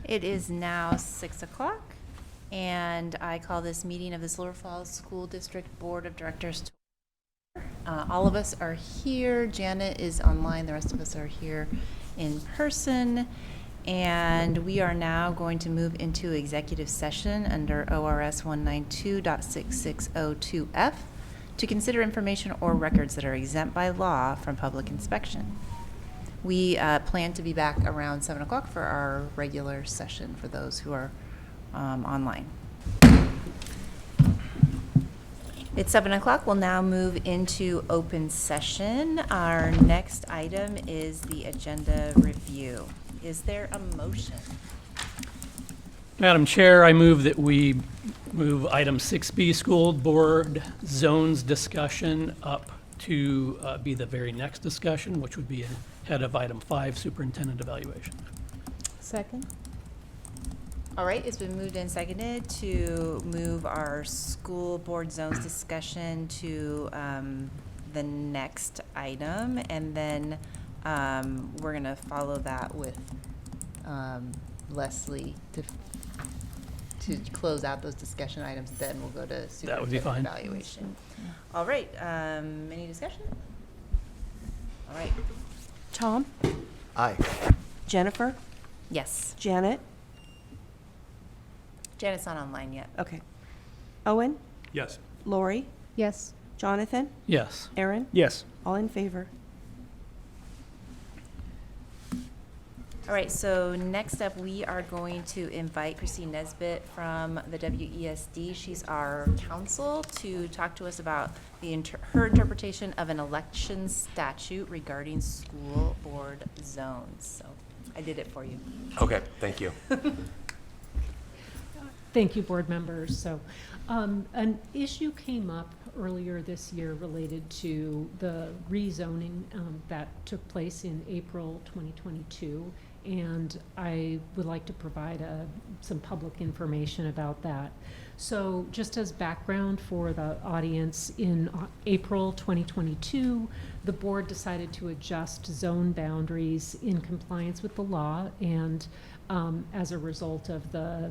It is now 6 o'clock, and I call this meeting of the Silver Falls School District Board of Directors to order. All of us are here. Janet is online. The rest of us are here in person. And we are now going to move into executive session under ORS 192.6602F to consider information or records that are exempt by law from public inspection. We plan to be back around 7 o'clock for our regular session for those who are online. It's 7 o'clock. We'll now move into open session. Our next item is the agenda review. Is there a motion? Madam Chair, I move that we move item 6B, school board zones discussion, up to be the very next discussion, which would be ahead of item 5, superintendent evaluation. Second. All right, it's been moved and seconded to move our school board zones discussion to the next item, and then we're going to follow that with Leslie to close out those discussion items. Then we'll go to That would be fine. superintendent evaluation. All right, any discussion? All right. Tom? Aye. Jennifer? Yes. Janet? Janet's not online yet. Okay. Owen? Yes. Lori? Yes. Jonathan? Yes. Aaron? Yes. All in favor? All right, so next up, we are going to invite Christine Nesbitt from the WESD. She's our counsel to talk to us about her interpretation of an election statute regarding school board zones. So I did it for you. Okay, thank you. Thank you, board members. So an issue came up earlier this year related to the rezoning that took place in April 2022. And I would like to provide some public information about that. So just as background for the audience, in April 2022, the board decided to adjust zone boundaries in compliance with the law, and as a result of the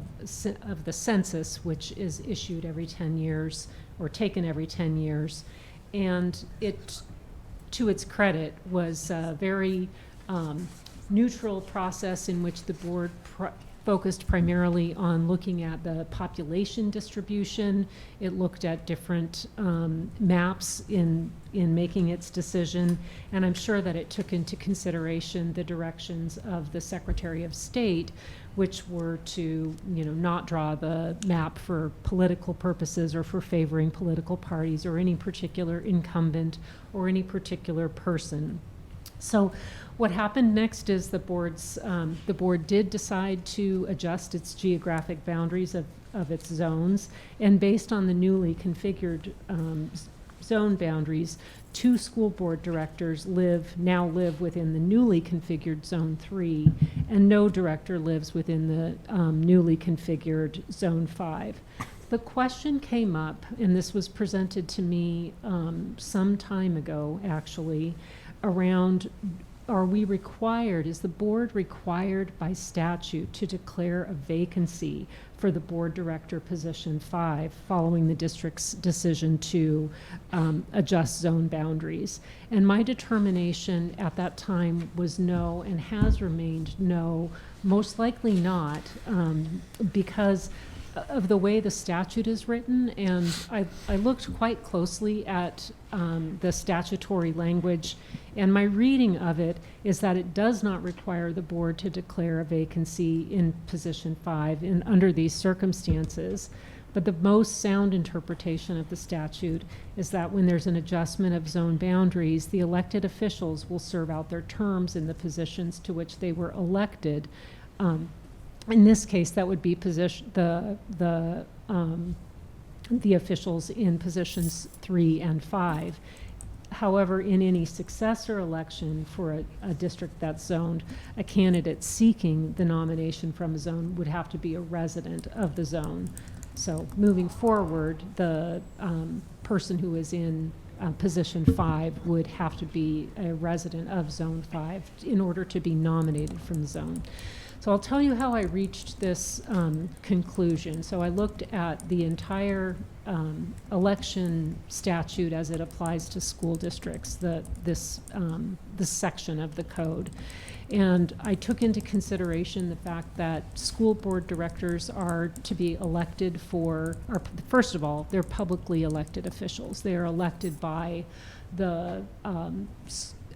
census, which is issued every 10 years or taken every 10 years. And it, to its credit, was a very neutral process in which the board focused primarily on looking at the population distribution. It looked at different maps in making its decision, and I'm sure that it took into consideration the directions of the Secretary of State, which were to, not draw the map for political purposes or for favoring political parties or any particular incumbent or any particular person. So what happened next is the board did decide to adjust its geographic boundaries of its zones, and based on the newly configured zone boundaries, 2 school board directors now live within the newly configured Zone 3, and no director lives within the newly configured Zone 5. The question came up, and this was presented to me some time ago, actually, around, is the board required by statute to declare a vacancy for the board director position 5 following the district's decision to adjust zone boundaries? And my determination at that time was no, and has remained no, most likely not, because of the way the statute is written. And I looked quite closely at the statutory language, and my reading of it is that it does not require the board to declare a vacancy in position 5 under these circumstances. But the most sound interpretation of the statute is that when there's an adjustment of zone boundaries, the elected officials will serve out their terms in the positions to which they were elected. In this case, that would be the officials in positions 3 and 5. However, in any successor election for a district that's zoned, a candidate seeking the nomination from a zone would have to be a resident of the zone. So moving forward, the person who is in position 5 would have to be a resident of Zone 5 in order to be nominated from the zone. So I'll tell you how I reached this conclusion. So I looked at the entire election statute as it applies to school districts, this section of the code. And I took into consideration the fact that school board directors are to be elected first of all, they're publicly elected officials. They are elected by the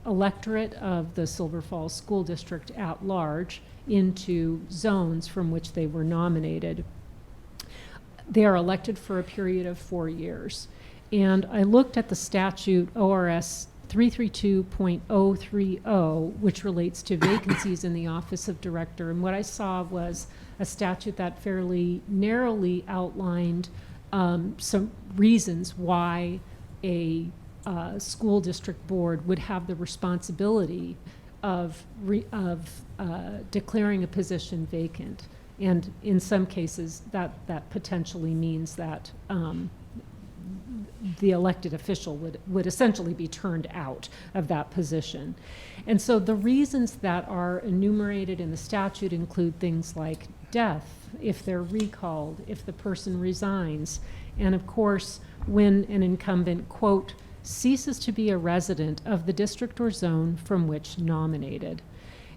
electorate of the Silver Falls School District at large into zones from which they were nominated. They are elected for a period of 4 years. And I looked at the statute ORS 332.030, which relates to vacancies in the office of director. And what I saw was a statute that fairly narrowly outlined some reasons why a school district board would have the responsibility of declaring a position vacant. And in some cases, that potentially means that the elected official would essentially be turned out of that position. And so the reasons that are enumerated in the statute include things like death, if they're recalled, if the person resigns, and of course, when an incumbent, quote, ceases to be a resident of the district or zone from which nominated.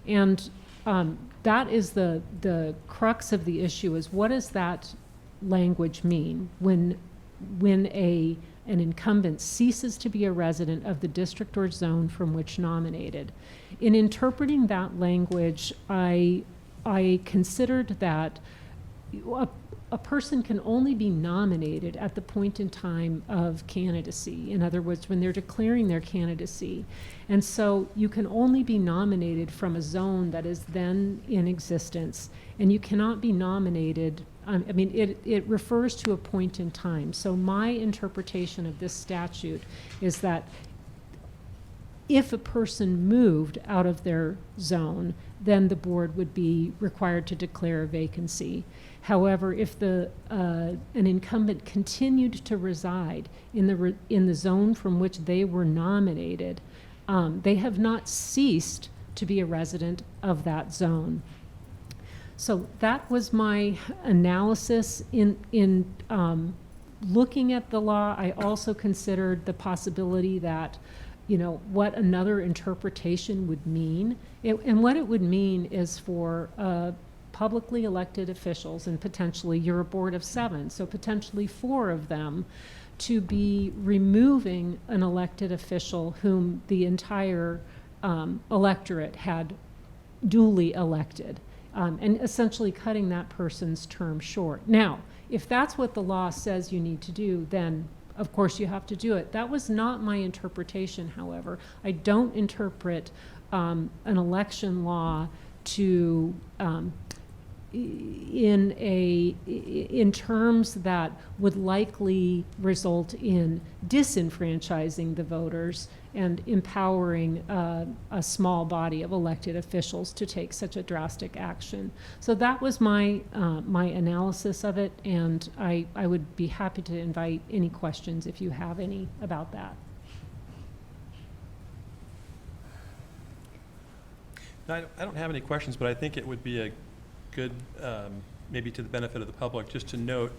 And that is the crux of the issue, is what does that language mean when an incumbent ceases to be a resident of the district or zone from which nominated. In interpreting that language, I considered that a person can only be nominated at the point in time of candidacy. In other words, when they're declaring their candidacy. And so you can only be nominated from a zone that is then in existence, and you cannot be nominated. It refers to a point in time. So my interpretation of this statute is that if a person moved out of their zone, then the board would be required to declare a vacancy. However, if an incumbent continued to reside in the zone from which they were nominated, they have not ceased to be a resident of that zone. So that was my analysis in looking at the law. I also considered the possibility that, what another interpretation would mean. And what it would mean is for publicly elected officials, and potentially you're a board of 7, so potentially 4 of them, to be removing an elected official whom the entire electorate had duly elected. And essentially cutting that person's term short. Now, if that's what the law says you need to do, then of course you have to do it. That was not my interpretation, however. I don't interpret an election law to in terms that would likely result in disenfranchising the voters and empowering a small body of elected officials to take such a drastic action. So that was my analysis of it, and I would be happy to invite any questions if you have any about that. I don't have any questions, but I think it would be a good, maybe to the benefit of the public, just to note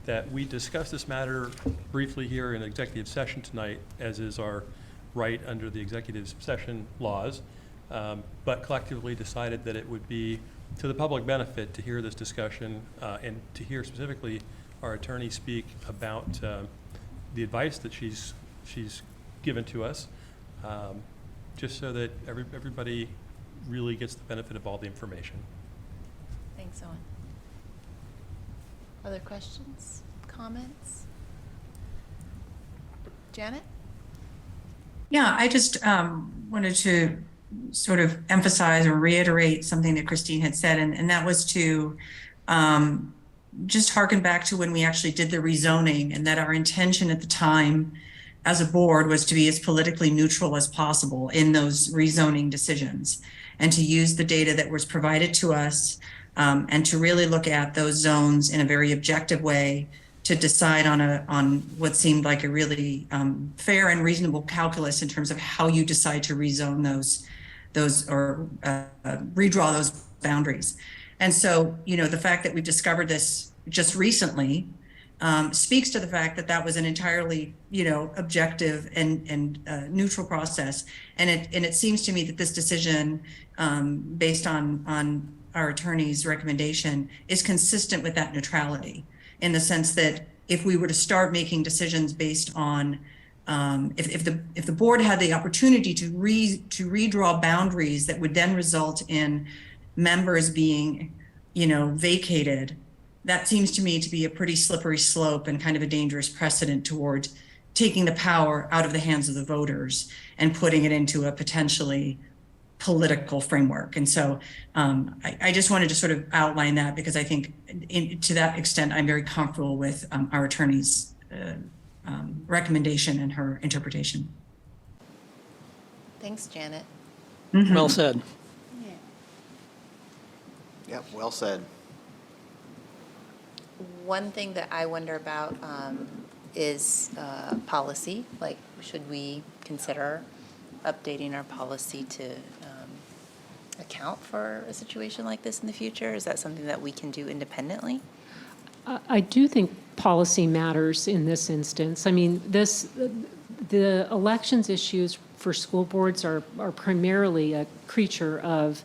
that we discussed this matter briefly here in executive session tonight, as is our right under the executive session laws, but collectively decided that it would be to the public benefit to hear this discussion and to hear specifically our attorney speak about the advice that she's given to us, just so that everybody really gets the benefit of all the information. Thanks, Owen. Other questions, comments? Janet? Yeah, I just wanted to sort of emphasize or reiterate something that Christine had said, and that was to just harken back to when we actually did the rezoning, and that our intention at the time as a board was to be as politically neutral as possible in those rezoning decisions, and to use the data that was provided to us and to really look at those zones in a very objective way to decide on what seemed like a really fair and reasonable calculus in terms of how you decide to rezone those or redraw those boundaries. And so, the fact that we've discovered this just recently speaks to the fact that that was an entirely, objective and neutral process. And it seems to me that this decision, based on our attorney's recommendation, is consistent with that neutrality, in the sense that if we were to start making decisions based on if the board had the opportunity to redraw boundaries that would then result in members being, vacated, that seems to me to be a pretty slippery slope and kind of a dangerous precedent towards taking the power out of the hands of the voters and putting it into a potentially political framework. And so I just wanted to sort of outline that, because I think to that extent, I'm very comfortable with our attorney's recommendation and her interpretation. Thanks, Janet. Well said. Yep, well said. One thing that I wonder about is policy. Like, should we consider updating our policy to account for a situation like this in the future? Is that something that we can do independently? I do think policy matters in this instance. I mean, the elections issues for school boards are primarily a creature of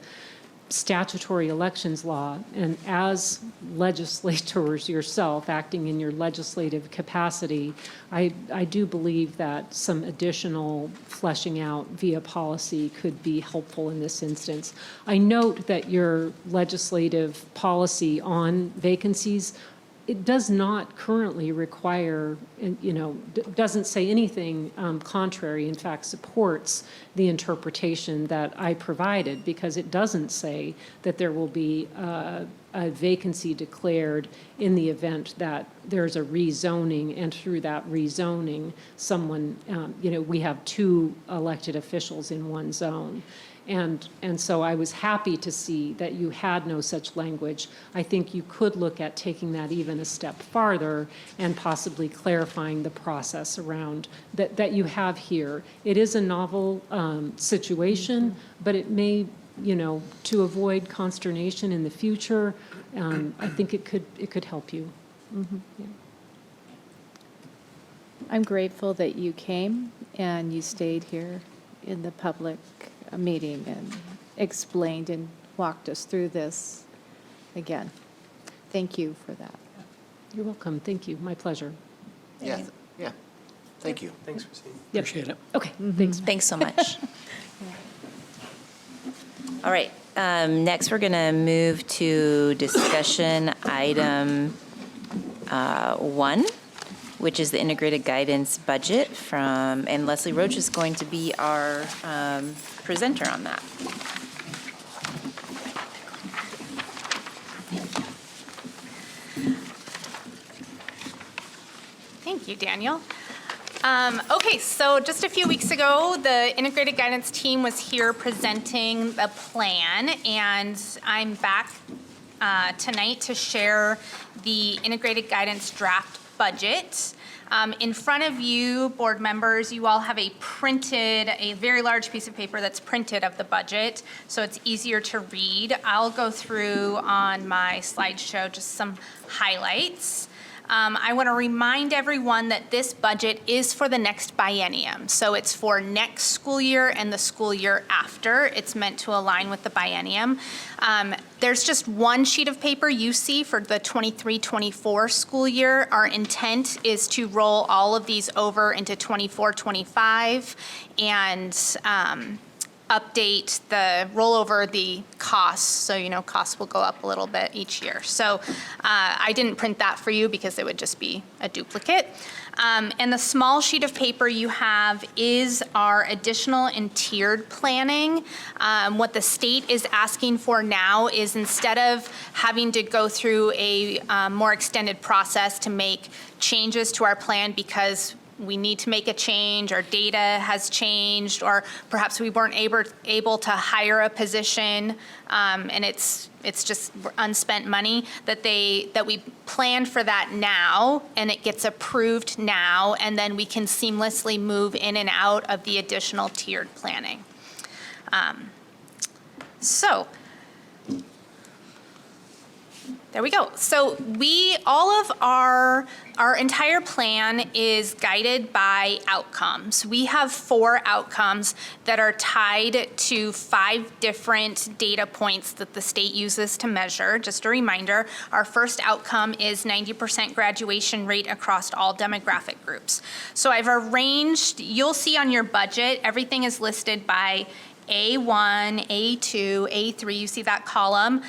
statutory elections law, and as legislators yourself, acting in your legislative capacity, I do believe that some additional fleshing out via policy could be helpful in this instance. I note that your legislative policy on vacancies, it does not currently require, doesn't say anything contrary, in fact, supports the interpretation that I provided, because it doesn't say that there will be a vacancy declared in the event that there's a rezoning, and through that rezoning, someone, we have two elected officials in one zone. And so I was happy to see that you had no such language. I think you could look at taking that even a step farther and possibly clarifying the process around that you have here. It is a novel situation, but it may, to avoid consternation in the future, I think it could help you. Yeah. I'm grateful that you came and you stayed here in the public meeting and explained and walked us through this again. Thank you for that. You're welcome. Thank you. My pleasure. Yeah, yeah. Thank you. Thanks, Christine. Yep. Appreciate it. Okay, thanks. Thanks so much. All right, next we're going to move to discussion item 1, which is the integrated guidance budget and Leslie Roach is going to be our presenter on that. Thank you, Daniel. Okay, so just a few weeks ago, the integrated guidance team was here presenting the plan, and I'm back tonight to share the integrated guidance draft budget. In front of you, board members, you all have a very large piece of paper that's printed of the budget, so it's easier to read. I'll go through on my slideshow just some highlights. I want to remind everyone that this budget is for the next biennium. So it's for next school year and the school year after. It's meant to align with the biennium. There's just one sheet of paper you see for the 23-24 school year. Our intent is to roll all of these over into 24-25 and update roll over the costs. So, costs will go up a little bit each year. So I didn't print that for you because it would just be a duplicate. And the small sheet of paper you have is our additional and tiered planning. What the state is asking for now is, instead of having to go through a more extended process to make changes to our plan because we need to make a change, or data has changed, or perhaps we weren't able to hire a position, and it's just unspent money, that we plan for that now, and it gets approved now, and then we can seamlessly move in and out of the additional tiered planning. So There we go. So all of our entire plan is guided by outcomes. We have 4 outcomes that are tied to 5 different data points that the state uses to measure. Just a reminder, our first outcome is 90% graduation rate across all demographic groups. So I've arranged, you'll see on your budget, everything is listed by A1, A2, A3, you see that column.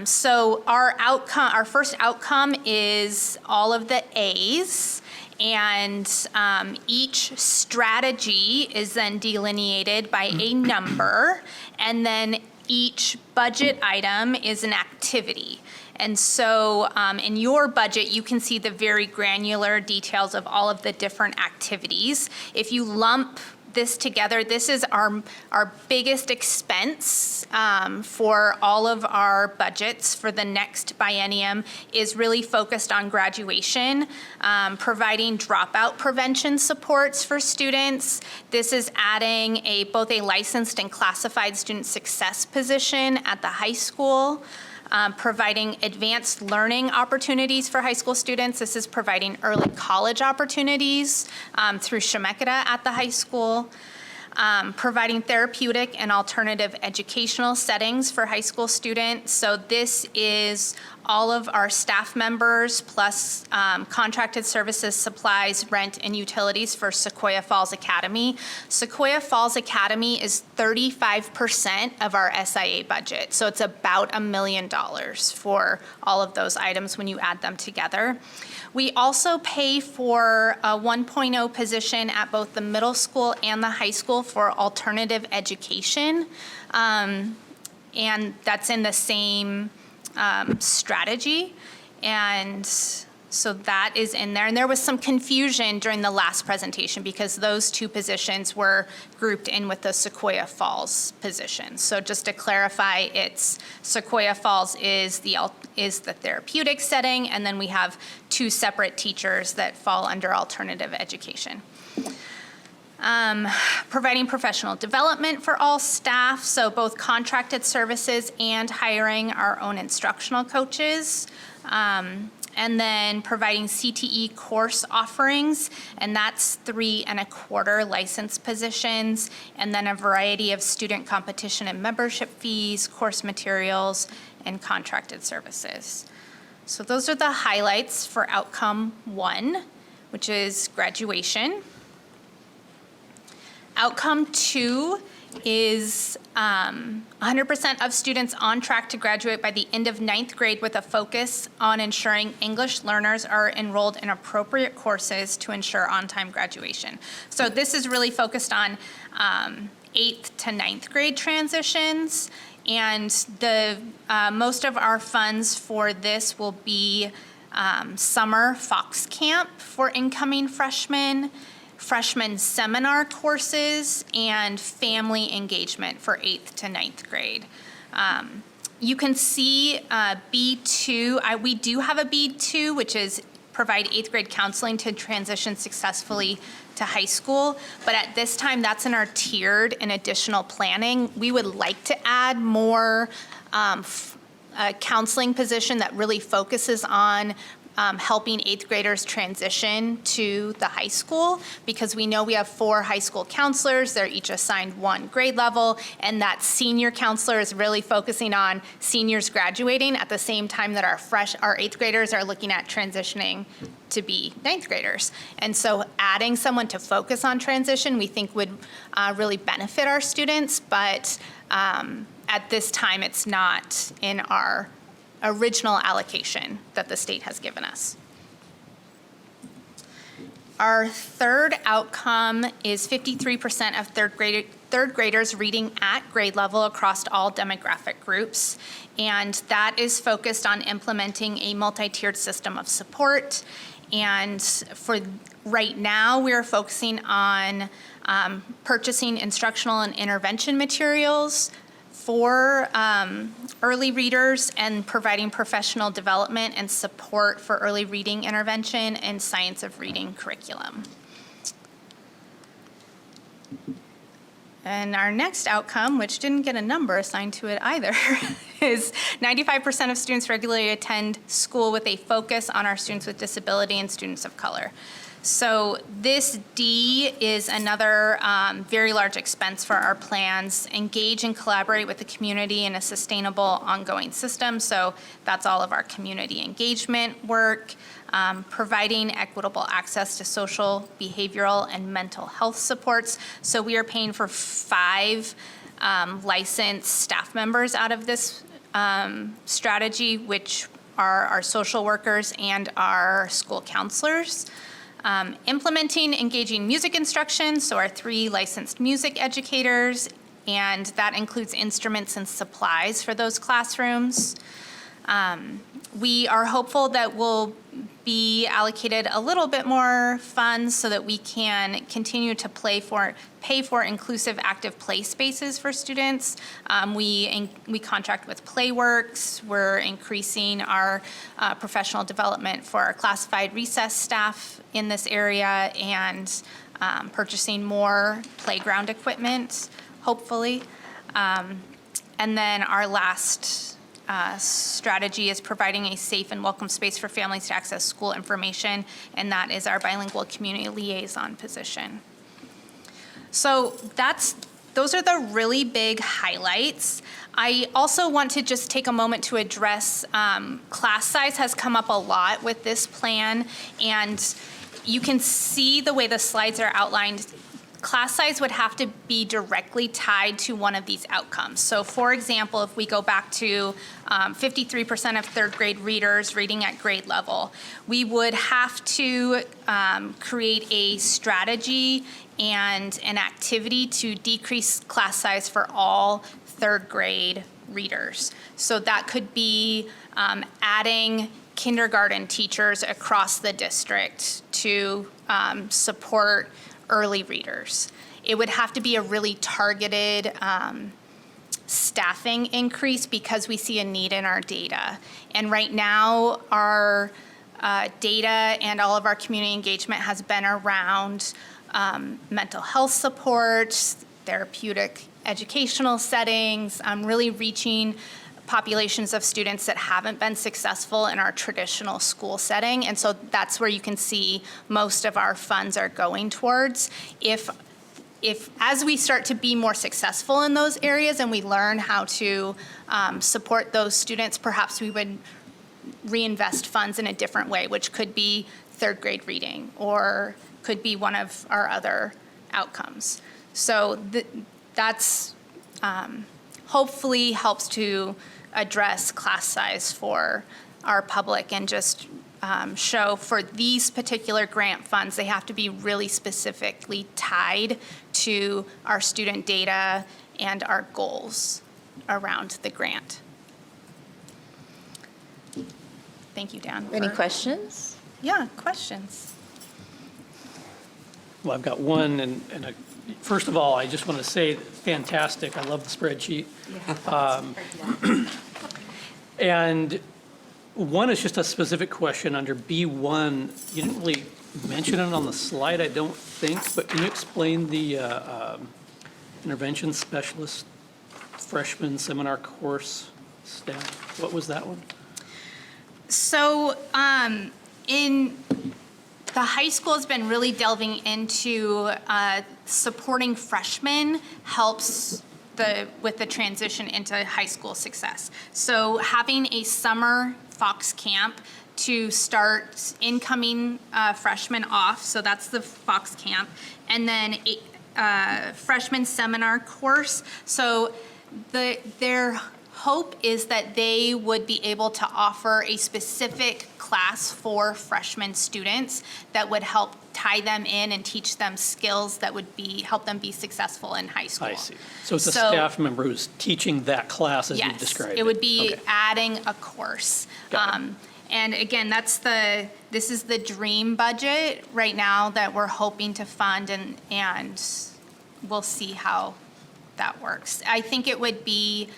So our first outcome is all of the A's, and each strategy is then delineated by a number, and then each budget item is an activity. And so in your budget, you can see the very granular details of all of the different activities. If you lump this together, this is our biggest expense for all of our budgets for the next biennium is really focused on graduation, providing dropout prevention supports for students. This is adding both a licensed and classified student success position at the high school. Providing advanced learning opportunities for high school students. This is providing early college opportunities through Shemeketa at the high school. Providing therapeutic and alternative educational settings for high school students. So this is all of our staff members plus contracted services, supplies, rent, and utilities for Sequoia Falls Academy. Sequoia Falls Academy is 35% of our SIA budget. So it's about $1 million for all of those items when you add them together. We also pay for a 1.0 position at both the middle school and the high school for alternative education. And that's in the same strategy. And so that is in there. And there was some confusion during the last presentation because those 2 positions were grouped in with the Sequoia Falls position. So just to clarify, it's Sequoia Falls is the therapeutic setting, and then we have 2 separate teachers that fall under alternative education. Providing professional development for all staff, so both contracted services and hiring our own instructional coaches. And then providing CTE course offerings, and that's 3 1/4 licensed positions, and then a variety of student competition and membership fees, course materials, and contracted services. So those are the highlights for outcome 1, which is graduation. Outcome 2 is 100% of students on track to graduate by the end of 9th grade with a focus on ensuring English learners are enrolled in appropriate courses to ensure on-time graduation. So this is really focused on 8th to 9th grade transitions, and the most of our funds for this will be summer Fox Camp for incoming freshmen, freshman seminar courses, and family engagement for 8th to 9th grade. You can see B2, we do have a B2, which is provide 8th grade counseling to transition successfully to high school, but at this time that's in our tiered and additional planning. We would like to add more a counseling position that really focuses on helping 8th graders transition to the high school, because we know we have 4 high school counselors. They're each assigned 1 grade level, and that senior counselor is really focusing on seniors graduating at the same time that our 8th graders are looking at transitioning to be 9th graders. And so adding someone to focus on transition we think would really benefit our students, but at this time it's not in our original allocation that the state has given us. Our third outcome is 53% of third graders reading at grade level across all demographic groups, and that is focused on implementing a multi-tiered system of support. And for right now, we are focusing on purchasing instructional and intervention materials for early readers and providing professional development and support for early reading intervention and science of reading curriculum. And our next outcome, which didn't get a number assigned to it either, is 95% of students regularly attend school with a focus on our students with disability and students of color. So this D is another very large expense for our plans. Engage and collaborate with the community in a sustainable ongoing system. So that's all of our community engagement work. Providing equitable access to social, behavioral, and mental health supports. So we are paying for 5 licensed staff members out of this strategy, which are our social workers and our school counselors. Implementing engaging music instruction, so our 3 licensed music educators, and that includes instruments and supplies for those classrooms. We are hopeful that we'll be allocated a little bit more funds so that we can continue to pay for inclusive active play spaces for students. We contract with Playworks. We're increasing our professional development for our classified recess staff in this area and purchasing more playground equipment, hopefully. And then our last strategy is providing a safe and welcome space for families to access school information, and that is our bilingual community liaison position. So those are the really big highlights. I also want to just take a moment to address class size has come up a lot with this plan, and you can see the way the slides are outlined. Class size would have to be directly tied to one of these outcomes. So for example, if we go back to 53% of third grade readers reading at grade level, we would have to create a strategy and an activity to decrease class size for all third grade readers. So that could be adding kindergarten teachers across the district to support early readers. It would have to be a really targeted staffing increase because we see a need in our data. And right now, our data and all of our community engagement has been around mental health support, therapeutic educational settings, really reaching populations of students that haven't been successful in our traditional school setting. And so that's where you can see most of our funds are going towards. If as we start to be more successful in those areas and we learn how to support those students, perhaps we would reinvest funds in a different way, which could be third grade reading or could be one of our other outcomes. So that's hopefully helps to address class size for our public and just show for these particular grant funds, they have to be really specifically tied to our student data and our goals around the grant. Thank you, Dan. Any questions? Yeah, questions. Well, I've got one, and first of all, I just want to say, fantastic. I love the spreadsheet. And one is just a specific question under B1. You didn't really mention it on the slide, I don't think, but can you explain the intervention specialist freshman seminar course staff? What was that one? So in the high school has been really delving into supporting freshmen helps with the transition into high school success. So having a summer Fox camp to start incoming freshmen off, so that's the Fox camp, and then a freshman seminar course. So their hope is that they would be able to offer a specific class for freshman students that would help tie them in and teach them skills that would help them be successful in high school. I see. So it's a staff member who's teaching that class as you described it. Yes, it would be Okay. adding a course. Got it. And again, this is the dream budget right now that we're hoping to fund, and we'll see how that works. I think it would be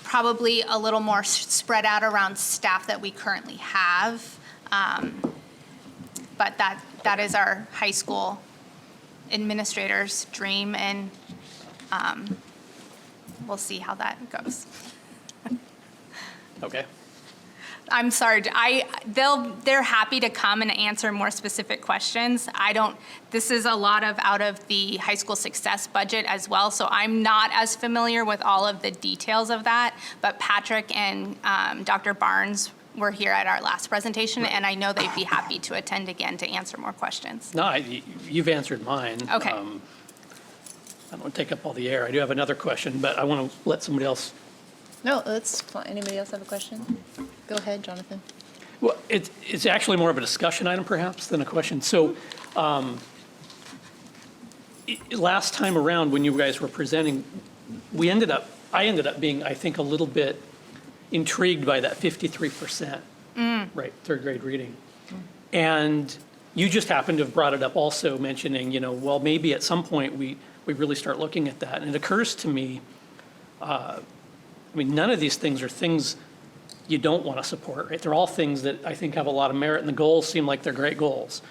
probably a little more spread out around staff that we currently have. But that is our high school administrator's dream, and we'll see how that goes. Okay. I'm sorry, they're happy to come and answer more specific questions. This is a lot out of the high school success budget as well, so I'm not as familiar with all of the details of that, but Patrick and Dr. Barnes were here at our last presentation, and I know they'd be happy to attend again to answer more questions. No, you've answered mine. Okay. I don't want to take up all the air. I do have another question, but I want to let somebody else. No, that's fine. Anybody else have a question? Go ahead, Jonathan. Well, it's actually more of a discussion item perhaps than a question. So last time around when you guys were presenting, I ended up being, I think, a little bit intrigued by that 53%, right, third grade reading. And you just happened to have brought it up also mentioning, well, maybe at some point we really start looking at that. And it occurs to me, none of these things are things you don't want to support, right? They're all things that I think have a lot of merit, and the goals seem like they're great goals.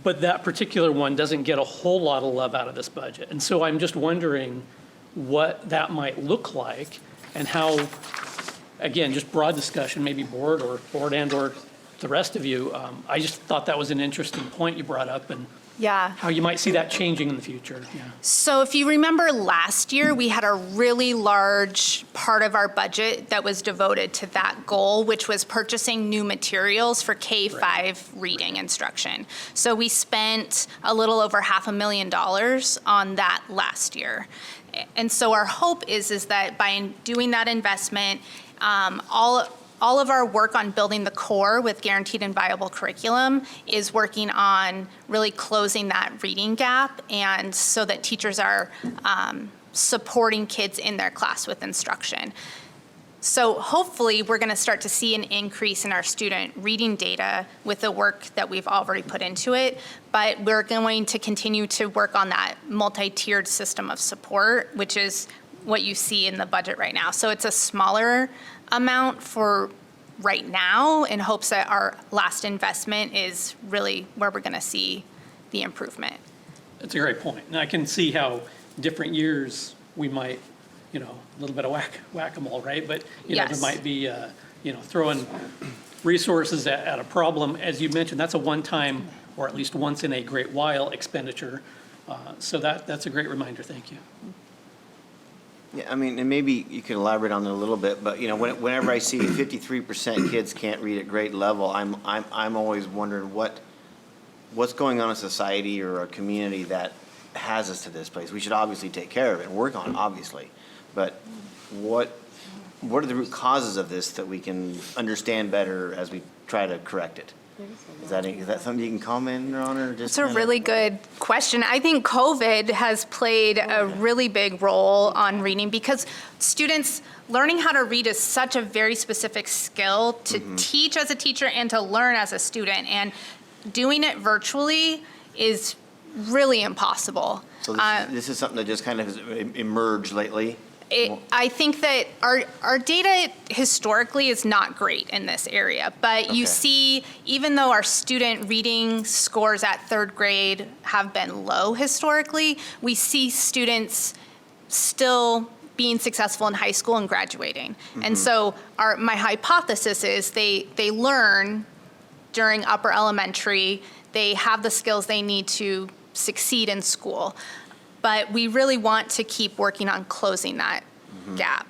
But that particular one doesn't get a whole lot of love out of this budget. And so I'm just wondering what that might look like and how, again, just broad discussion, maybe board and or the rest of you. I just thought that was an interesting point you brought up, and Yeah. how you might see that changing in the future. Yeah. So if you remember last year, we had a really large part of our budget that was devoted to that goal, which was purchasing new materials for K-5 reading instruction. So we spent a little over $500,000 on that last year. And so our hope is that by doing that investment, all of our work on building the core with guaranteed and viable curriculum is working on really closing that reading gap, and so that teachers are supporting kids in their class with instruction. So hopefully we're going to start to see an increase in our student reading data with the work that we've already put into it, but we're going to continue to work on that multi-tiered system of support, which is what you see in the budget right now. So it's a smaller amount for right now in hopes that our last investment is really where we're going to see the improvement. That's a great point. And I can see how different years we might, a little bit of whack-a-mole, right? But, there Yes. might be, throwing resources at a problem. As you mentioned, that's a one-time, or at least once in a great while expenditure. So that's a great reminder. Thank you. Yeah, and maybe you could elaborate on it a little bit, but, whenever I see 53% kids can't read at grade level, I'm always wondering what's going on in society or a community that has us to this place. We should obviously take care of it and work on it, obviously. But what are the root causes of this that we can understand better as we try to correct it? Is that something you can comment on, or just? It's a really good question. I think COVID has played a really big role on reading, because students learning how to read is such a very specific skill to teach as a teacher and to learn as a student. And doing it virtually is really impossible. So this is something that just kind of has emerged lately? I think that our data historically is not great in this area, but you see, even though our student reading scores at third grade have been low historically, we see students still being successful in high school and graduating. And so my hypothesis is they learn during upper elementary, they have the skills they need to succeed in school. But we really want to keep working on closing that gap.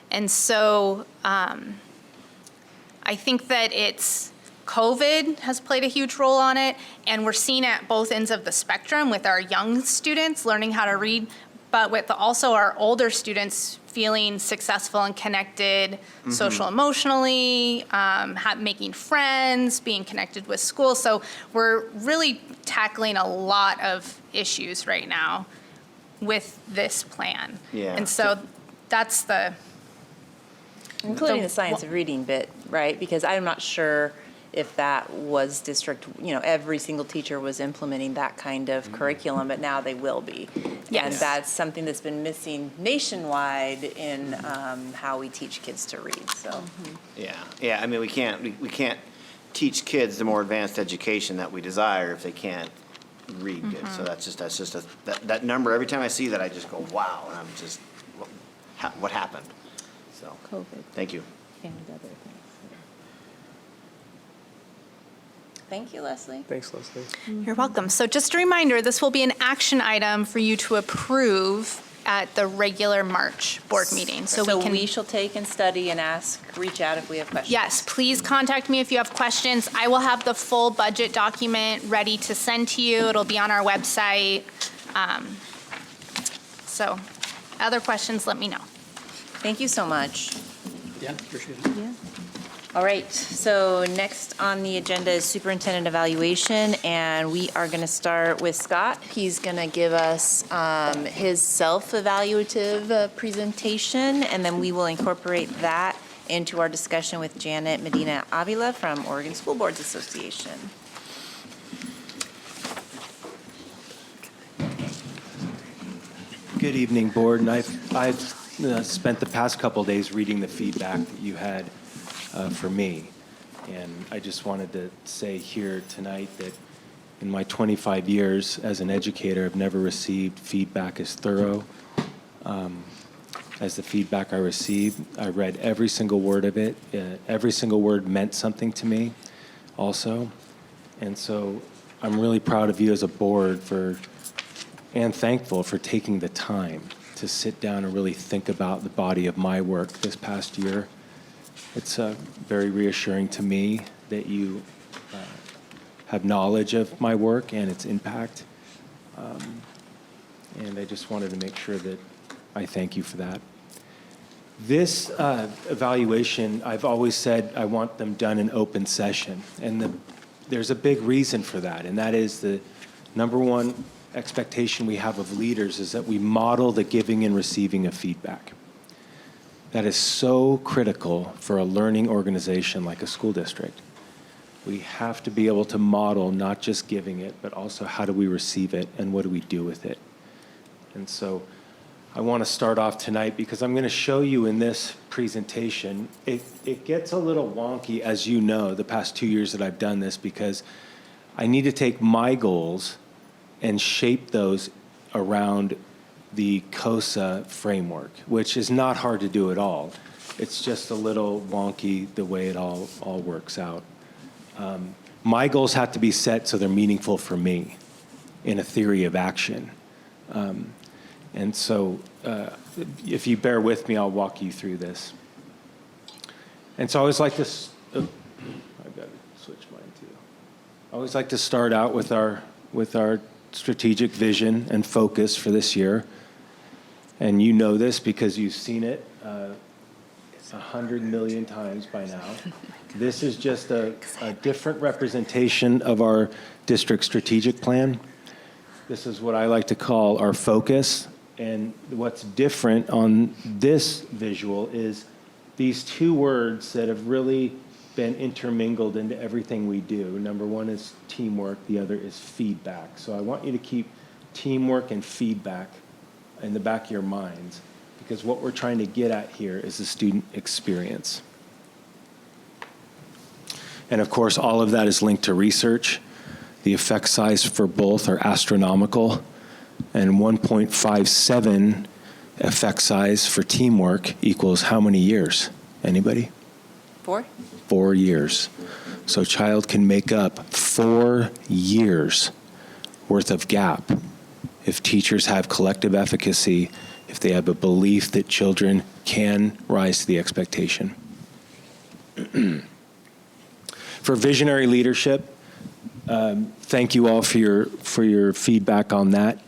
And so I think that COVID has played a huge role on it, and we're seeing at both ends of the spectrum with our young students learning how to read, but with also our older students feeling successful and connected social emotionally, making friends, being connected with school. So we're really tackling a lot of issues right now with this plan. Yeah. And so that's Including the science of reading bit, right? Because I'm not sure if that was district, every single teacher was implementing that kind of curriculum, but now they will be. Yes. And that's something that's been missing nationwide in how we teach kids to read, so. Yeah, we can't teach kids the more advanced education that we desire if they can't read good. So that's just that number, every time I see that, I just go, wow, and I'm just, what happened? So, COVID thank you. and other things. Thank you, Leslie. Thanks, Leslie. You're welcome. So just a reminder, this will be an action item for you to approve at the regular March board meeting. So we shall take and study and reach out if we have questions. Yes, please contact me if you have questions. I will have the full budget document ready to send to you. It'll be on our website. So other questions, let me know. Thank you so much. Yeah, appreciate it. Yeah. All right, so next on the agenda is superintendent evaluation, and we are going to start with Scott. He's going to give us his self-evaluative presentation, and then we will incorporate that into our discussion with Janet Medina-Avila from Oregon School Boards Association. Good evening, board. And I've spent the past couple days reading the feedback that you had for me. And I just wanted to say here tonight that in my 25 years as an educator, I've never received feedback as thorough as the feedback I received. I read every single word of it. Every single word meant something to me also. And so I'm really proud of you as a board and thankful for taking the time to sit down and really think about the body of my work this past year. It's very reassuring to me that you have knowledge of my work and its impact. And I just wanted to make sure that I thank you for that. This evaluation, I've always said I want them done in open session. And there's a big reason for that, and that is the number one expectation we have of leaders is that we model the giving and receiving of feedback. That is so critical for a learning organization like a school district. We have to be able to model not just giving it, but also how do we receive it and what do we do with it. And so I want to start off tonight because I'm going to show you in this presentation, it gets a little wonky, as you know, the past 2 years that I've done this, because I need to take my goals and shape those around the COSA framework, which is not hard to do at all. It's just a little wonky the way it all works out. My goals have to be set so they're meaningful for me in a theory of action. And so if you bear with me, I'll walk you through this. And so I always like to, I've got to switch mine too. I always like to start out with our strategic vision and focus for this year. And you know this because you've seen it 100 million times by now. This is just a different representation of our district strategic plan. This is what I like to call our focus. And what's different on this visual is these two words that have really been intermingled into everything we do. Number one is teamwork, the other is feedback. So I want you to keep teamwork and feedback in the back of your minds, because what we're trying to get at here is the student experience. And of course, all of that is linked to research. The effect size for both are astronomical, and 1.57 effect size for teamwork equals how many years? Anybody? 4? 4 years. So a child can make up 4 years worth of gap if teachers have collective efficacy, if they have a belief that children can rise to the expectation. For visionary leadership, thank you all for your feedback on that.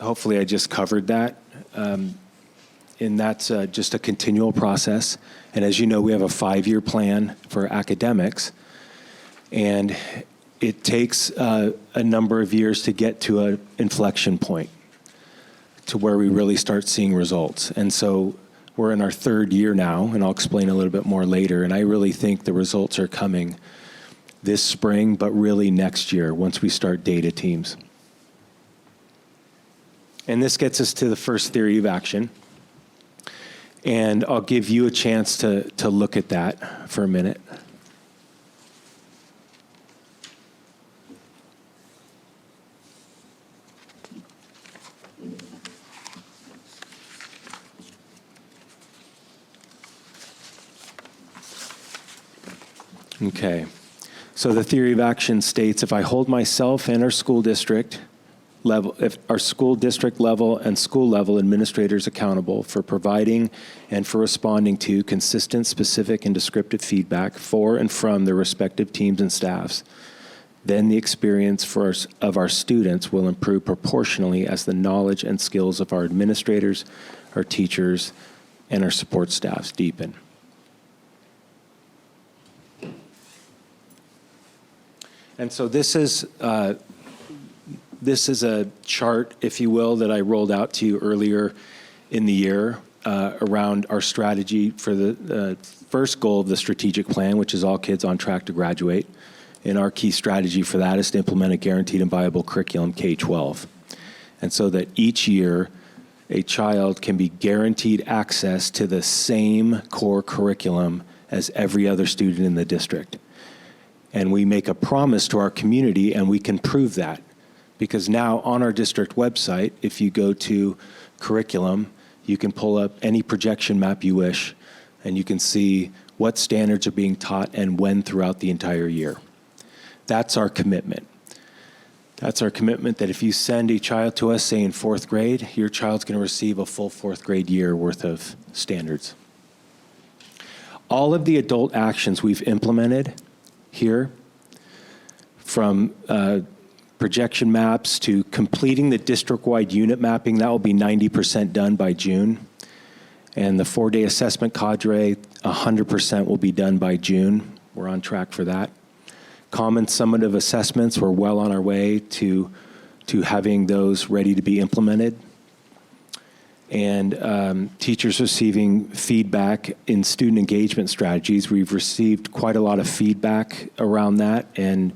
Hopefully I just covered that. And that's just a continual process. And as you know, we have a 5-year plan for academics. And it takes a number of years to get to an inflection point to where we really start seeing results. And so we're in our 3rd year now, and I'll explain a little bit more later. And I really think the results are coming this spring, but really next year once we start data teams. And this gets us to the first theory of action. And I'll give you a chance to look at that for a minute. Okay. So the theory of action states if I hold myself and our school district level, if our school district level and school level administrators accountable for providing and for responding to consistent, specific, and descriptive feedback for and from their respective teams and staffs, then the experience of our students will improve proportionally as the knowledge and skills of our administrators, our teachers, and our support staffs deepen. And so this is a chart, if you will, that I rolled out to you earlier in the year around our strategy for the first goal of the strategic plan, which is all kids on track to graduate. And our key strategy for that is to implement a guaranteed and viable curriculum K-12. And so that each year, a child can be guaranteed access to the same core curriculum as every other student in the district. And we make a promise to our community, and we can prove that. Because now on our district website, if you go to curriculum, you can pull up any projection map you wish, and you can see what standards are being taught and when throughout the entire year. That's our commitment. That's our commitment that if you send a child to us, say in 4th grade, your child's going to receive a full 4th grade year worth of standards. All of the adult actions we've implemented here, from projection maps to completing the district-wide unit mapping, that will be 90% done by June. And the 4-day assessment cadre, 100% will be done by June. We're on track for that. Common summative assessments, we're well on our way to having those ready to be implemented. And teachers receiving feedback in student engagement strategies. We've received quite a lot of feedback around that, and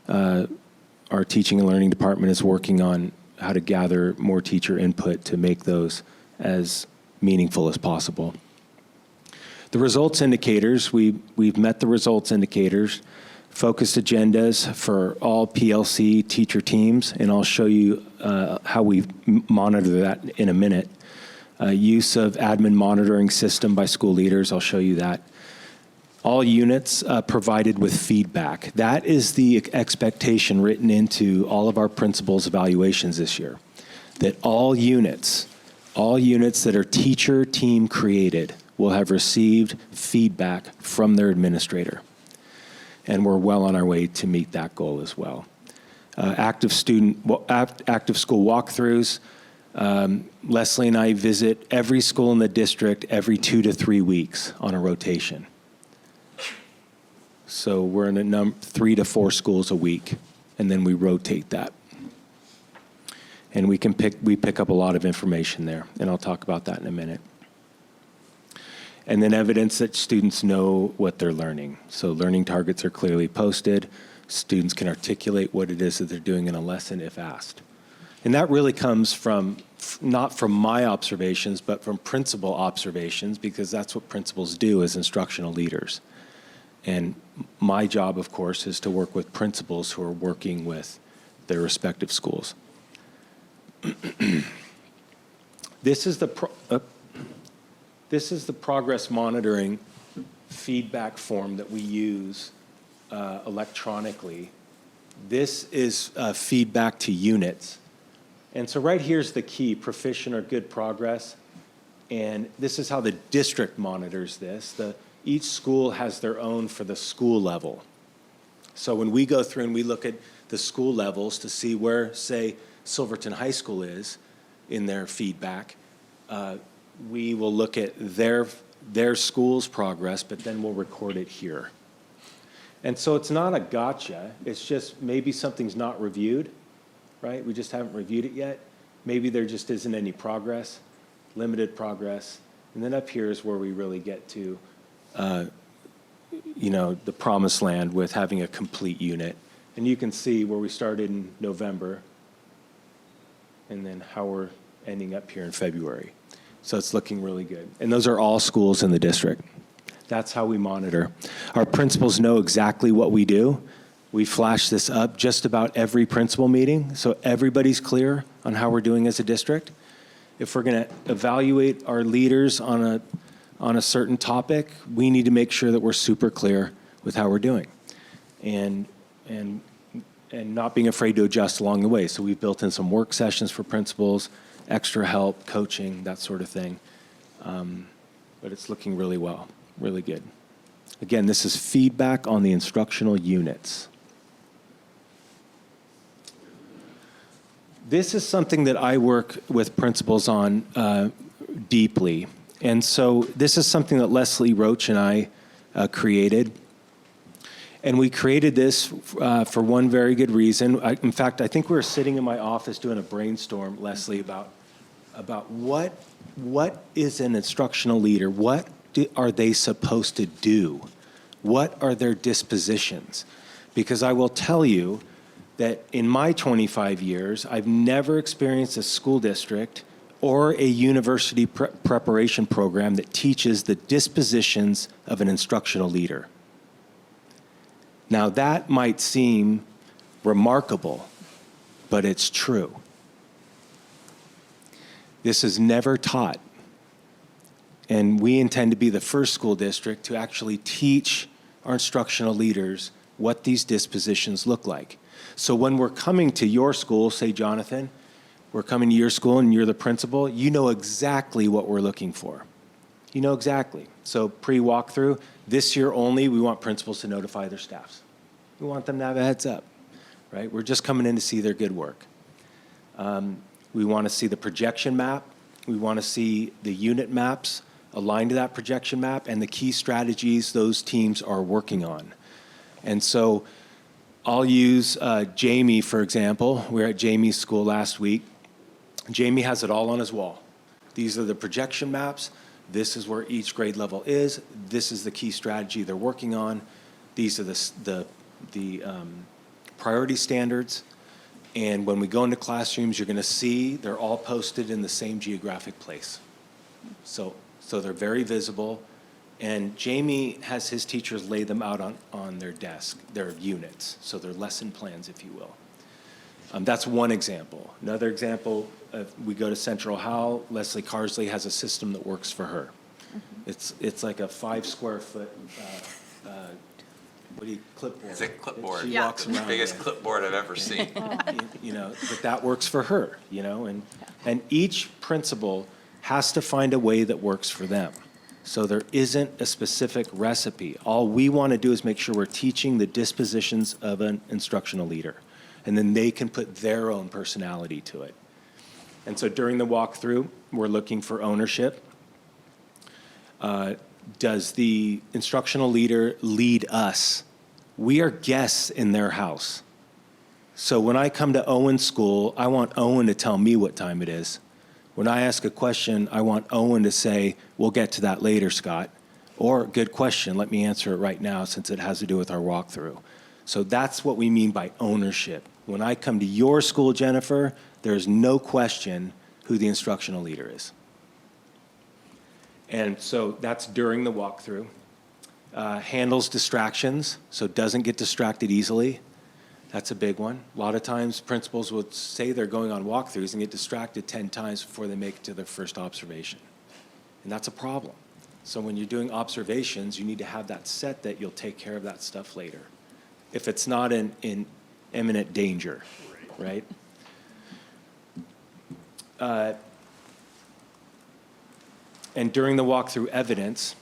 our teaching and learning department is working on how to gather more teacher input to make those as meaningful as possible. The results indicators, we've met the results indicators, focused agendas for all PLC teacher teams, and I'll show you how we monitor that in a minute. Use of admin monitoring system by school leaders, I'll show you that. All units provided with feedback. That is the expectation written into all of our principals' evaluations this year, that all units that are teacher team created will have received feedback from their administrator. And we're well on our way to meet that goal as well. Active school walkthroughs. Leslie and I visit every school in the district every 2 to 3 weeks on a rotation. So we're in 3 to 4 schools a week, and then we rotate that. And we pick up a lot of information there, and I'll talk about that in a minute. And then evidence that students know what they're learning. So learning targets are clearly posted. Students can articulate what it is that they're doing in a lesson if asked. And that really comes from, not from my observations, but from principal observations, because that's what principals do as instructional leaders. And my job, of course, is to work with principals who are working with their respective schools. This is the progress monitoring feedback form that we use electronically. This is feedback to units. And so right here's the key, proficient or good progress. And this is how the district monitors this. Each school has their own for the school level. So when we go through and we look at the school levels to see where, say, Silverton High School is in their feedback, we will look at their school's progress, but then we'll record it here. And so it's not a gotcha. It's just maybe something's not reviewed, right? We just haven't reviewed it yet. Maybe there just isn't any progress, limited progress. And then up here is where we really get to, the promised land with having a complete unit. And you can see where we started in November and then how we're ending up here in February. So it's looking really good. And those are all schools in the district. That's how we monitor. Our principals know exactly what we do. We flash this up just about every principal meeting, so everybody's clear on how we're doing as a district. If we're going to evaluate our leaders on a certain topic, we need to make sure that we're super clear with how we're doing. And not being afraid to adjust along the way. So we've built in some work sessions for principals, extra help, coaching, that sort of thing. But it's looking really well, really good. Again, this is feedback on the instructional units. This is something that I work with principals on deeply. And so this is something that Leslie Roach and I created. And we created this for one very good reason. In fact, I think we were sitting in my office doing a brainstorm, Leslie, about what is an instructional leader? What are they supposed to do? What are their dispositions? Because I will tell you that in my 25 years, I've never experienced a school district or a university preparation program that teaches the dispositions of an instructional leader. Now, that might seem remarkable, but it's true. This is never taught. And we intend to be the first school district to actually teach our instructional leaders what these dispositions look like. So when we're coming to your school, say, Jonathan, we're coming to your school and you're the principal, you know exactly what we're looking for. You know exactly. So pre-walkthrough, this year only, we want principals to notify their staffs. We want them to have a heads up, right? We're just coming in to see their good work. We want to see the projection map. We want to see the unit maps aligned to that projection map and the key strategies those teams are working on. And so I'll use Jamie, for example. We were at Jamie's school last week. Jamie has it all on his wall. These are the projection maps. This is where each grade level is. This is the key strategy they're working on. These are the priority standards. And when we go into classrooms, you're going to see they're all posted in the same geographic place. So they're very visible. And Jamie has his teachers lay them out on their desk, their units, so they're lesson plans, if you will. That's one example. Another example, we go to Central Howell, Leslie Carsley has a system that works for her. Mm-hmm. It's like a 5 square foot clipboard. It's a clipboard. She walks the around biggest with. clipboard I've ever seen. But that works for her, and each principal has to find a way that works for them. So there isn't a specific recipe. All we want to do is make sure we're teaching the dispositions of an instructional leader, and then they can put their own personality to it. And so during the walkthrough, we're looking for ownership. Does the instructional leader lead us? We are guests in their house. So when I come to Owen's school, I want Owen to tell me what time it is. When I ask a question, I want Owen to say, we'll get to that later, Scott. Or, good question, let me answer it right now since it has to do with our walkthrough. So that's what we mean by ownership. When I come to your school, Jennifer, there's no question who the instructional leader is. And so that's during the walkthrough. Handles distractions, so doesn't get distracted easily. That's a big one. A lot of times principals would say they're going on walkthroughs and get distracted 10 times before they make it to their first observation. And that's a problem. So when you're doing observations, you need to have that set that you'll take care of that stuff later, if it's not in imminent danger, right? And during the walkthrough evidence,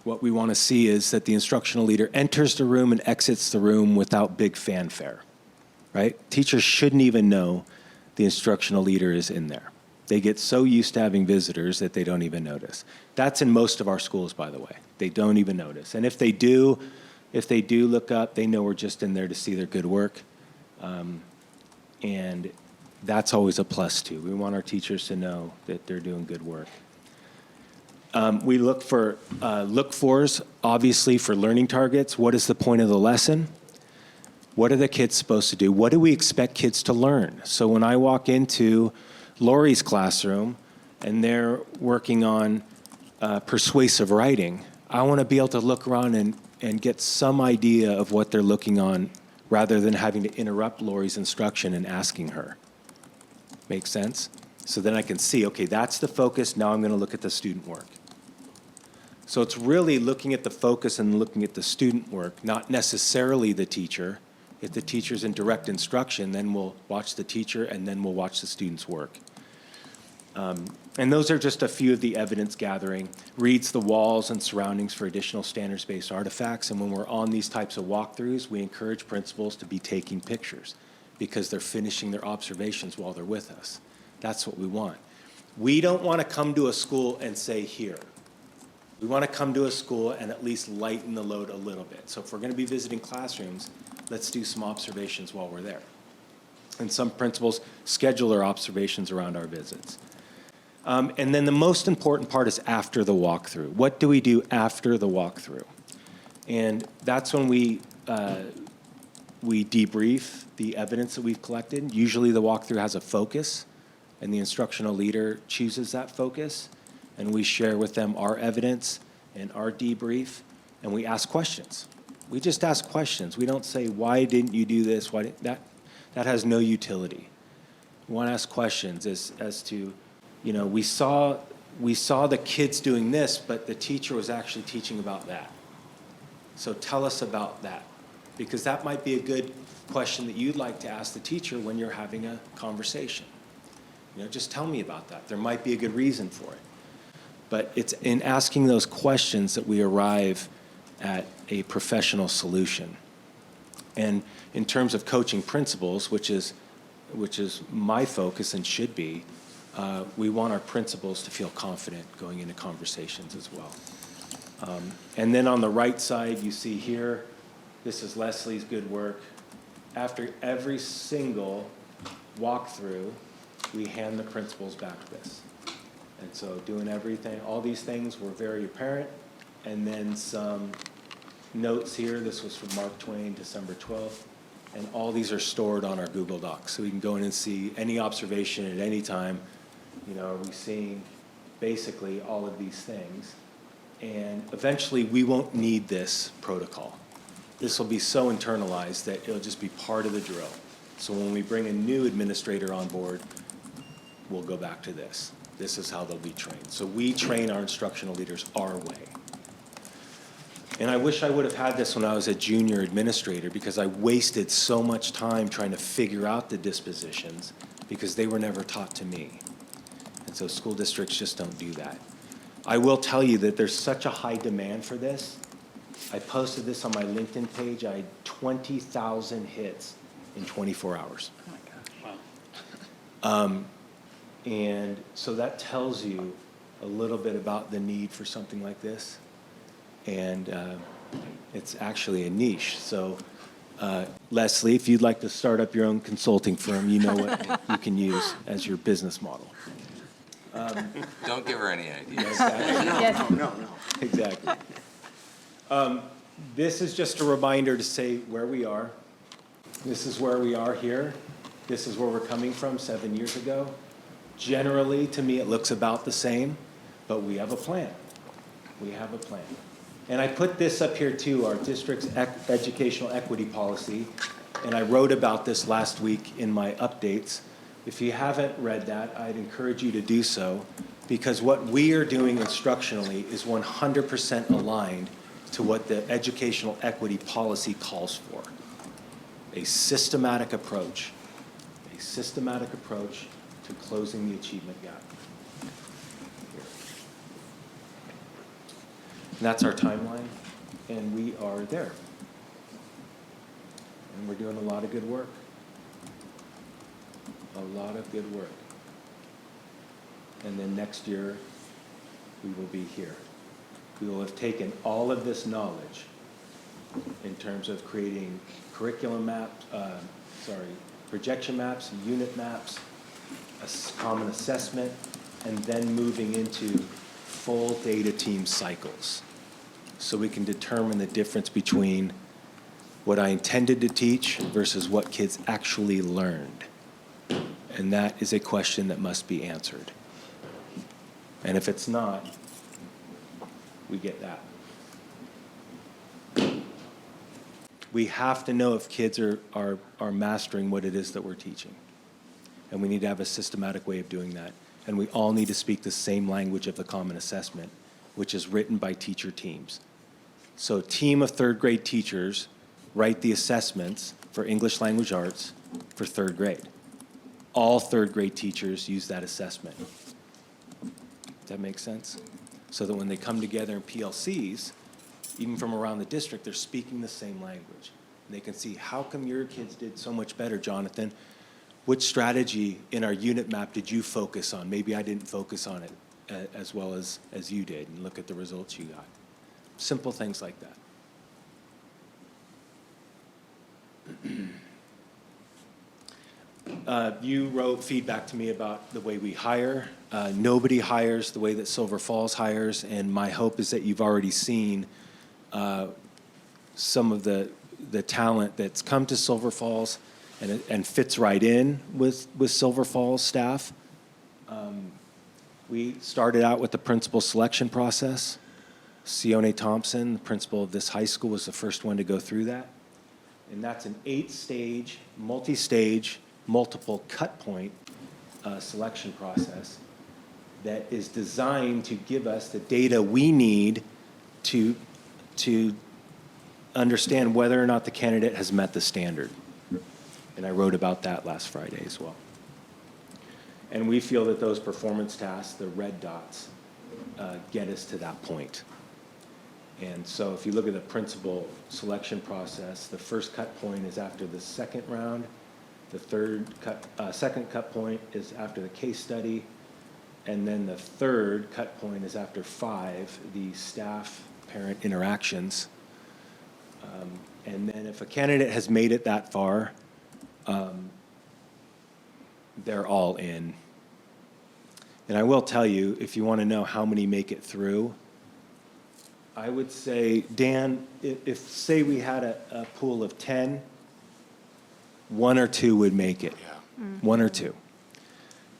what we want to see is that the instructional leader enters the room and exits the room without big fanfare, right? Teachers shouldn't even know the instructional leader is in there. They get so used to having visitors that they don't even notice. That's in most of our schools, by the way. They don't even notice. And if they do look up, they know we're just in there to see their good work. And that's always a plus too. We want our teachers to know that they're doing good work. We look for look-fors, obviously, for learning targets. What is the point of the lesson? What are the kids supposed to do? What do we expect kids to learn? So when I walk into Lori's classroom and they're working on persuasive writing, I want to be able to look around and get some idea of what they're looking on rather than having to interrupt Lori's instruction and asking her. Make sense? So then I can see, okay, that's the focus. Now I'm going to look at the student work. So it's really looking at the focus and looking at the student work, not necessarily the teacher. If the teacher's in direct instruction, then we'll watch the teacher and then we'll watch the students' work. And those are just a few of the evidence gathering. Reads the walls and surroundings for additional standards-based artifacts. And when we're on these types of walkthroughs, we encourage principals to be taking pictures because they're finishing their observations while they're with us. That's what we want. We don't want to come to a school and say, here. We want to come to a school and at least lighten the load a little bit. So if we're going to be visiting classrooms, let's do some observations while we're there. And some principals schedule their observations around our visits. And then the most important part is after the walkthrough. What do we do after the walkthrough? And that's when we debrief the evidence that we've collected. Usually the walkthrough has a focus, and the instructional leader chooses that focus, and we share with them our evidence and our debrief, and we ask questions. We just ask questions. We don't say, why didn't you do this? That has no utility. We want to ask questions as to, you know, we saw the kids doing this, but the teacher was actually teaching about that. So tell us about that, because that might be a good question that you'd like to ask the teacher when you're having a conversation. You know, just tell me about that. There might be a good reason for it. But it's in asking those questions that we arrive at a professional solution. And in terms of coaching principals, which is my focus and should be, we want our principals to feel confident going into conversations as well. And then on the right side, you see here, this is Leslie's good work. After every single walkthrough, we hand the principals back this. And so doing everything, all these things were very apparent. And then some notes here. This was from Mark Twain, December 12th. And all these are stored on our Google Docs. So we can go in and see any observation at any time. You know, are we seeing basically all of these things? And eventually we won't need this protocol. This will be so internalized that it'll just be part of the drill. So when we bring a new administrator on board, we'll go back to this. This is how they'll be trained. So we train our instructional leaders our way. And I wish I would have had this when I was a junior administrator, because I wasted so much time trying to figure out the dispositions because they were never taught to me. And so school districts just don't do that. I will tell you that there's such a high demand for this. I posted this on my LinkedIn page. I had 20,000 hits in 24 hours. Oh my gosh. Wow. And so that tells you a little bit about the need for something like this. And it's actually a niche. So Leslie, if you'd like to start up your own consulting firm, you know what you can use as your business model. Don't give her any ideas. Exactly. No. Exactly. This is just a reminder to say where we are. This is where we are here. This is where we're coming from 7 years ago. Generally, to me, it looks about the same, but we have a plan. We have a plan. And I put this up here too, our district's educational equity policy, and I wrote about this last week in my updates. If you haven't read that, I'd encourage you to do so, because what we are doing instructionally is 100% aligned to what the educational equity policy calls for. A systematic approach to closing the achievement gap. And that's our timeline, and we are there. And we're doing a lot of good work. A lot of good work. And then next year, we will be here. We will have taken all of this knowledge in terms of creating curriculum maps, projection maps, unit maps, a common assessment, and then moving into full data team cycles. So we can determine the difference between what I intended to teach versus what kids actually learned. And that is a question that must be answered. And if it's not, we get that. We have to know if kids are mastering what it is that we're teaching. And we need to have a systematic way of doing that. And we all need to speak the same language of the common assessment which is written by teacher teams. So a team of third grade teachers write the assessments for English language arts for third grade. All third grade teachers use that assessment. Does that make sense? So that when they come together in PLCs, even from around the district, they're speaking the same language. And they can see, how come your kids did so much better, Jonathan? Which strategy in our unit map did you focus on? Maybe I didn't focus on it as well as you did, and look at the results you got. Simple things like that. You wrote feedback to me about the way we hire. Nobody hires the way that Silver Falls hires, and my hope is that you've already seen some of the talent that's come to Silver Falls and fits right in with Silver Falls staff. We started out with the principal selection process. Sione Thompson, the principal of this high school, was the first one to go through that. And that's an 8-stage, multi-stage, multiple cut point selection process that is designed to give us the data we need to understand whether or not the candidate has met the standard. And I wrote about that last Friday as well. And we feel that those performance tasks, the red dots, get us to that point. And so if you look at the principal selection process, the first cut point is after the second round. The second cut point is after the case study. And then the third cut point is after 5, the staff-parent interactions. And then if a candidate has made it that far, they're all in. And I will tell you, if you want to know how many make it through, I would say, Dan, if say we had a pool of 10, 1 or 2 would make it. Yeah. 1 or 2.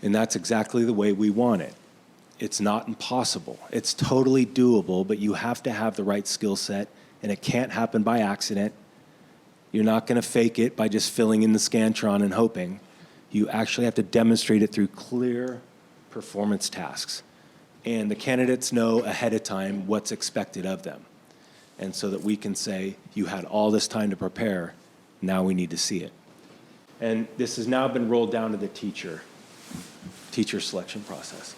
And that's exactly the way we want it. It's not impossible. It's totally doable, but you have to have the right skill set, and it can't happen by accident. You're not going to fake it by just filling in the Scantron and hoping. You actually have to demonstrate it through clear performance tasks. And the candidates know ahead of time what's expected of them. And so that we can say, you had all this time to prepare, now we need to see it. And this has now been rolled down to the teacher selection process.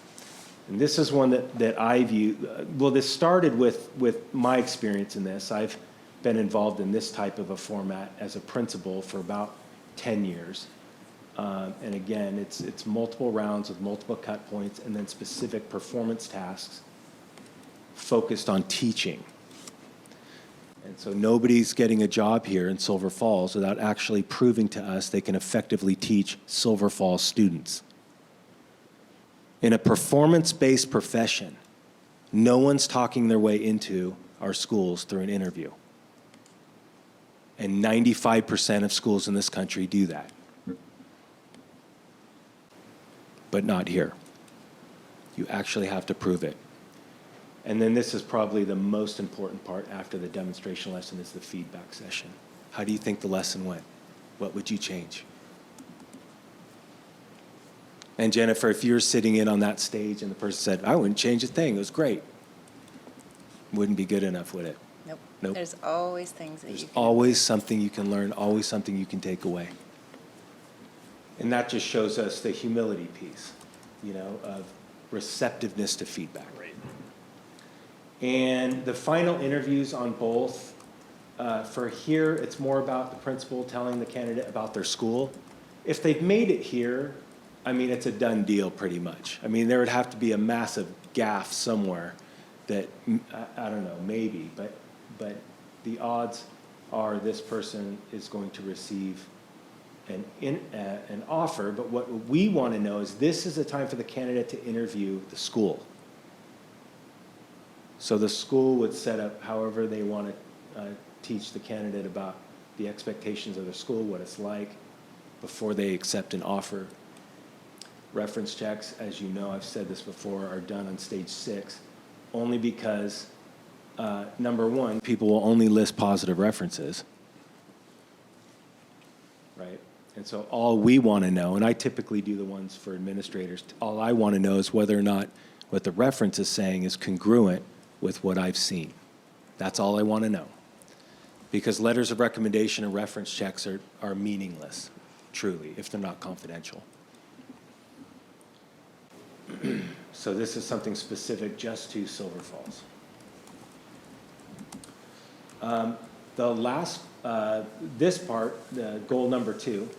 And this is one that I view, well, this started with my experience in this. I've been involved in this type of a format as a principal for about 10 years. And again, it's multiple rounds with multiple cut points and then specific performance tasks focused on teaching. And so nobody's getting a job here in Silver Falls without actually proving to us they can effectively teach Silver Falls students. In a performance-based profession, no one's talking their way into our schools through an interview. And 95% of schools in this country do that. But not here. You actually have to prove it. And then this is probably the most important part after the demonstration lesson is the feedback session. How do you think the lesson went? What would you change? And Jennifer, if you're sitting in on that stage and the person said, I wouldn't change a thing, it was great. Wouldn't be good enough, would it? Nope. Nope. There's always things that There's you can. always something you can learn, always something you can take away. And that just shows us the humility piece, of receptiveness to feedback. Right. And the final interviews on both, for here, it's more about the principal telling the candidate about their school. If they've made it here, it's a done deal pretty much. There would have to be a massive gaffe somewhere that, I don't know, maybe, but the odds are this person is going to receive an offer. But what we want to know is this is the time for the candidate to interview the school. So the school would set up however they want to teach the candidate about the expectations of their school, what it's like, before they accept an offer. Reference checks, as you know, I've said this before, are done on stage 6, only because, number one, people will only list positive references, right? And so all we want to know, and I typically do the ones for administrators, all I want to know is whether or not what the reference is saying is congruent with what I've seen. That's all I want to know. Because letters of recommendation and reference checks are meaningless, truly, if they're not confidential. So this is something specific just to Silver Falls. The last, this part, goal number 2,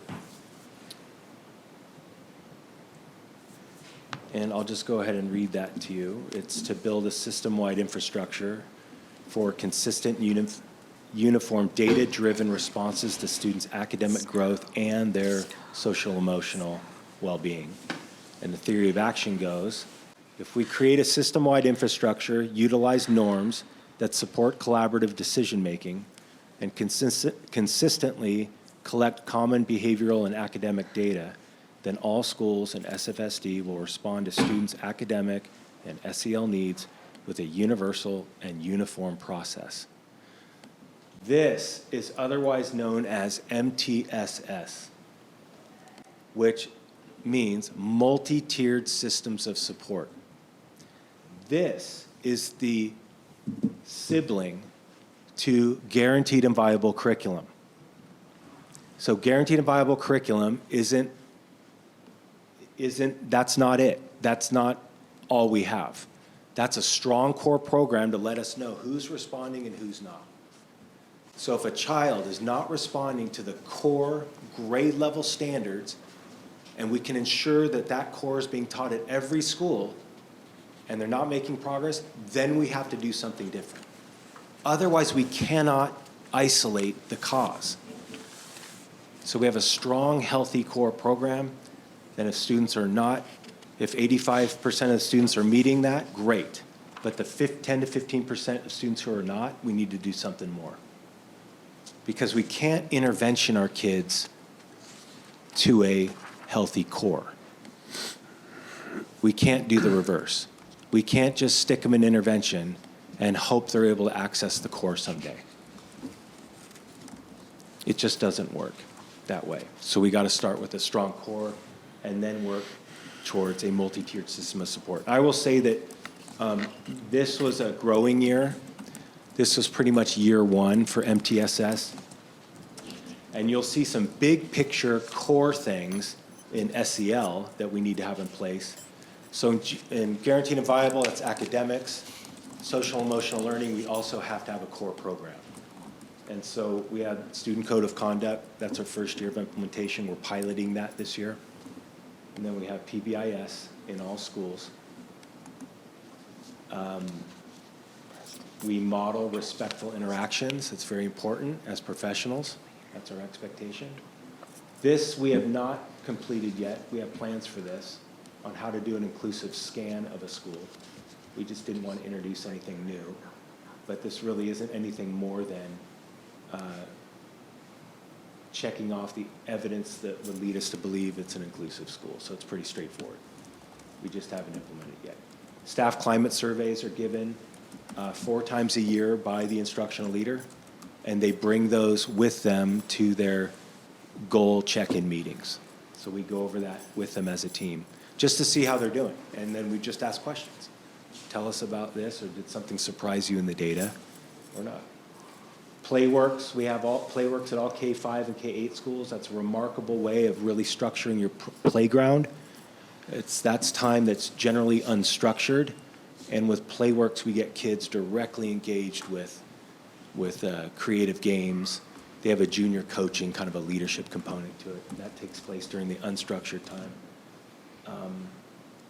and I'll just go ahead and read that to you. It's to build a system-wide infrastructure for consistent, uniform, data-driven responses to students' academic growth and their social-emotional well-being. And the theory of action goes, if we create a system-wide infrastructure, utilize norms that support collaborative decision-making, and consistently collect common behavioral and academic data, then all schools and SFSD will respond to students' academic and SEL needs with a universal and uniform process. This is otherwise known as MTSS, which means multi-tiered systems of support. This is the sibling to guaranteed and viable curriculum. So guaranteed and viable curriculum that's not it. That's not all we have. That's a strong core program to let us know who's responding and who's not. So if a child is not responding to the core grade level standards, and we can ensure that that core is being taught at every school, and they're not making progress, then we have to do something different. Otherwise, we cannot isolate the cause. So we have a strong, healthy core program. Then if students are not, if 85% of the students are meeting that, great. But the 10 to 15% of students who are not, we need to do something more. Because we can't intervention our kids to a healthy core. We can't do the reverse. We can't just stick them in intervention and hope they're able to access the core someday. It just doesn't work that way. So we got to start with a strong core and then work towards a multi-tiered system of support. I will say that this was a growing year. This was pretty much year 1 for MTSS. And you'll see some big picture core things in SEL that we need to have in place. So in guaranteed and viable, that's academics. Social emotional learning, we also have to have a core program. And so we have student code of conduct. That's our first year of implementation. We're piloting that this year. And then we have PBIS in all schools. We model respectful interactions. It's very important as professionals. That's our expectation. This we have not completed yet. We have plans for this on how to do an inclusive scan of a school. We just didn't want to introduce anything new. But this really isn't anything more than checking off the evidence that would lead us to believe it's an inclusive school. So it's pretty straightforward. We just haven't implemented it yet. Staff climate surveys are given 4 times a year by the instructional leader, and they bring those with them to their goal check-in meetings. So we go over that with them as a team, just to see how they're doing. And then we just ask questions. Tell us about this, or did something surprise you in the data or not? Playworks, we have all Playworks at all K-5 and K-8 schools. That's a remarkable way of really structuring your playground. That's time that's generally unstructured. And with Playworks, we get kids directly engaged with creative games. They have a junior coaching, kind of a leadership component to it. And that takes place during the unstructured time.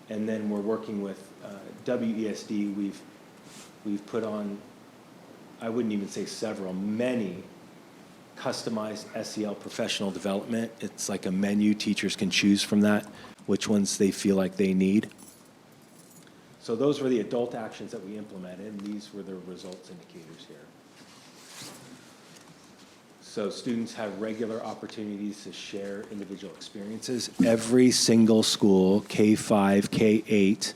And then we're working with WESD. We've put on, I wouldn't even say several, many customized SEL professional development. It's like a menu. Teachers can choose from that which ones they feel like they need. So those were the adult actions that we implemented, and these were the results indicators here. So students have regular opportunities to share individual experiences. Every single school, K-5, K-8,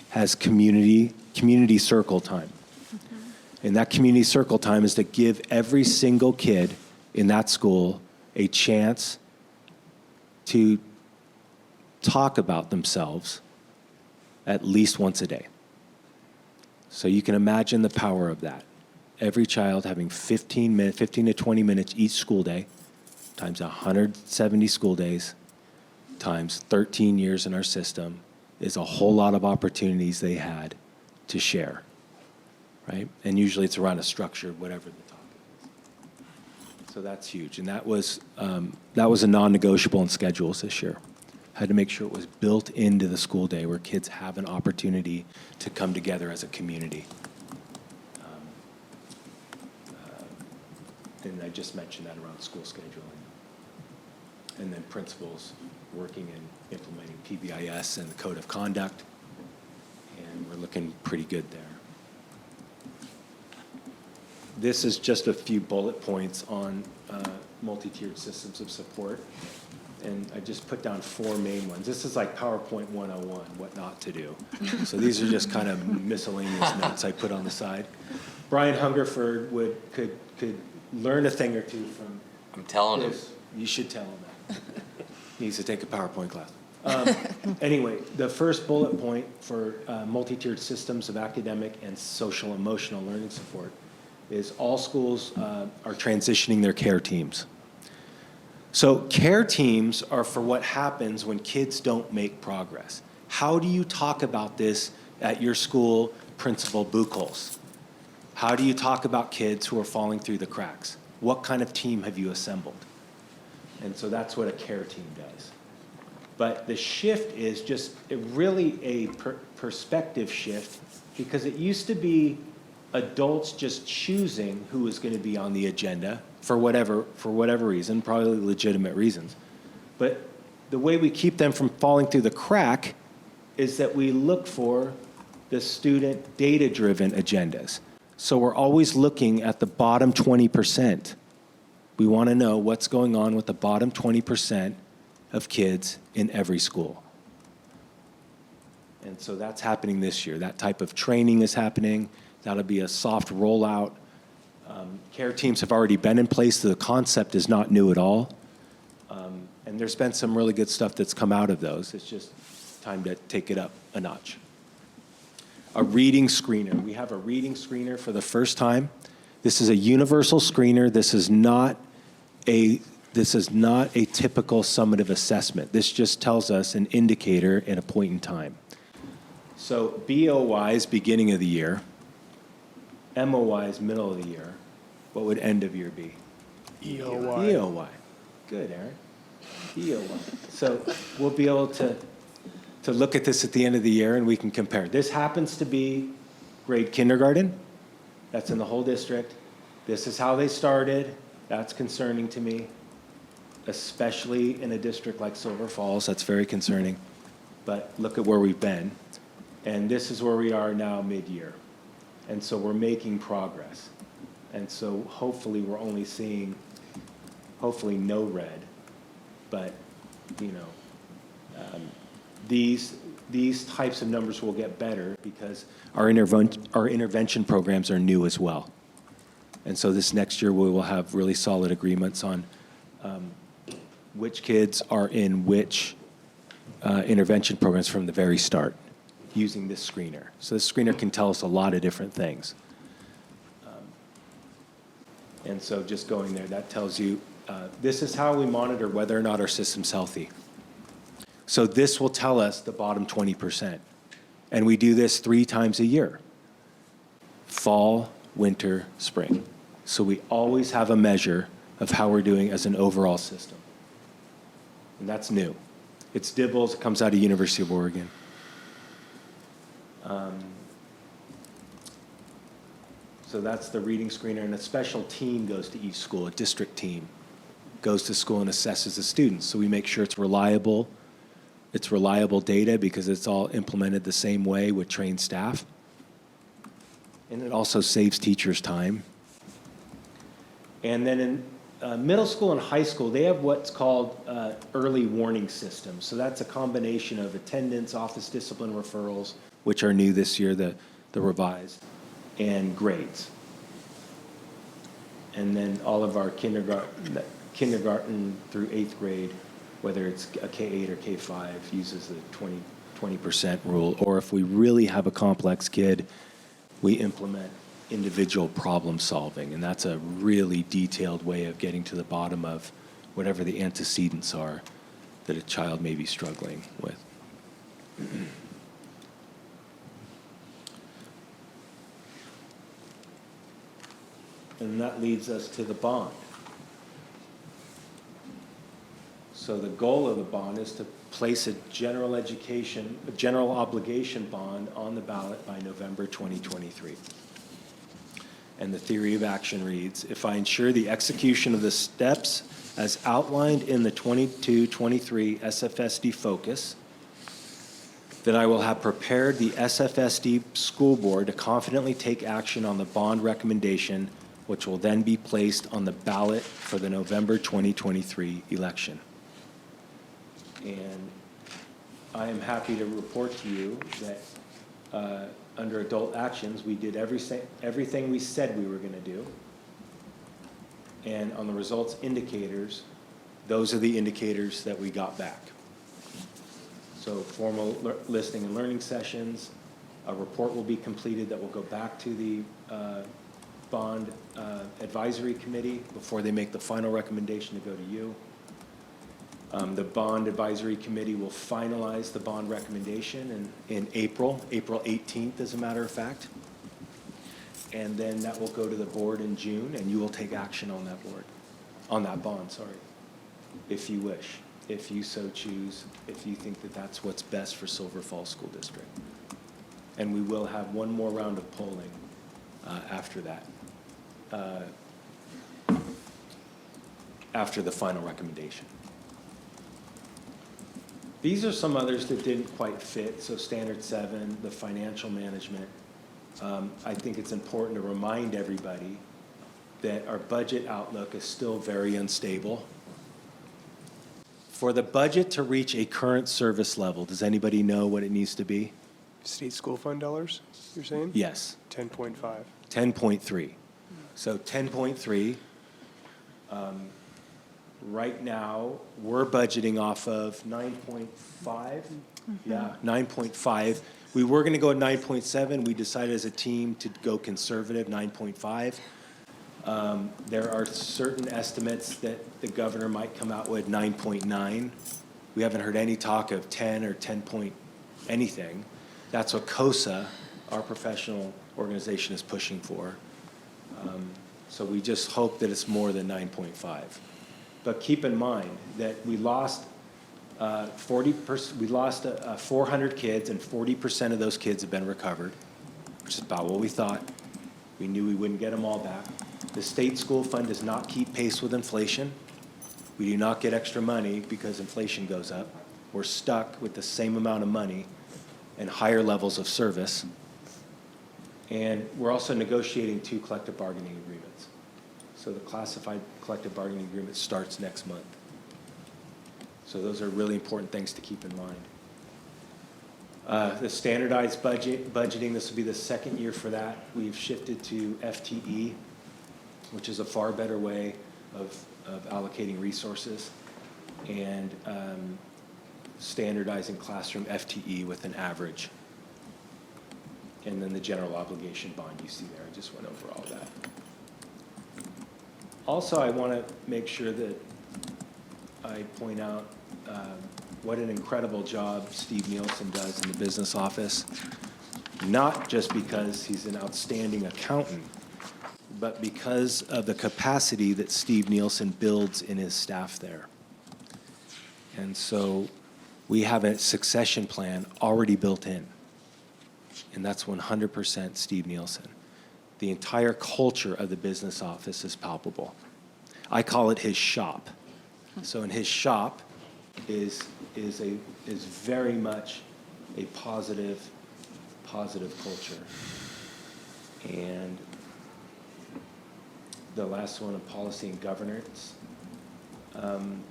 has community circle time. And that community circle time is to give every single kid in that school a chance to talk about themselves at least once a day. So you can imagine the power of that. Every child having 15 to 20 minutes each school day, times 170 school days, times 13 years in our system, is a whole lot of opportunities they had to share, right? And usually it's around a structure, whatever the topic is. So that's huge, and that was a non-negotiable in schedules this year. Had to make sure it was built into the school day where kids have an opportunity to come together as a community. And I just mentioned that around school scheduling. And then principals working and implementing PBIS and the code of conduct. And we're looking pretty good there. This is just a few bullet points on multi-tiered systems of support. And I just put down 4 main ones. This is like PowerPoint 101, what not to do. So these are just kind of miscellaneous notes I put on the side. Brian Hungerford could learn a thing or two from I'm telling him. this. You should tell him that. He needs to take a PowerPoint class. Anyway, the first bullet point for multi-tiered systems of academic and social emotional learning support is all schools are transitioning their care teams. So care teams are for what happens when kids don't make progress. How do you talk about this at your school, Principal Buchholz? How do you talk about kids who are falling through the cracks? What kind of team have you assembled? And so that's what a care team does. But the shift is just really a perspective shift, because it used to be adults just choosing who was going to be on the agenda for whatever reason, probably legitimate reasons. But the way we keep them from falling through the crack is that we look for the student data-driven agendas. So we're always looking at the bottom 20%. We want to know what's going on with the bottom 20% of kids in every school. And so that's happening this year. That type of training is happening. That'll be a soft rollout. Care teams have already been in place, so the concept is not new at all. And there's been some really good stuff that's come out of those. It's just time to take it up a notch. A reading screener. We have a reading screener for the first time. This is a universal screener. This is not a typical summative assessment. This just tells us an indicator at a point in time. So BOY is beginning of the year. MOY is middle of the year. What would end of year be? EOY. EOY. Good, Aaron. EOY. So we'll be able to look at this at the end of the year and we can compare. This happens to be grade kindergarten. That's in the whole district. This is how they started. That's concerning to me, especially in a district like Silver Falls. That's very concerning. But look at where we've been. And this is where we are now mid-year. And so we're making progress. And so hopefully we're only seeing, hopefully no red, but these types of numbers will get better because our intervention programs are new as well. And so this next year we will have really solid agreements on which kids are in which intervention programs from the very start, using this screener. So this screener can tell us a lot of different things. And so just going there, that tells you, this is how we monitor whether or not our system's healthy. So this will tell us the bottom 20%. And we do this 3 times a year: fall, winter, spring. So we always have a measure of how we're doing as an overall system. And that's new. It's DIBELS, it comes out of University of Oregon. So that's the reading screener, and a special team goes to each school. A district team goes to school and assesses the students. So we make sure it's reliable. It's reliable data because it's all implemented the same way with trained staff. And it also saves teachers time. And then in middle school and high school, they have what's called early warning systems. So that's a combination of attendance, office discipline referrals, which are new this year, the revised, and grades. And then all of our kindergarten through 8th grade, whether it's a K-8 or K-5, uses the 20% rule. Or if we really have a complex kid, we implement individual problem solving. And that's a really detailed way of getting to the bottom of whatever the antecedents are that a child may be struggling with. And that leads us to the bond. So the goal of the bond is to place a general obligation bond on the ballot by November 2023. And the theory of action reads, if I ensure the execution of the steps as outlined in the 22-23 SFSD focus, then I will have prepared the SFSD school board to confidently take action on the bond recommendation, which will then be placed on the ballot for the November 2023 election. And I am happy to report to you that under adult actions, we did everything we said we were going to do. And on the results indicators, those are the indicators that we got back. So formal listening and learning sessions, a report will be completed that will go back to the bond advisory committee before they make the final recommendation to go to you. The bond advisory committee will finalize the bond recommendation in April 18th, as a matter of fact. And then that will go to the board in June, and you will take action on that bond, if you wish, if you so choose, if you think that that's what's best for Silver Falls School District. And we will have one more round of polling after that, after the final recommendation. These are some others that didn't quite fit. So Standard 7, the financial management. I think it's important to remind everybody that our budget outlook is still very unstable. For the budget to reach a current service level, does anybody know what it needs to be? State school fund dollars, you're saying? Yes. 10.5. 10.3. So 10.3. Right now, we're budgeting off of 9.5. Yeah, 9.5. We were going to go at 9.7. We decided as a team to go conservative, 9.5. There are certain estimates that the governor might come out with 9.9. We haven't heard any talk of 10 or 10 point anything. That's what COSA, our professional organization, is pushing for. So we just hope that it's more than 9.5. But keep in mind that we lost 40%. We lost 400 kids, and 40% of those kids have been recovered, which is about what we thought. We knew we wouldn't get them all back. The state school fund does not keep pace with inflation. We do not get extra money because inflation goes up. We're stuck with the same amount of money and higher levels of service. And we're also negotiating 2 collective bargaining agreements. So the classified collective bargaining agreement starts next month. So those are really important things to keep in mind. The standardized budgeting, this will be the second year for that. We've shifted to FTE, which is a far better way of allocating resources, and standardizing classroom FTE with an average. And then the general obligation bond you see there. I just went over all that. Also, I want to make sure that I point out what an incredible job Steve Nielsen does in the business office, not just because he's an outstanding accountant, but because of the capacity that Steve Nielsen builds in his staff there. And so we have a succession plan already built in, and that's 100% Steve Nielsen. The entire culture of the business office is palpable. I call it his shop. So in his shop is very much a positive culture. And the last one, of policy and governance,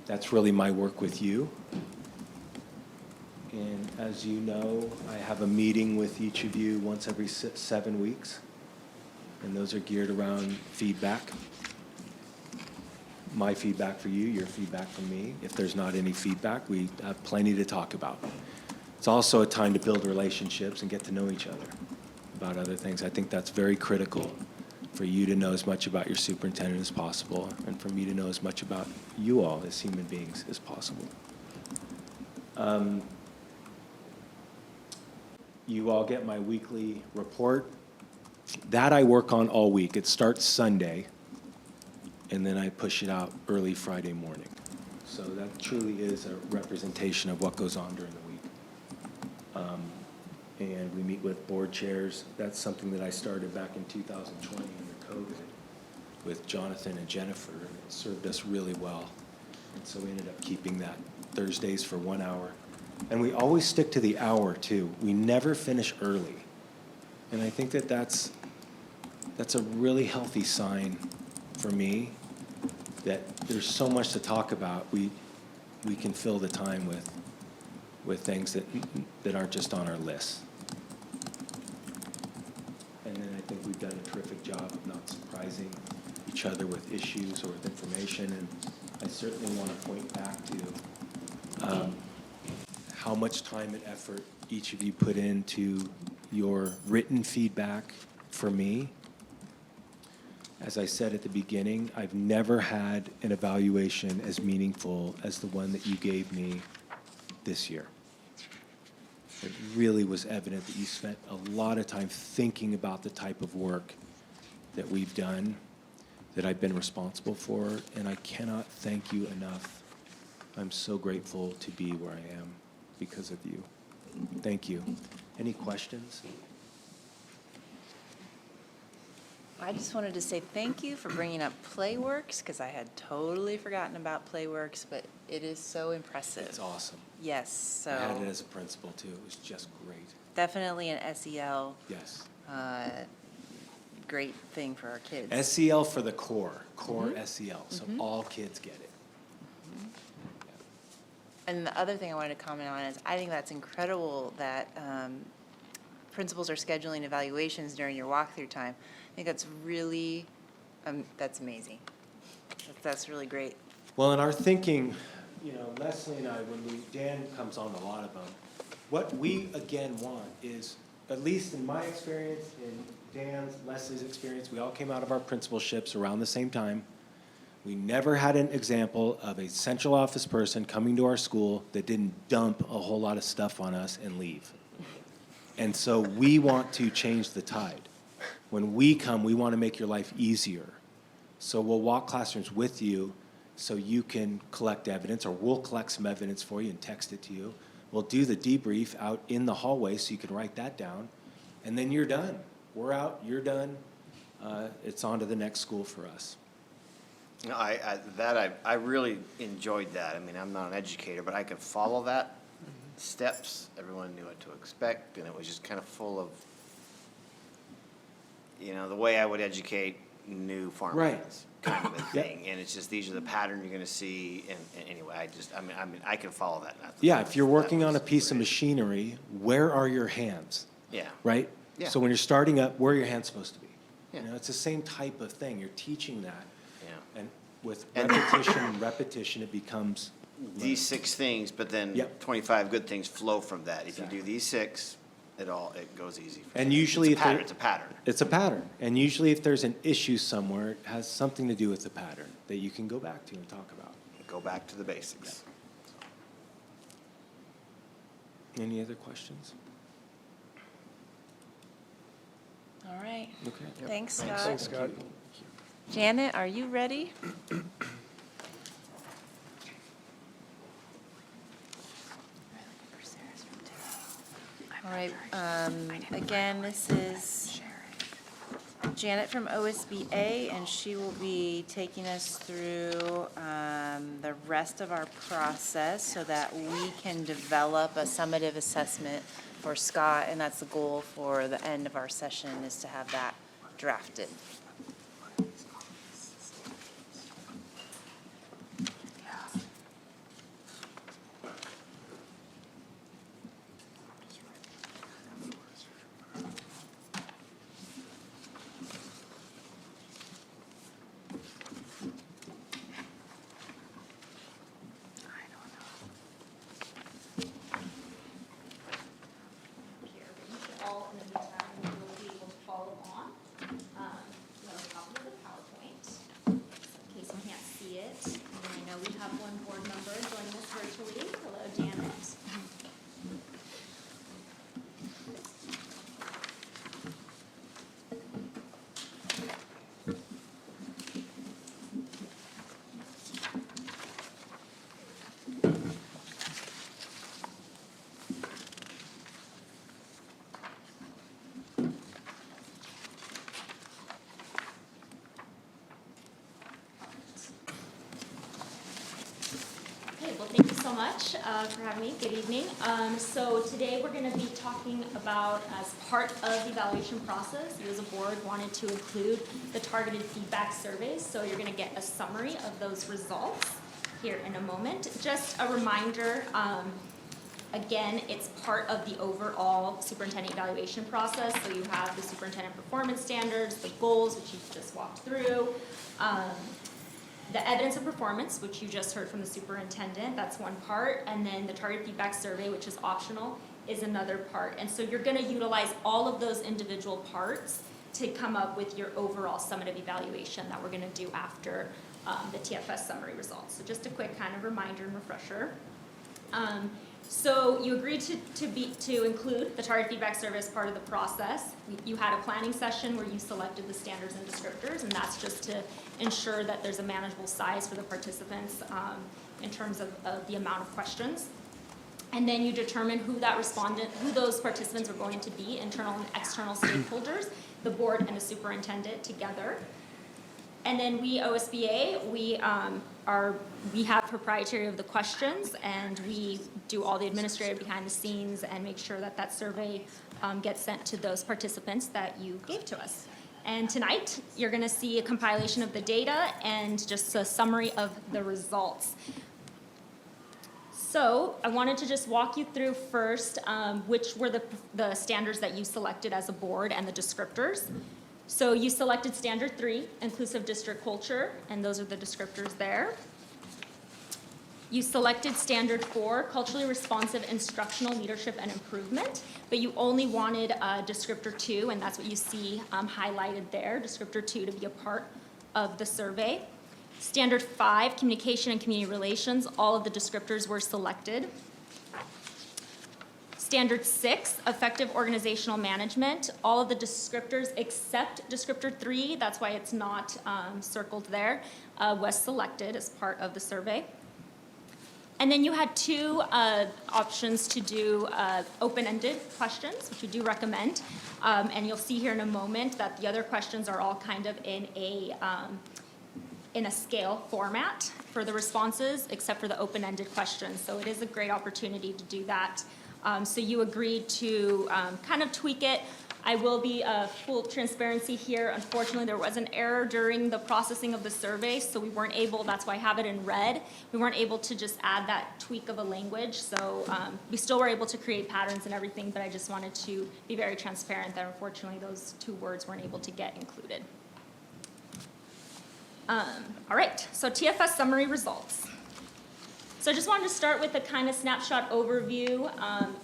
that's really my work with you. And as you know, I have a meeting with each of you once every 7 weeks. And those are geared around feedback. My feedback for you, your feedback from me. If there's not any feedback, we have plenty to talk about. It's also a time to build relationships and get to know each other. about other things. I think that's very critical for you to know as much about your superintendent as possible, and for me to know as much about you all as human beings as possible. You all get my weekly report. That I work on all week. It starts Sunday, and then I push it out early Friday morning. So that truly is a representation of what goes on during the week. And we meet with board chairs. That's something that I started back in 2020 under COVID with Jonathan and Jennifer, and it served us really well. And so we ended up keeping that Thursdays for 1 hour. And we always stick to the hour, too. We never finish early. And I think that that's a really healthy sign for me, that there's so much to talk about. We can fill the time with things that aren't just on our list. And then I think we've done a terrific job of not surprising each other with issues or with information. And I certainly want to point back to how much time and effort each of you put into your written feedback for me. As I said at the beginning, I've never had an evaluation as meaningful as the one that you gave me this year. It really was evident that you spent a lot of time thinking about the type of work that we've done, that I've been responsible for, and I cannot thank you enough. I'm so grateful to be where I am because of you. Thank you. Any questions? I just wanted to say thank you for bringing up Playworks, because I had totally forgotten about Playworks, but it is so impressive. It's awesome. Yes, so. I had it as a principal, too. It was just great. Definitely an SEL. Yes. Great thing for our kids. SEL for the core SEL, so all kids get it. And the other thing I wanted to comment on is I think that's incredible that principals are scheduling evaluations during your walkthrough time. I think that's really, that's amazing. That's really great. Well, in our thinking, Leslie and I, Dan comes on a lot of them, what we, again, want is, at least in my experience, in Dan's, Leslie's experience, we all came out of our principalships around the same time. We never had an example of a central office person coming to our school that didn't dump a whole lot of stuff on us and leave. And so we want to change the tide. When we come, we want to make your life easier. So we'll walk classrooms with you so you can collect evidence, or we'll collect some evidence for you and text it to you. We'll do the debrief out in the hallway so you can write that down, and then you're done. We're out, you're done. It's on to the next school for us. I really enjoyed that. I mean, I'm not an educator, but I could follow that steps. Everyone knew what to expect, and it was just kind of full of, the way I would educate new farmhands kind of a thing. And it's just, these are the pattern you're going to see. And anyway, I can follow that. Yeah, if you're working on a piece of machinery, where are your hands? Yeah. Right? Yeah. So when you're starting up, where are your hands supposed to be? Yeah. It's the same type of thing. You're teaching that. Yeah. And with repetition and repetition, it becomes these 6 things, but then 25 good things flow from that. If you do these 6, it goes easy. And usually it's a pattern. It's a pattern. And usually if there's an issue somewhere, it has something to do with the pattern that you can go back to and talk about. Go back to the basics. Any other questions? All right. Okay. Thanks, Scott. Thanks, Scott. Janet, are you ready? All right, again, this is Janet from OSBA, and she will be taking us through the rest of our process so that we can develop a summative assessment for Scott, and that's the goal for the end of our session, is to have that drafted. All in the meantime, we will be so much for having me. Good evening. So today we're going to be talking about, as part of the evaluation process, you as a board wanted to include the targeted feedback surveys. So you're going to get a summary of those results here in a moment. Just a reminder, again, it's part of the overall superintendent evaluation process. So you have the superintendent performance standards, the goals, which you've just walked through, the evidence of performance, which you just heard from the superintendent, that's one part, and then the target feedback survey, which is optional, is another part. And so you're going to utilize all of those individual parts to come up with your overall summative evaluation that we're going to do after the TFS summary results. So just a quick kind of reminder and refresher. So you agreed to include the target feedback survey as part of the process. You had a planning session where you selected the standards and descriptors, and that's just to ensure that there's a manageable size for the participants in terms of the amount of questions. And then you determine who those participants are going to be, internal and external stakeholders, the board and the superintendent together. And then we, OSBA, we have proprietary of the questions, and we do all the administrative behind the scenes and make sure that that survey gets sent to those participants that you gave to us. And tonight, you're going to see a compilation of the data and just a summary of the results. So I wanted to just walk you through first which were the standards that you selected as a board and the descriptors. So you selected standard 3, inclusive district culture, and those are the descriptors there. You selected standard 4, culturally responsive instructional leadership and improvement, but you only wanted descriptor 2, and that's what you see highlighted there, descriptor 2 to be a part of the survey. Standard 5, communication and community relations, all of the descriptors were selected. Standard 6, effective organizational management, all of the descriptors except descriptor 3, that's why it's not circled there, was selected as part of the survey. And then you had 2 options to do open-ended questions, which we do recommend. And you'll see here in a moment that the other questions are all kind of in a scale format for the responses, except for the open-ended questions. So it is a great opportunity to do that. So you agreed to kind of tweak it. I will be full transparency here. Unfortunately, there was an error during the processing of the survey, so we weren't able, that's why I have it in red, we weren't able to just add that tweak of a language. So we still were able to create patterns and everything, but I just wanted to be very transparent that unfortunately those 2 words weren't able to get included. All right, so TFS summary results. So I just wanted to start with a kind of snapshot overview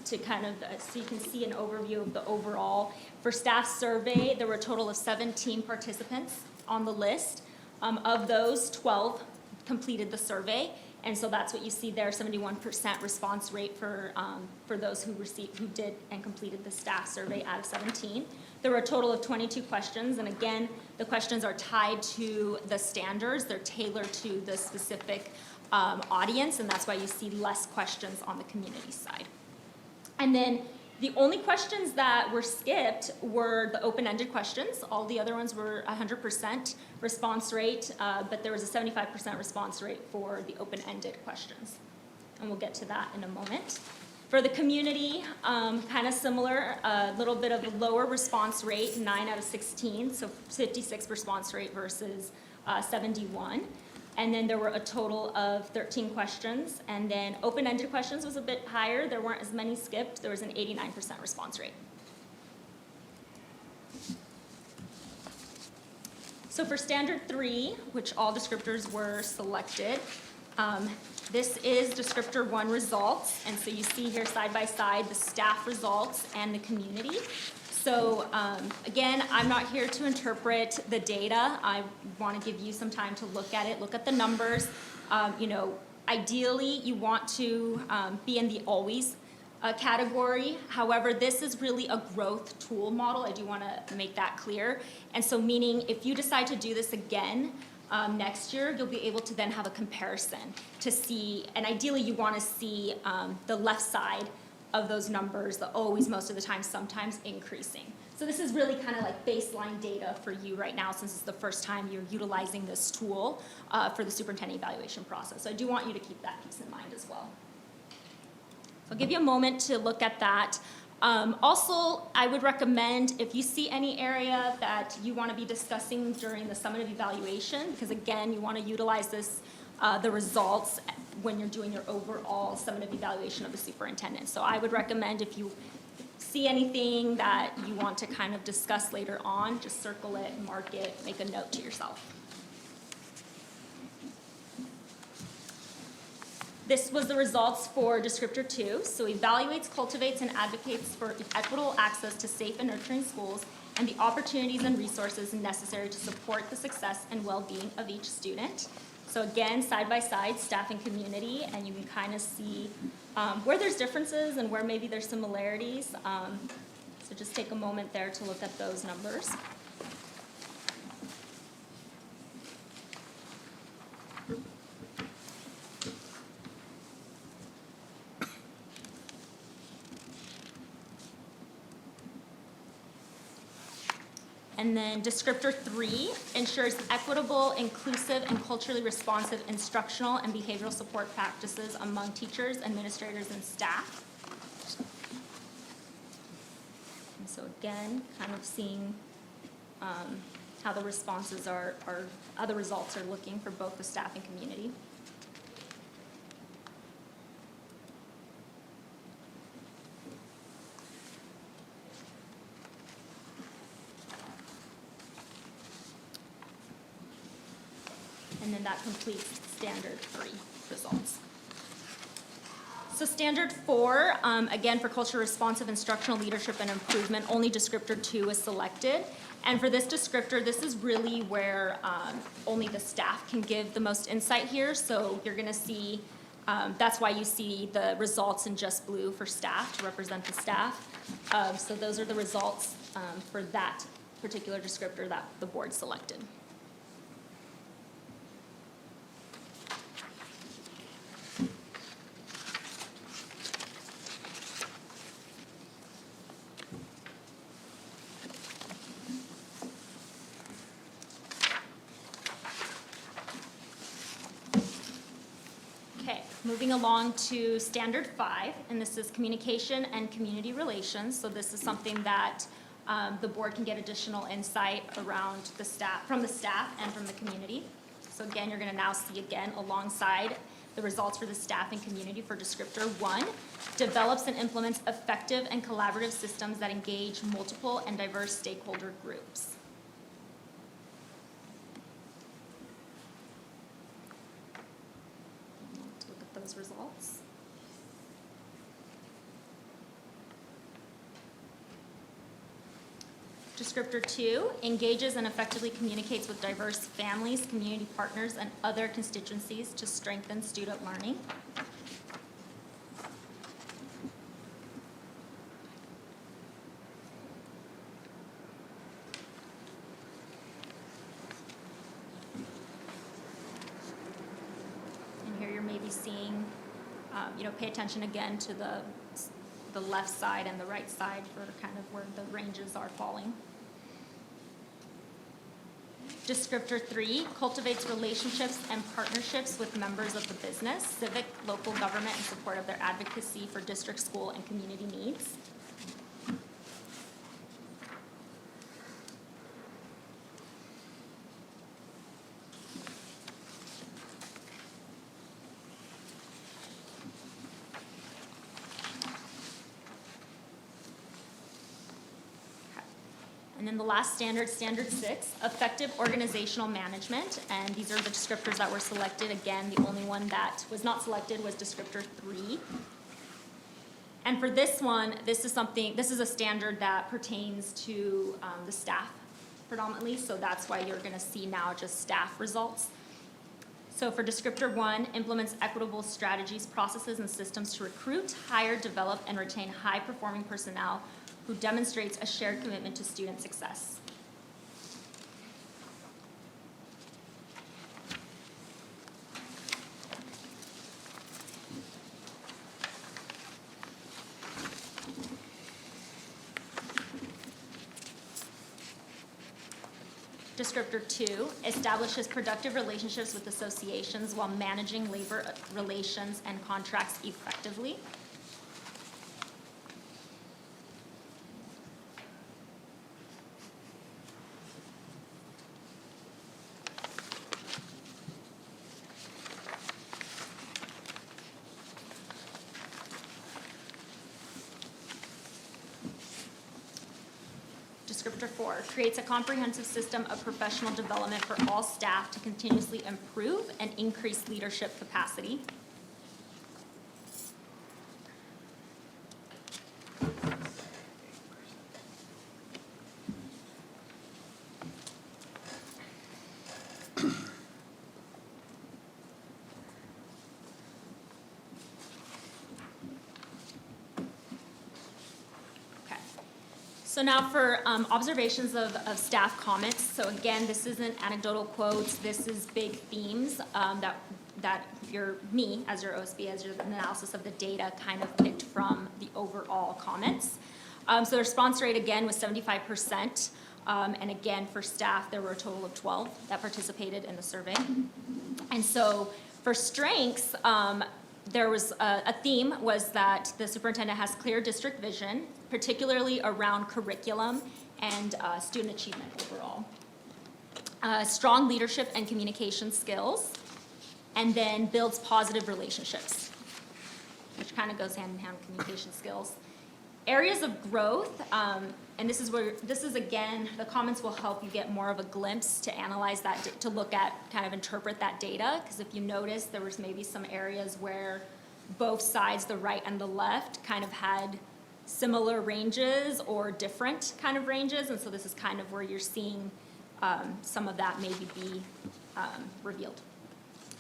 to kind of, so you can see an overview of the overall. For staff survey, there were a total of 17 participants on the list. Of those, 12 completed the survey. And so that's what you see there, 71% response rate for those who did and completed the staff survey out of 17. There were a total of 22 questions, and again, the questions are tied to the standards. They're tailored to the specific audience, and that's why you see less questions on the community side. And then the only questions that were skipped were the open-ended questions. All the other ones were 100% response rate, but there was a 75% response rate for the open-ended questions. And we'll get to that in a moment. For the community, kind of similar, a little bit of a lower response rate, 9 out of 16, so 56 response rate versus 71. And then there were a total of 13 questions. And then open-ended questions was a bit higher. There weren't as many skipped. There was an 89% response rate. So for standard 3, which all descriptors were selected, this is descriptor 1 results. And so you see here side by side the staff results and the community. So again, I'm not here to interpret the data. I want to give you some time to look at it, look at the numbers. Ideally, you want to be in the always category. However, this is really a growth tool model. I do want to make that clear. And so meaning if you decide to do this again next year, you'll be able to then have a comparison to see, and ideally you want to see the left side of those numbers, the always, most of the time, sometimes increasing. So this is really kind of like baseline data for you right now, since it's the first time you're utilizing this tool for the superintendent evaluation process. So I do want you to keep that piece in mind as well. So I'll give you a moment to look at that. Also, I would recommend if you see any area that you want to be discussing during the summative evaluation, because again, you want to utilize this, the results when you're doing your overall summative evaluation of the superintendent. So I would recommend if you see anything that you want to kind of discuss later on, just circle it, mark it, make a note to yourself. This was the results for descriptor 2. So evaluates, cultivates, and advocates for equitable access to safe and nurturing schools and the opportunities and resources necessary to support the success and well-being of each student. So again, side by side, staff and community, and you can kind of see where there's differences and where maybe there's similarities. So just take a moment there to look at those numbers. And then descriptor 3 ensures equitable, inclusive, and culturally responsive instructional and behavioral support practices among teachers, administrators, and staff. And so again, kind of seeing how the responses are, how the results are looking for both the staff and community. And then that completes standard 3 results. So standard 4, again, for culture responsive instructional leadership and improvement, only descriptor 2 is selected. And for this descriptor, this is really where only the staff can give the most insight here. So you're gonna see, that's why you see the results in just blue for staff, to represent the staff. So those are the results for that particular descriptor that the board selected. Moving along to standard 5, and this is communication and community relations. So this is something that the board can get additional insight around the staff, from the staff and from the community. So again, you're gonna now see again alongside the results for the staff and community for descriptor 1, develops and implements effective and collaborative systems that engage multiple and diverse stakeholder groups. Those results. Descriptor 2 engages and effectively communicates with diverse families, community partners, and other constituencies to strengthen student learning. Seeing, pay attention again to the left side and the right side for kind of where the ranges are falling. Descriptor 3 cultivates relationships and partnerships with members of the business, civic, local government in support of their advocacy for district, school, and community needs. And then the last standard, standard 6, effective organizational management. And these are the descriptors that were selected. Again, the only one that was not selected was descriptor 3. And for this one, this is a standard that pertains to the staff predominantly. So that's why you're gonna see now just staff results. So for descriptor 1, implements equitable strategies, processes, and systems to recruit, hire, develop, and retain high-performing personnel who demonstrates a shared commitment to student success. Descriptor 2 establishes productive relationships with associations while managing labor relations and contracts effectively. Chapter 4 creates a comprehensive system of professional development for all staff to continuously improve and increase leadership capacity. Okay. So now for observations of staff comments. So again, this isn't anecdotal quotes. This is big themes that me, as your OSB, as your analysis of the data, kind of picked from the overall comments. So the response rate, again, was 75%. And again, for staff, there were a total of 12 that participated in the survey. And so for strengths, there was a theme was that the superintendent has clear district vision, particularly around curriculum and student achievement overall. Strong leadership and communication skills, and then builds positive relationships, which kind of goes hand in hand with communication skills. Areas of growth, and this is again, the comments will help you get more of a glimpse to analyze that, to look at, kind of interpret that data, because if you notice, there was maybe some areas where both sides, the right and the left, kind of had similar ranges or different kind of ranges, and so this is kind of where you're seeing some of that maybe be revealed.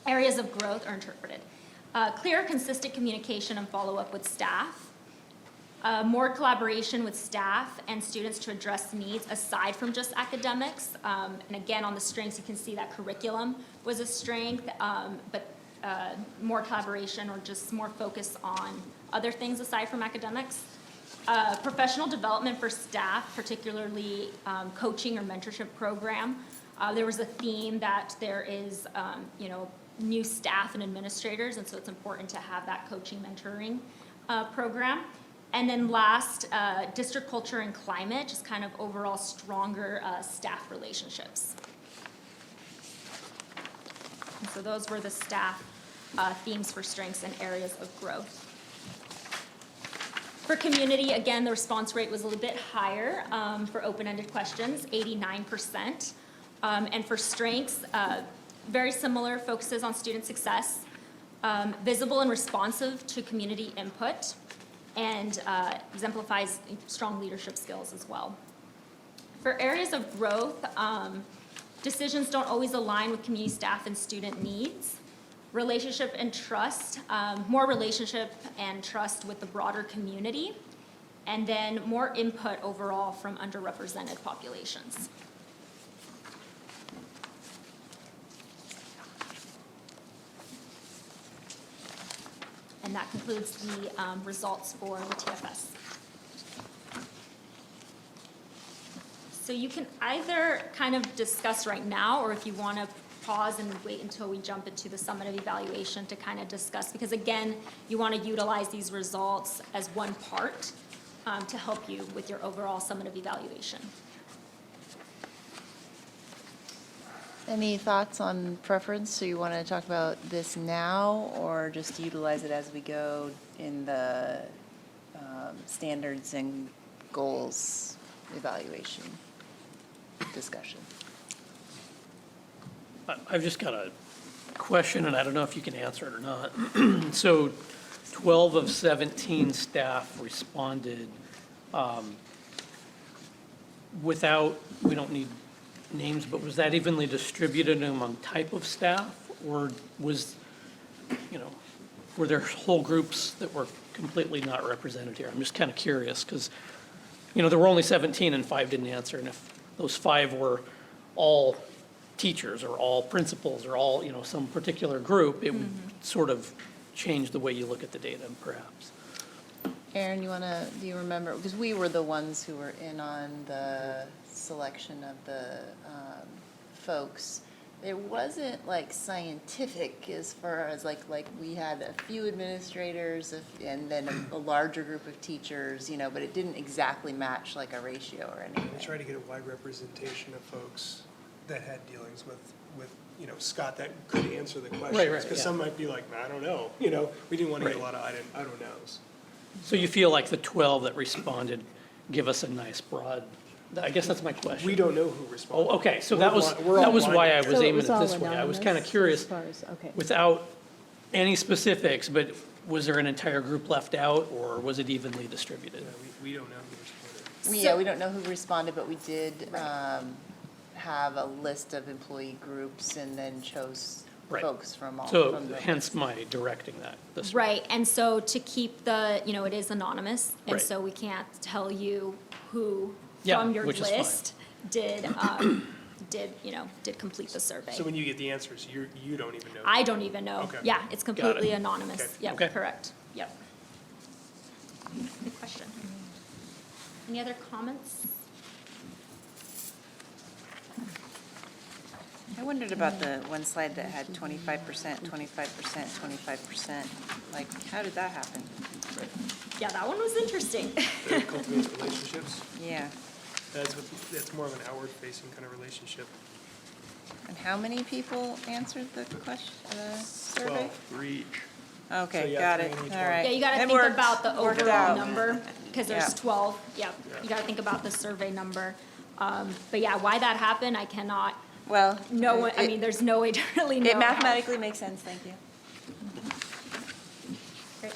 Areas of growth are interpreted. Clear, consistent communication and follow-up with staff. More collaboration with staff and students to address needs aside from just academics. And again, on the strengths, you can see that curriculum was a strength, but more collaboration or just more focus on other things aside from academics. Professional development for staff, particularly coaching or mentorship program. There was a theme that there is, new staff and administrators, and so it's important to have that coaching mentoring program. And then last, district culture and climate, just kind of overall stronger staff relationships. And so those were the staff themes for strengths and areas of growth. For community, again, the response rate was a little bit higher for open-ended questions, 89%. And for strengths, very similar focuses on student success, visible and responsive to community input, and exemplifies strong leadership skills as well. For areas of growth, decisions don't always align with community staff and student needs. Relationship and trust, more relationship and trust with the broader community, and then more input overall from underrepresented populations. And that concludes the results for the TFS. So you can either kind of discuss right now, or if you want to pause and wait until we jump into the summative evaluation to kind of discuss, because again, you want to utilize these results as one part to help you with your overall summative evaluation. Any thoughts on preference? So you want to talk about this now, or just utilize it as we go in the standards and goals evaluation discussion? I've just got a question, and I don't know if you can answer it or not. So 12 of 17 staff responded without, we don't need names, but was that evenly distributed among type of staff? Or was, were there whole groups that were completely not represented here? I'm just kind of curious, because, there were only 17 and 5 didn't answer. And if those 5 were all teachers or all principals or all, some particular group, it would sort of change the way you look at the data, perhaps. Aaron, do you remember, because we were the ones who were in on the selection of the folks. It wasn't like scientific as far as like we had a few administrators and then a larger group of teachers, but it didn't exactly match like a ratio or anything. We tried to get a wide representation of folks that had dealings with Scott that could answer the questions. Because some might be like, I don't know. We didn't want to get a lot of I don't knows. So you feel like the 12 that responded give us a nice broad I guess that's my question. We don't know who responded. Oh, okay, so We're that was, we're all that was why I blinded. was So it aiming was it all this way. I was kind of anonymous curious, as far as, okay. without any specifics, but was there an entire group left out, or was it evenly distributed? Yeah, we don't know who responded. Yeah, we don't know who responded, but we did have a list of employee groups and then chose Right. folks from all. So from the- hence my directing that this way. Right, and so to keep the, it is anonymous, and Right. so we can't tell you who Yeah, from your which is fine. list did complete the survey. So when you get the answers, you don't even know. I don't even know. Okay. Yeah, it's completely it. anonymous. Okay. Yep, Okay. correct. Yep. Good question. Any other comments? I wondered about the one slide that had 25%, 25%, 25%. Like, how did that happen? Yeah, that one was interesting. That cultivates relationships. Yeah. That's more of an outward-facing kind of relationship. And how many people answered the question, survey? 3 each. Okay, So, yeah, got 3 it. in each All one. right. Yeah, you gotta It think worked. about the Worked overall out. number, because there's Yeah. 12, yep. You gotta think about the survey number. But yeah, why that happened, I cannot, Well, no one, I it- mean, there's no way to really know. It how. mathematically makes sense, thank you. Great.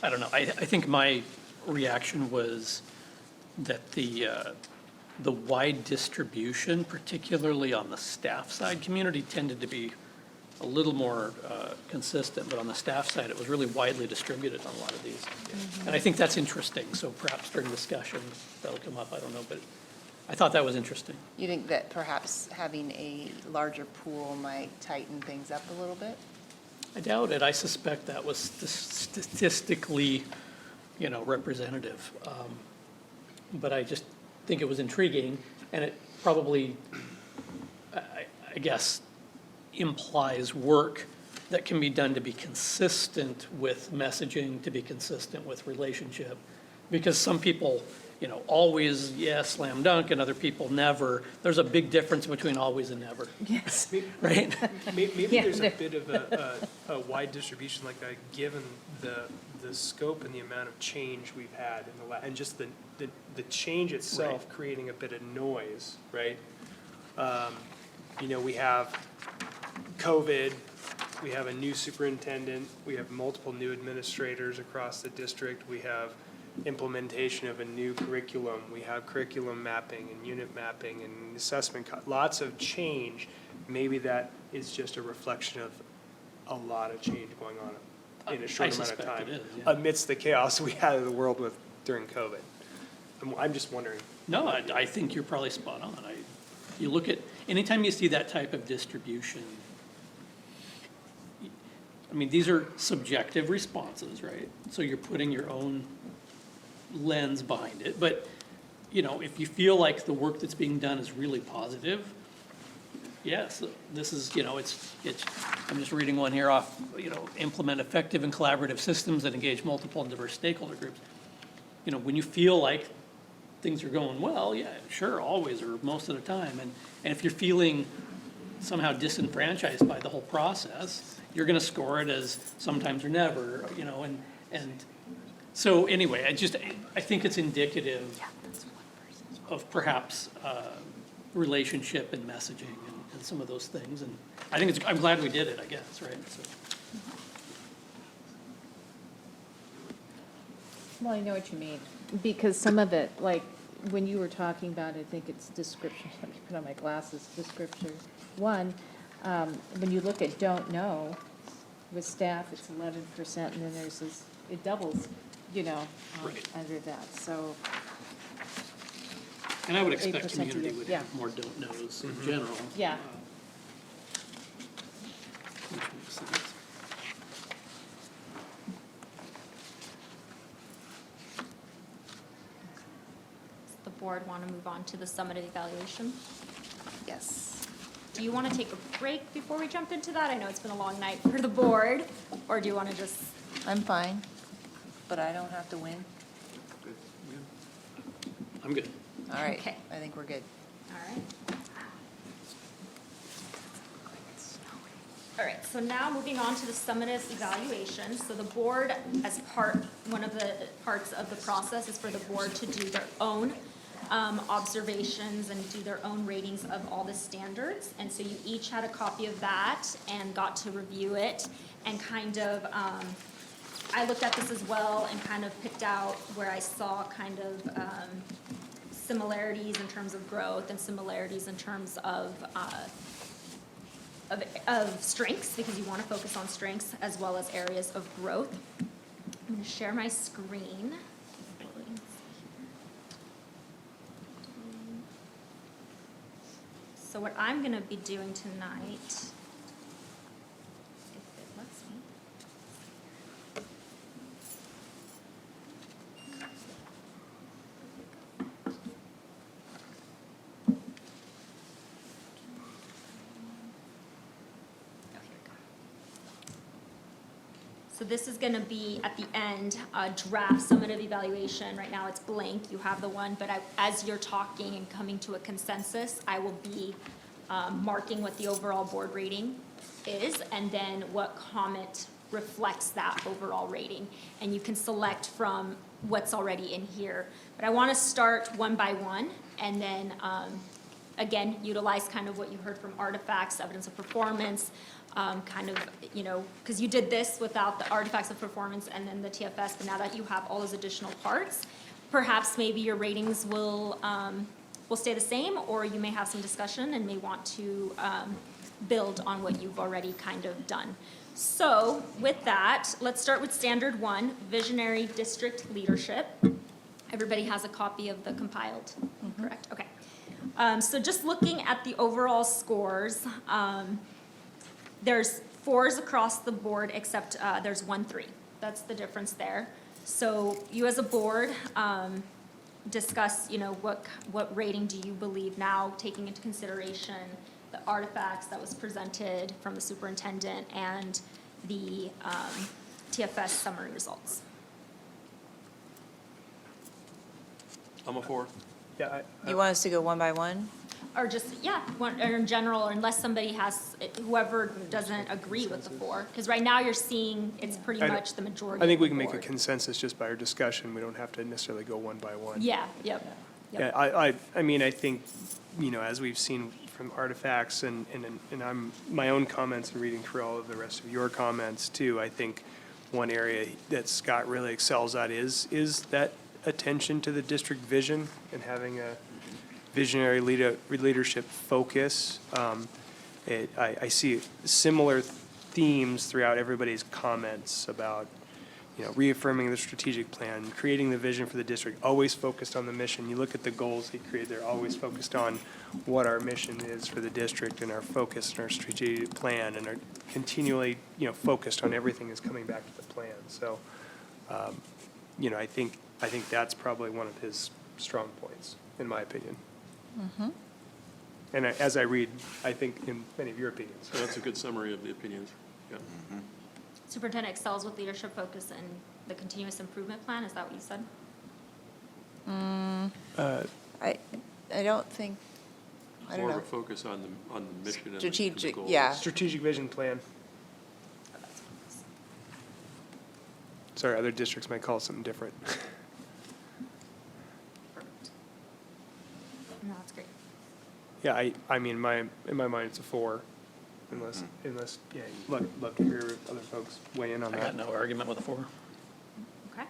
I don't know, I think my reaction was that the wide distribution, particularly on the staff side, community tended to be a little more consistent, but on the staff side, it was really widely distributed on a lot of these. And I think that's interesting, so perhaps during discussion, that'll come up, I don't know, but I thought that was interesting. You think that perhaps having a larger pool might tighten things up a little bit? I doubt it, I suspect that was statistically, representative. But I just think it was intriguing, and it probably, I guess, implies work that can be done to be consistent with messaging, to be consistent with relationship. Because some people, always, yes, slam dunk, and other people never. There's a big difference between always and never, Yes. right? Maybe Yeah, there's a there- bit of a wide distribution like that, given the scope and the amount of change we've had in the and just the change itself creating a bit of noise, right? We have COVID, we have a new superintendent, we have multiple new administrators across the district, we have implementation of a new curriculum, we have curriculum mapping and unit mapping and assessment, lots of change. Maybe that is just a reflection of a lot of change going on in a short amount of suspect time. it is, yeah. Amidst the chaos we had in the world during COVID. I'm just wondering. No, I think you're probably spot on. You look at, anytime you see that type of distribution, these are subjective responses, right? So you're putting your own lens behind it. But, if you feel like the work that's being done is really positive, yes, this is, I'm just reading one here off, implement effective and collaborative systems that engage multiple and diverse stakeholder groups. When you feel like things are going well, yeah, sure, always or most of the time. And if you're feeling somehow disenfranchised by the whole process, you're going to score it as sometimes or never, and so anyway, I think it's indicative of perhaps relationship and messaging and some of those things. And I think I'm glad we did it, I guess, right? So. Well, I know what you mean, because some of it, like, when you were talking about, I think it's description, let me put on my glasses, description. One, when you look at don't know, with staff, it's 11%, and then there's this, it doubles, under that, so. And I would expect 8% community of would yeah. have more don't knows in general. Yeah. Which makes sense. Does the board want to move on to the summative evaluation? Yes. Do you want to take a break before we jump into that? I know it's been a long night for the board, or do you want to just? I'm fine, but I don't have to win. I'm good. All right. Okay. I think we're good. All right. All right, so now moving on to the summative evaluation. So the board, as one of the parts of the process is for the board to do their own observations and do their own ratings of all the standards. And so you each had a copy of that and got to review it and kind of, I looked at this as well and kind of picked out where I saw kind of similarities in terms of growth and similarities in terms of strengths, because you want to focus on strengths as well as areas of growth. I'm going to share my screen. So what I'm going to be doing tonight, if it lets me. So this is going to be, at the end, a draft summative evaluation. Right now it's blank, you have the one, but as you're talking and coming to a consensus, I will be marking what the overall board rating is and then what comment reflects that overall rating. And you can select from what's already in here. But I want to start one by one and then, again, utilize kind of what you heard from artifacts, evidence of performance, kind of, because you did this without the artifacts of performance and then the TFS, but now that you have all those additional parts, perhaps maybe your ratings will stay the same, or you may have some discussion and may want to build on what you've already kind of done. So with that, let's start with standard 1, visionary district leadership. Everybody has a copy of the compiled, correct? Okay. So just looking at the overall scores, there's 4s across the board, except there's 1 3. That's the difference there. So you as a board discuss, what rating do you believe now, taking into consideration the artifacts that was presented from the superintendent and the TFS summary results. I'm a 4. Yeah, You want us to go one by one? Or just, or in general, unless somebody has, whoever doesn't agree with the 4. Because right now you're seeing it's pretty much the majority I think of we the can make a board. consensus just by our discussion. We don't have to necessarily go one by one. Yeah, yep. Yeah, I mean, I think, as we've seen from artifacts and my own comments and reading through all of the rest of your comments too, I think one area that Scott really excels at is that attention to the district vision and having a visionary leadership focus. I see similar themes throughout everybody's comments about, reaffirming the strategic plan, creating the vision for the district, always focused on the mission. You look at the goals he created, they're always focused on what our mission is for the district and our focus and our strategic plan, and are continually, focused on everything that's coming back to the plan. So, I think that's probably one of his strong points, in my opinion. Mm-hmm. And as I read, I think in many of your opinions. So that's a good summary of the opinions. Yeah. Superintendent excels with leadership focus and the continuous improvement plan, is that what you said? I don't think, I don't More know. of a focus on the mission and the Strategic, goals. yeah. Strategic vision plan. Sorry, other districts might call it something different. Perfect. No, that's great. Yeah, I mean, in my mind, it's a 4, unless, yeah, love to hear other folks weigh in on I that. got no argument with a 4. Okay.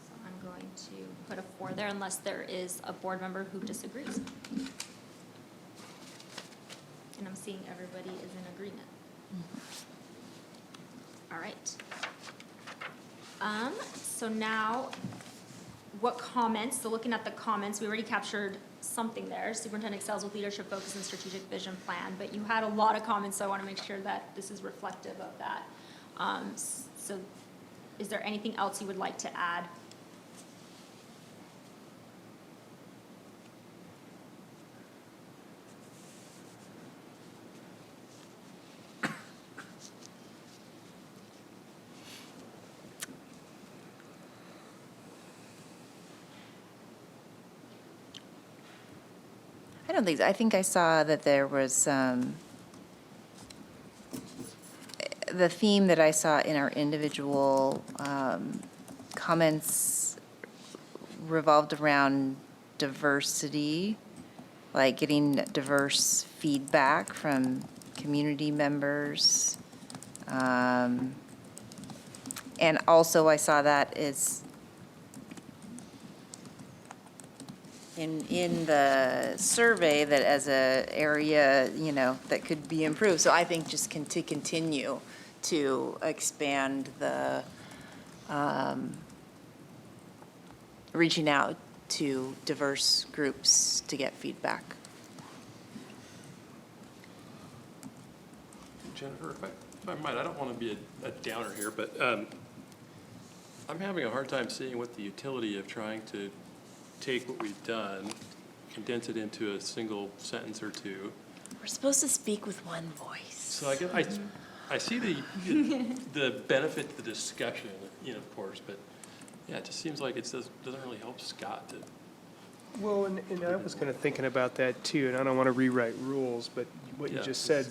So I'm going to put a 4 there unless there is a board member who disagrees. And I'm seeing everybody is in agreement. All right. So now, what comments, so looking at the comments, we already captured something there. Superintendent excels with leadership focus and strategic vision plan, but you had a lot of comments, so I want to make sure that this is reflective of that. So is there anything else you would like to add? I don't think so. I think I saw that there was the theme that I saw in our individual comments revolved around diversity, like getting diverse feedback from community members. And also I saw that is in the survey that as a area, that could be improved. So I think just to continue to expand the reaching out to diverse groups to get feedback. Jennifer, if I might, I don't want to be a downer here, but I'm having a hard time seeing what the utility of trying to take what we've done, condense it into a single sentence or two. We're supposed to speak with one voice. So I guess I see the benefit to the discussion, of course, but yeah, it just seems like it doesn't really help Scott to. Well, and I was kind of thinking about that too, and I don't want to rewrite rules, but what you just said,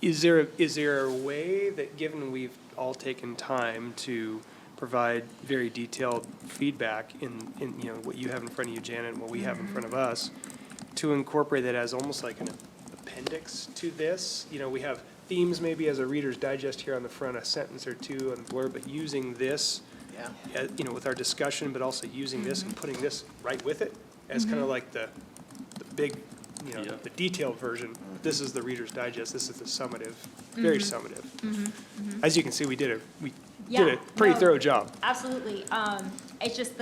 is there a way that, given we've all taken time to provide very detailed feedback in what you have in front of you, Janet, and what we have in front of us, to incorporate that as almost like an appendix to this? We have themes maybe as a Reader's Digest here on the front, a sentence or two on the blurb, but using this, with our discussion, but also using this and putting this right with it as kind of like the big, the detailed version. This is the Reader's Digest. This is the summative, very summative. As you can see, we did a pretty thorough job. Absolutely. It's just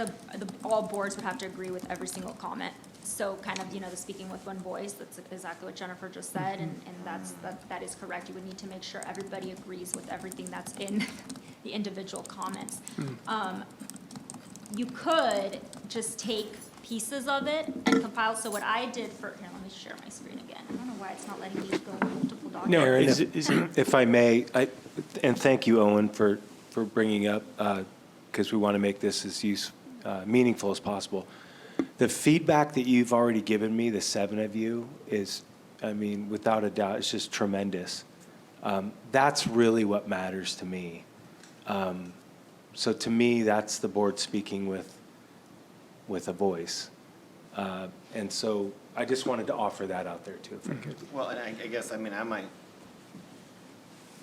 all boards would have to agree with every single comment. So kind of, the speaking with one voice, that's exactly what Jennifer just said, and that is correct. You would need to make sure everybody agrees with everything that's in the individual comments. You could just take pieces of it and compile. So what I did here, let me share my screen again. I don't know why it's not letting me go multiple documents. Aaron, if I may, and thank you, Owen, for bringing up, because we want to make this as meaningful as possible. The feedback that you've already given me, the 7 of you, is, without a doubt, it's just tremendous. That's really what matters to me. So to me, that's the board speaking with a voice. And so I just wanted to offer that out there too, if I could. Well, and I guess, I might,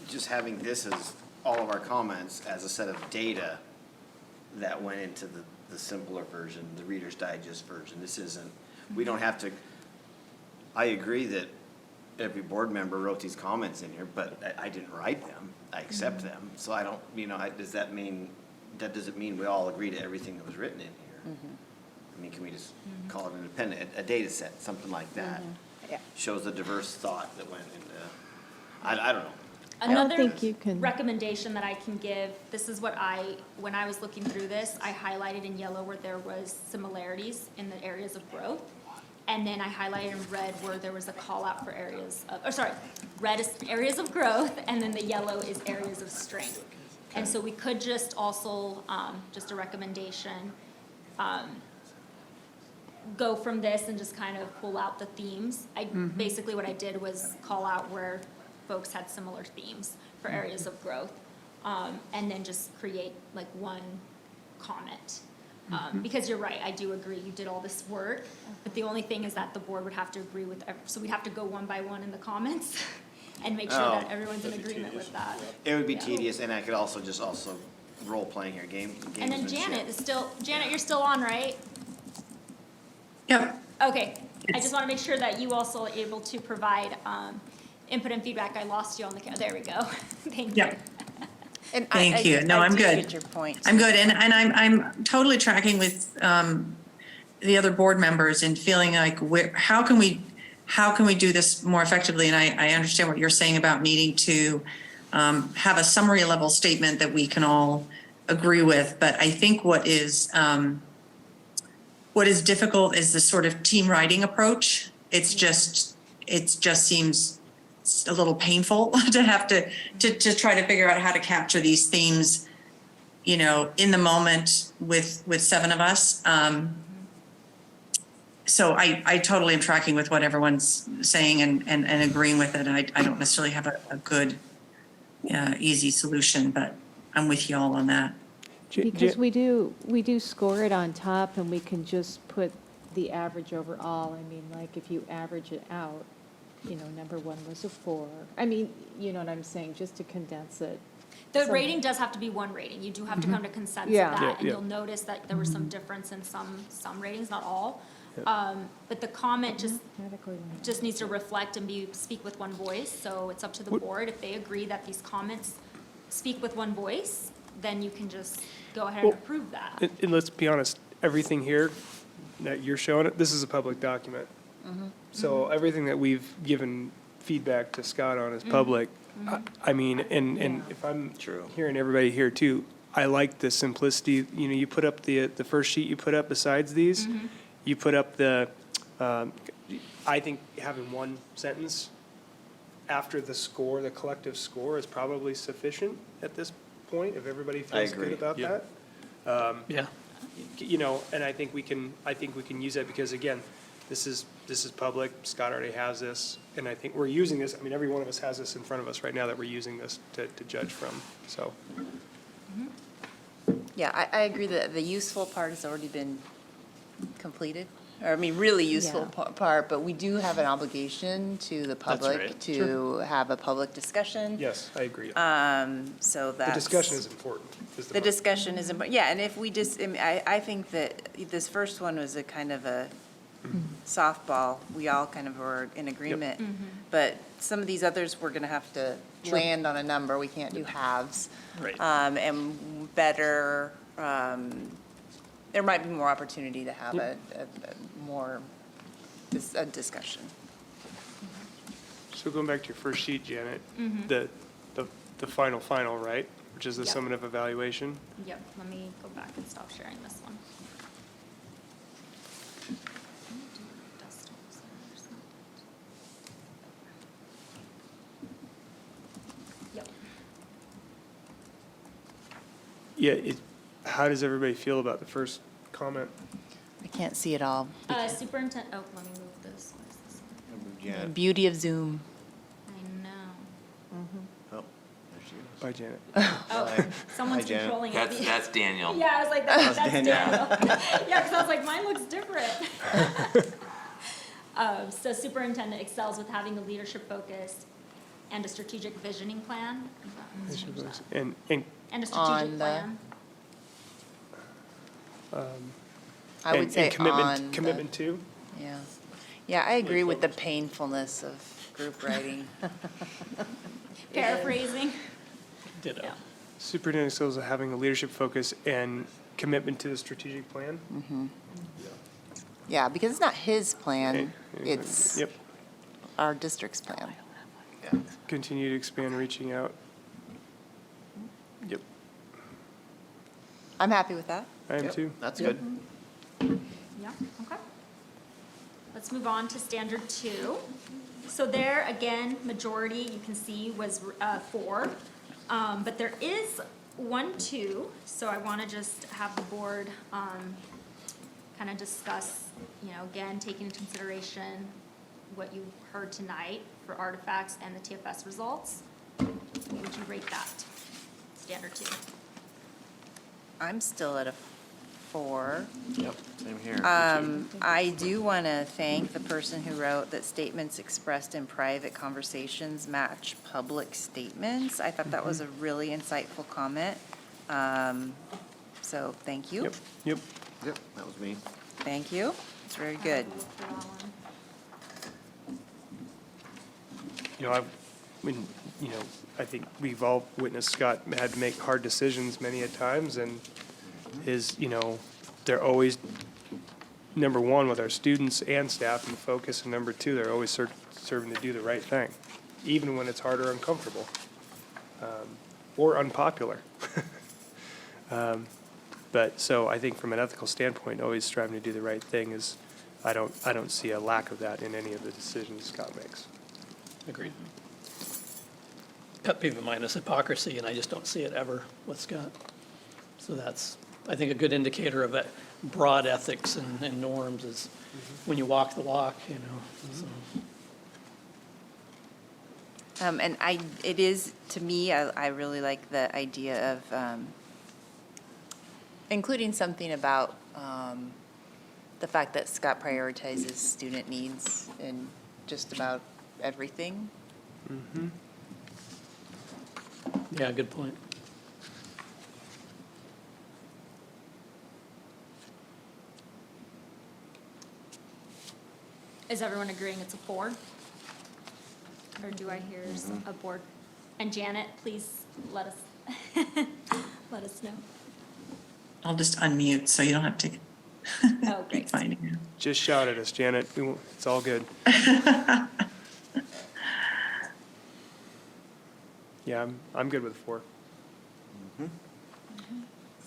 just having this as all of our comments as a set of data that went into the simpler version, the Reader's Digest version. This isn't, we don't have to, I agree that every board member wrote these comments in here, but I didn't write them. I accept them. So I don't, does that mean, that doesn't mean we all agree to everything that was written in here? Can we just call it an appendix, a data set, something like that? Yeah. Shows the diverse thought that went into, I don't know. Another think you can- recommendation that I can give, this is what when I was looking through this, I highlighted in yellow where there was similarities in the areas of growth. And then I highlighted in red where there was a call out for red is areas of growth, and then the yellow is areas of strength. And so we could just also, just a recommendation, go from this and just kind of pull out the themes. Basically what I did was call out where folks had similar themes for areas of growth, and then just create like one comment. Because you're right, I do agree, you did all this work, but the only thing is that the board would have to agree with, so we'd have to go one by one in the comments and make sure that everyone's in agreement with that. It would be tedious, and I could also role playing here, And then Janet, you're still on, right? Yep. Okay, I just want to make sure that you also are able to provide input and feedback. I lost you on the, there we go. Thank you. Yep. And Thank you. No, I'm do good. get your point. I'm good, and I'm totally tracking with the other board members and feeling like how can we do this more effectively? And I understand what you're saying about needing to have a summary level statement that we can all agree with. But I think what is difficult is the sort of team writing approach. It just seems a little painful to have to try to figure out how to capture these themes, in the moment with 7 of us. So I totally am tracking with what everyone's saying and agreeing with it. And I don't necessarily have a good easy solution, but I'm with you all on that. Because we do score it on top, and we can just put the average overall. I mean, like, if you average it out, you know, number one was a 4. I mean, you know what I'm saying, just to condense it. The Some- rating does have to be one rating. You do have to come to consensus Yeah. of Yeah, that, and you'll notice that there was some difference in some ratings, not all. But the comment just needs to reflect and speak with one voice, so it's up to the board. If they agree that these comments speak with one voice, then you can just go ahead and Well, approve that. And let's be honest, everything here that you're showing it, this is a public document. So everything that we've given feedback to Scott on is public. I mean, and if I'm hearing everybody here too, I like the simplicity, you know, you put up the first sheet you put up besides these, you put up I think having one sentence after the score, the collective score is probably sufficient at this point, if everybody feels good agree. about Yeah. that. Yeah. You know, and I think we can use that because again, this is public, Scott already has this, and I think we're using this, I mean, every one of us has this in front of us right now that we're using this to judge from, so. Yeah, I agree that the useful part has already been completed, or I mean, really useful part, but we do have an obligation to the public right. to have a public discussion. Yes, I agree. So The that's. discussion is important. The discussion is important, yeah, and if we just, I mean, I think that this first one was a kind of a softball. We all kind of were in agreement. But some of these others, we're gonna have to land on a number. We can't do halves. Right. And better, there might be more opportunity to have a discussion. So going back to your first sheet, Janet, the final, right? Which is the Yep. summative evaluation. Yep, let me go back and stop sharing this one. Yep. Yeah, how does everybody feel about the first comment? I can't see it all. Superintendent, oh, let me move this. What is this one? Janet. Beauty of Zoom. I know. Oh, there she goes. Bye, Janet. Oh, someone's Hi, Janet. controlling it. That's Daniel. Yeah, I was like, that's Daniel. Daniel. Yeah, because I was like, mine looks different. So superintendent excels with having a leadership focus and a strategic visioning plan. And And a On strategic the- plan. I would say on. commitment to. Yeah. Yeah, I agree with the painfulness of group writing. Paraphrasing. Ditto. Yeah. Superintendent skills of having a leadership focus and commitment to the strategic plan. Yeah, because it's not his plan, And- it's Yep. our district's plan. Continue to expand reaching out. Yep, I'm happy with that. I am Yep, too. That's good. Yeah, okay. Let's move on to standard 2. So there, again, majority, you can see, was 4. But there is 1, 2, so I want to just have the board kind of discuss, you know, again, taking into consideration what you heard tonight for artifacts and the TFS results. What would you rate that? Standard 2. I'm still at a 4. Yep, same here. I do want to thank the person who wrote that statements expressed in private conversations match public statements. I thought that was a really insightful comment. So thank you. Yep. Yep, that was me. Thank you. It's very good. You know, I think we've all witnessed Scott had to make hard decisions many a times, and they're always, number one, with our students and staff in focus, and number two, they're always serving to do the right thing, even when it's hard or uncomfortable, or unpopular. But, so I think from an ethical standpoint, always striving to do the right thing is, I don't see a lack of that in any of the decisions Scott makes. Agreed. Pet peeve of mine is hypocrisy, and I just don't see it ever with Scott. So that's, I think, a good indicator of that broad ethics and norms is when you walk the walk, you know. So. And it is, to me, I really like the idea of including something about the fact that Scott prioritizes student needs in just about everything. Yeah, good point. Is everyone agreeing it's a 4? Or do I hear a board? And Janet, please let us, let us know. I'll just unmute so you don't have to Oh, keep great. finding it. Just shout at us, Janet. It's all good. Yeah, I'm good with 4. I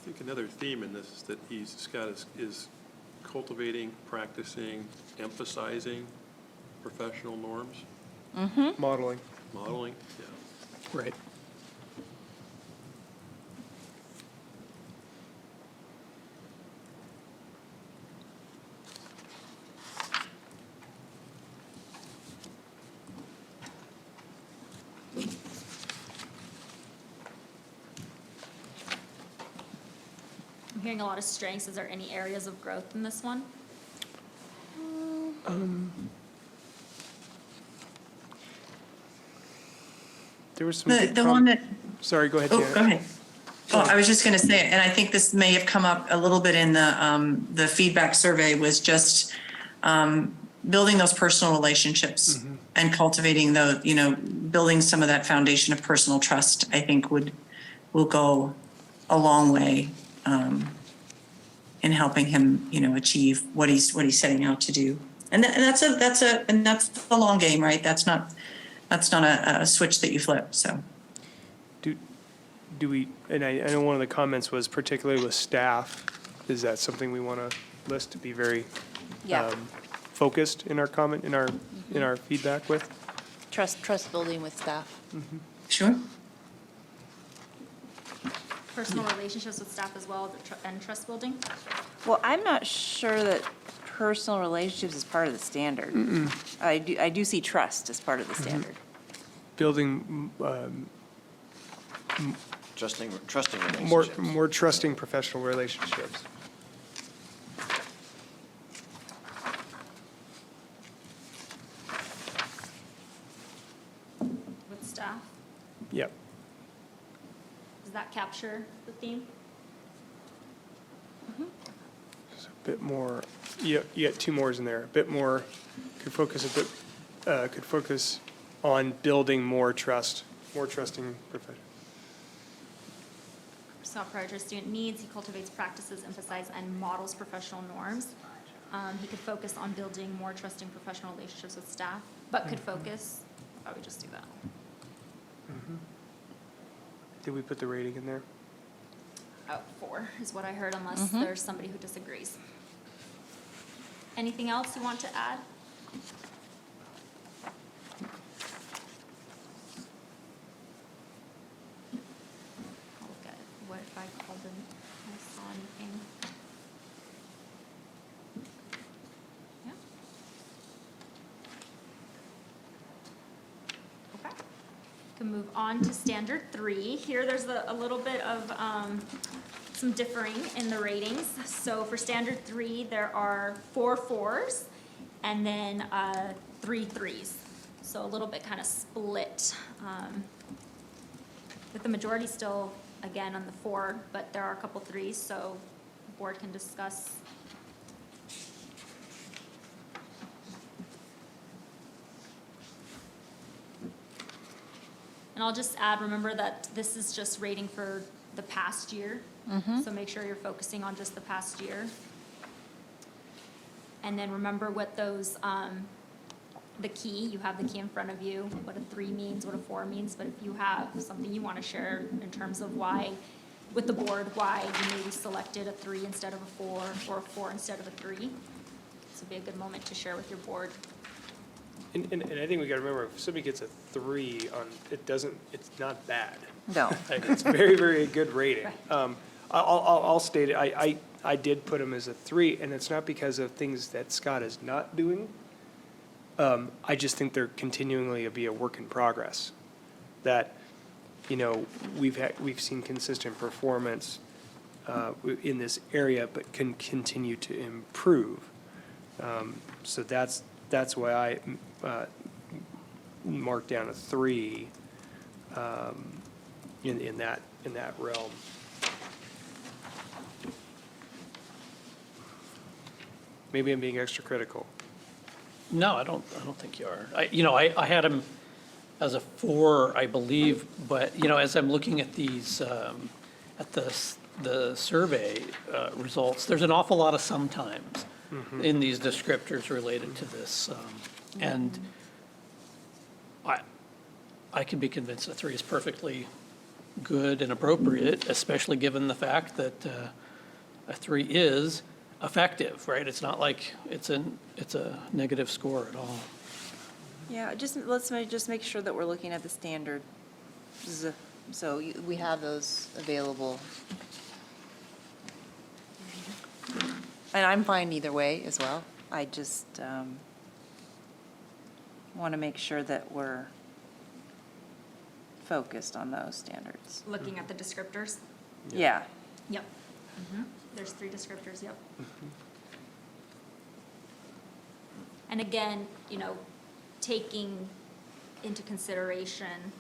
think another theme in this is that Scott is cultivating, practicing, emphasizing professional norms, Modeling. modeling, yeah. Right. I'm hearing a lot of strengths. Is there any areas of growth in this one? There was some good The one that, Sorry, go ahead, oh, Janet. go ahead. Oh, I was just going to say, and I think this may have come up a little bit in the feedback survey, was just building those personal relationships and cultivating building some of that foundation of personal trust, I think will go a long way in helping him, achieve what he's setting out to do. And that's the long game, right? That's not a switch that you flip. So. Do we, and I know one of the comments was particularly with staff, is that something we want to list to be very focused in our comment, in our feedback with? Trust building with staff. Sure. Personal relationships with staff as well, and trust building? Well, I'm not sure that personal relationships is part of the standard. I do see trust as part of the standard. Building Trusting relationships. more trusting professional relationships. With staff? Yep. Does that capture the theme? Just a bit more, you got 2 mores in there. A bit more, could focus on building more trusting professional. Scott prioritizes student needs. He cultivates practices, emphasizes, and models professional norms. He could focus on building more trusting professional relationships with staff, but could focus. I would just do that. Did we put the rating in there? Oh, 4 is what I heard, unless there's somebody who disagrees. Anything else you want to add? I'll look at what if I called in, I saw anything. Yeah. Okay. Can move on to standard 3. Here, there's a little bit of some differing in the ratings. So for standard 3, there are 4 4s and then 3 3s. So a little bit kind of split. With the majority still, again, on the 4, but there are a couple 3s, so the board can discuss. And I'll just add, remember that this is just rating for the past year. So make sure you're focusing on just the past year. And then remember what those, the key, you have the key in front of you, what a 3 means, what a 4 means. But if you have something you want to share in terms of why, with the board, why you maybe selected a 3 instead of a 4 or a 4 instead of a 3, this would be a good moment to share with your board. And I think we got to remember, if somebody gets a 3 on, it's not bad. No. Like, it's very, very good rating. I'll state it, I did put him as a 3, and it's not because of things that Scott is not doing. I just think they're continually be a work in progress. that, we've seen consistent performance in this area, but can continue to improve. So that's why I marked down a 3 in that realm. Maybe I'm being extra critical. No, I don't think you are. I had him as a 4, I believe, but, as I'm looking at these, at the survey results, there's an awful lot of sometimes in these descriptors related to this. And I can be convinced a 3 is perfectly good and appropriate, especially given the fact that a 3 is effective, right? It's not like it's a negative score at all. Yeah, let's just make sure that we're looking at the standard. So we have those available. And I'm fine either way as well. I just want to make sure that we're focused on those standards. Looking at the descriptors? Yeah. Yep. There's 3 descriptors, yep. And again, taking into consideration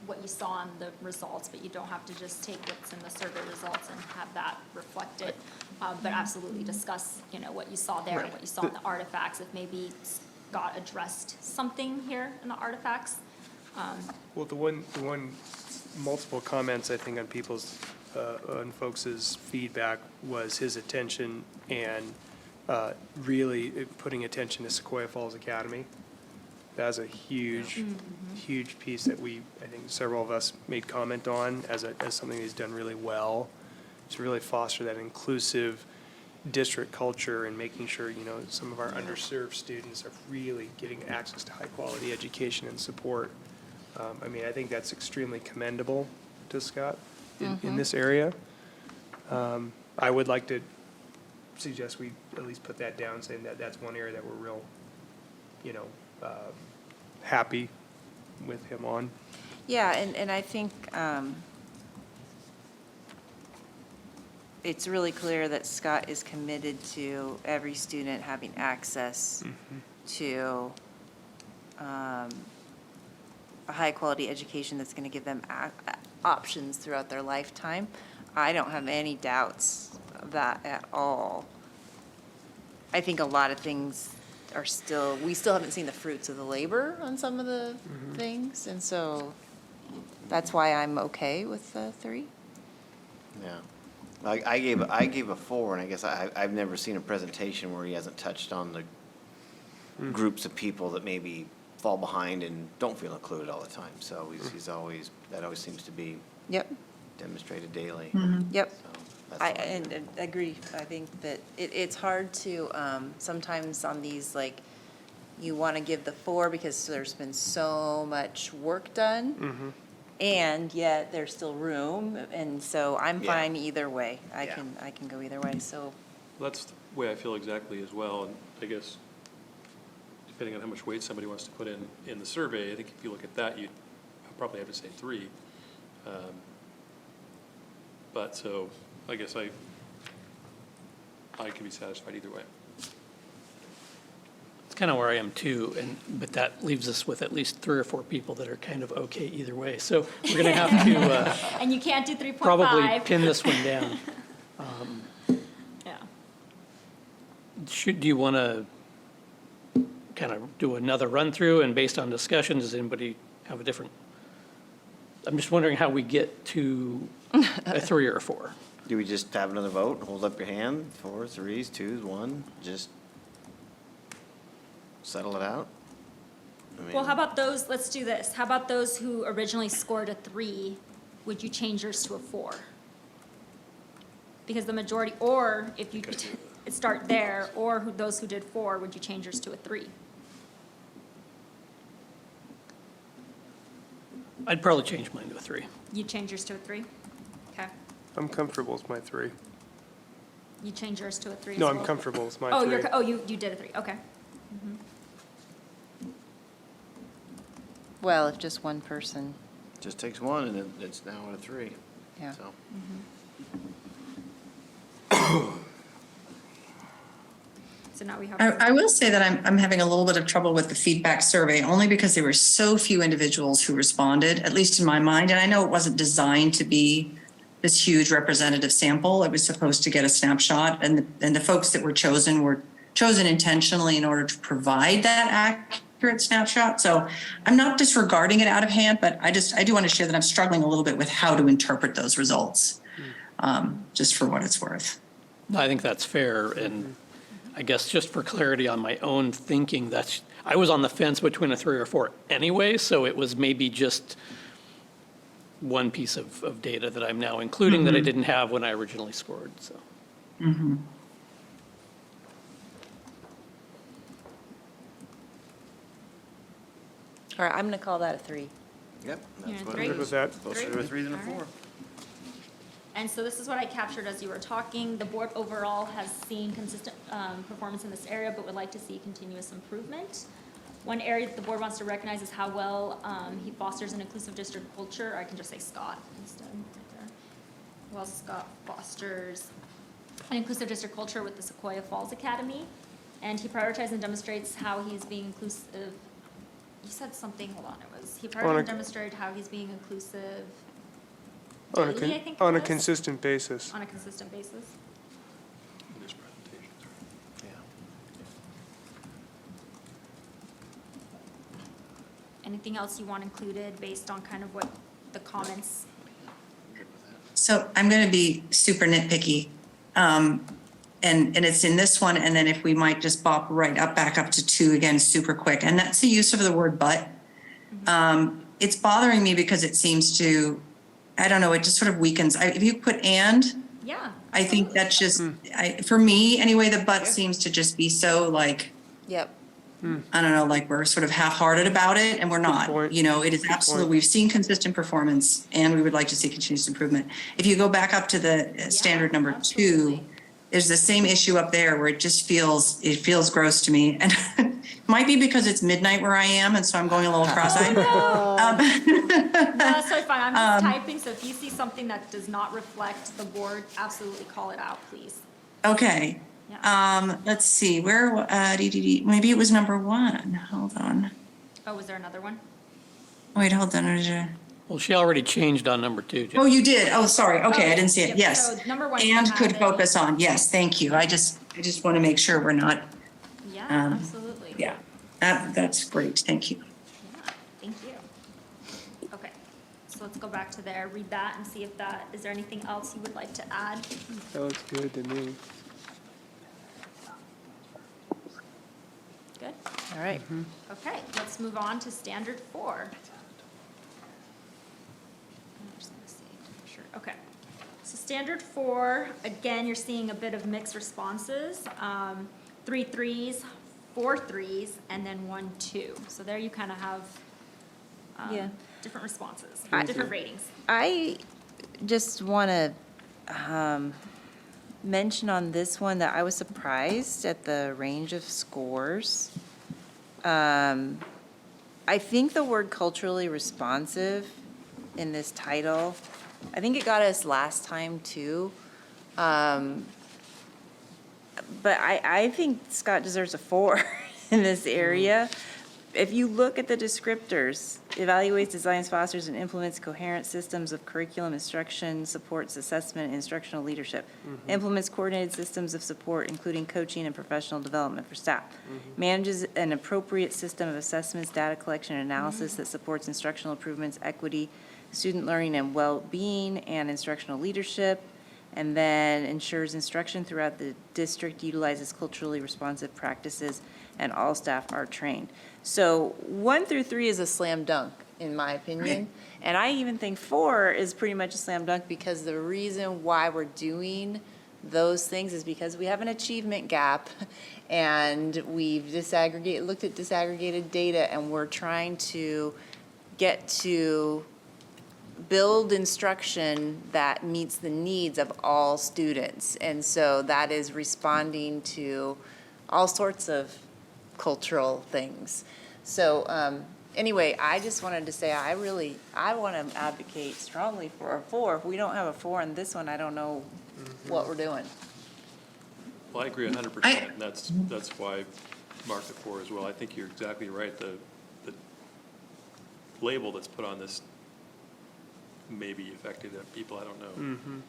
what you saw in the results, but you don't have to just take what's in the survey results and have that reflected. But absolutely discuss, what you saw there, Right. what you saw in the artifacts, if maybe Scott addressed something here in the artifacts. Well, the one multiple comments I think on on folks' feedback was his attention and really putting attention to Sequoia Falls Academy. That was a huge piece that I think several of us made comment on as something he's done really well, to really foster that inclusive district culture and making sure, some of our underserved students are really getting access to high-quality education and support. I think that's extremely commendable to Scott in this area. I would like to suggest we at least put that down, saying that that's one area that we're real, happy with him on. Yeah, and I think it's really clear that Scott is committed to every student having access to a high-quality education that's going to give them options throughout their lifetime. I don't have any doubts of that at all. I think a lot of things we still haven't seen the fruits of the labor on some of the things, and so that's why I'm okay with the 3. Yeah. I gave a 4, and I guess I've never seen a presentation where he hasn't touched on the groups of people that maybe fall behind and don't feel included all the time. So that always seems to be demonstrated daily. Yep. So that's all. And agree. I think that it's hard to, sometimes on these, you want to give the 4 because there's been so much work done, and yet there's still room, and so I'm fine either way. I can go either way, so. That's the way I feel exactly as well, and I guess depending on how much weight somebody wants to put in the survey, I think if you look at that, you'd probably have to say 3. But so I guess I can be satisfied either way. It's kind of where I am too, but that leaves us with at least 3 or 4 people that are kind of okay either way. So we're going to have to And you can't do 3.5. probably pin this one down. Yeah. Do you want to kind of do another run through, and based on discussion, does anybody have a different? I'm just wondering how we get to a 3 or a 4. Do we just have another vote? Hold up your hand, 4, 3s, 2s, 1, just settle it out? Well, how about those, let's do this. How about those who originally scored a 3, would you change yours to a 4? Because the majority, or if you start there, or those who did 4, would you change yours to a 3? I'd probably change mine to a 3. You change yours to a 3? Okay. I'm comfortable with my 3. You change yours to a 3 No, as I'm well? comfortable with my Oh, 3. you did a 3, okay. Well, if just one person, Just takes one, and it's now at a 3. yeah. So, So now we have. I will say that I'm having a little bit of trouble with the feedback survey, only because there were so few individuals who responded, at least in my mind. And I know it wasn't designed to be this huge representative sample. It was supposed to get a snapshot, and the folks that were chosen intentionally in order to provide that accurate snapshot. So I'm not disregarding it out of hand, but I do want to share that I'm struggling a little bit with how to interpret those results, just for what it's worth. No, I think that's fair, and I guess just for clarity on my own thinking, I was on the fence between a 3 or 4 anyway, so it was maybe just one piece of data that I'm now including that I didn't have when I originally scored, so. Mm-hmm. All right, I'm going to call that a 3. yep, Yeah, that's what 3. it Good with is. that. Closer to a 3 than a All right. 4. And so this is what I captured as you were talking. The board overall has seen consistent performance in this area, but would like to see continuous improvement. One area that the board wants to recognize is how well he fosters an inclusive district culture. I can just say Scott instead. Right there. Well, Scott fosters an inclusive district culture with the Sequoia Falls Academy. And he prioritizes and demonstrates how he's being inclusive. You said something, hold on, it was, he prioritized and demonstrated how he's being inclusive daily, I think it On a was. consistent basis. On a consistent basis. Yeah. Anything else you want included based on kind of what the comments? So I'm going to be super nitpicky. And it's in this one, and then if we might just bop right up, back up to 2 again, super quick. And that's the use of the word but. It's bothering me because it seems to, I don't know, it just sort of weakens. If you put and, Yeah. I think that's just, for me anyway, the but seems to just be so like, Yep. I don't know, like we're sort of half-hearted about it, and we're not. point. You know, it is Good absolute. point. We've seen consistent performance, and we would like to see continuous improvement. If you go back up to the standard number 2, absolutely. there's the same issue up there where it just feels gross to me, and it might be because it's midnight where I am, and so I'm going a little cross-eyed. No, that's so fine. I'm just typing, so if you see something that does not reflect the board, absolutely call it out, please. Okay. Yeah. Let's see, where, maybe it was number 1. Hold on. Oh, was there another one? Wait, hold on. Well, she already changed on number 2, Jen. Oh, you did? Oh, sorry. Okay, Oh, I didn't see it. yep, Yes. so number 1 And you could have focus on. Yes, thank you. I just want to make sure we're not, Yeah, um, absolutely. yeah. That's great. Thank you. Yeah, thank you. Okay, so let's go back to there, read that and see if is there anything else you would like to add? That looks good to me. Good? All right. Okay, let's move on to standard 4. I'm just gonna see to make sure. Okay. So standard 4, again, you're seeing a bit of mixed responses. 3 3s, 4 3s, and then 1 2. So there you kind of have Yeah. different responses, I- different ratings. I just want to mention on this one that I was surprised at the range of scores. I think the word culturally responsive in this title, I think it got us last time too. But I think Scott deserves a 4 in this area. If you look at the descriptors, evaluates, designs, fosters, and implements coherent systems of curriculum, instruction, supports assessment, and instructional leadership. Implements coordinated systems of support, including coaching and professional development for staff. Manages an appropriate system of assessments, data collection, and analysis that supports instructional improvements, equity, student learning and well-being, and instructional leadership. And then ensures instruction throughout the district utilizes culturally responsive practices, and all staff are trained. So 1 through 3 is a slam dunk, in my opinion. And I even think 4 is pretty much a slam dunk because the reason why we're doing those things is because we have an achievement gap and we've looked at disaggregated data, and we're trying to get to build instruction that meets the needs of all students. And so that is responding to all sorts of cultural things. So Anyway, I just wanted to say, I want to advocate strongly for a 4. If we don't have a 4 on this one, I don't know what we're doing. Well, I agree 100%, and that's why I marked it 4 as well. I think you're exactly right. The label that's put on this may be affected people, I don't know.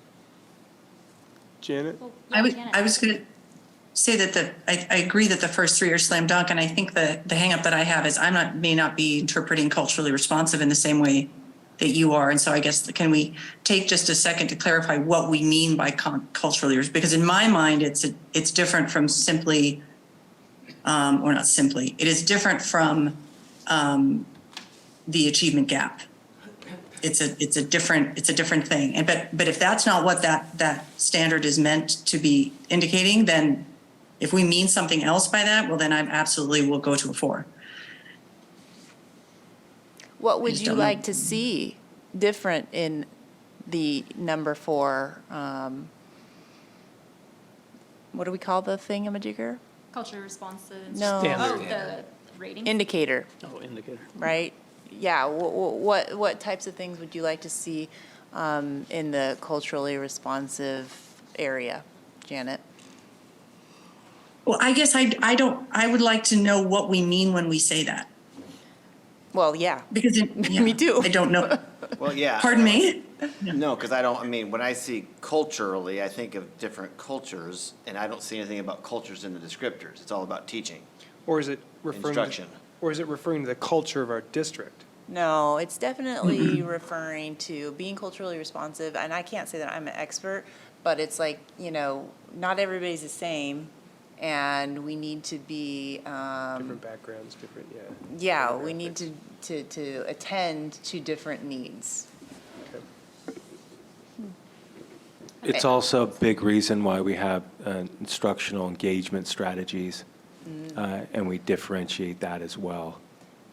Janet? Well, I yeah, Janet. was going to say that I agree that the first 3 are slam dunk, and I think the hangup that I have is may not be interpreting culturally responsive in the same way that you are. And so I guess, can we take just a second to clarify what we mean by culturally, because in my mind, it's different from simply, or not simply, it is different from the achievement gap. It's a different thing. And but if that's not what that standard is meant to be indicating, then if we mean something else by that, well, then I absolutely will go to a 4. What would just you don't know. like to see different in the number 4? What do we call the thingamajigger? Culturally responsive. No. Oh, Standard. the rating. Indicator, Oh, indicator. right? Yeah, what types of things would you like to see in the culturally responsive area, Janet? Well, I guess I would like to know what we mean when we say that. Well, yeah. Because Me too. I don't know. Well, yeah. Pardon me? No, because I mean, when I see culturally, I think of different cultures, and I don't see anything about cultures in the descriptors. It's all about teaching, Or is it referring to, instruction. or is it referring to the culture of our district? No, it's definitely referring to being culturally responsive, and I can't say that I'm an expert, but it's like, not everybody's the same, and we need to be, Different backgrounds, different, yeah. yeah, we need to attend to different needs. It's also a big reason why we have instructional engagement strategies, and we differentiate that as well,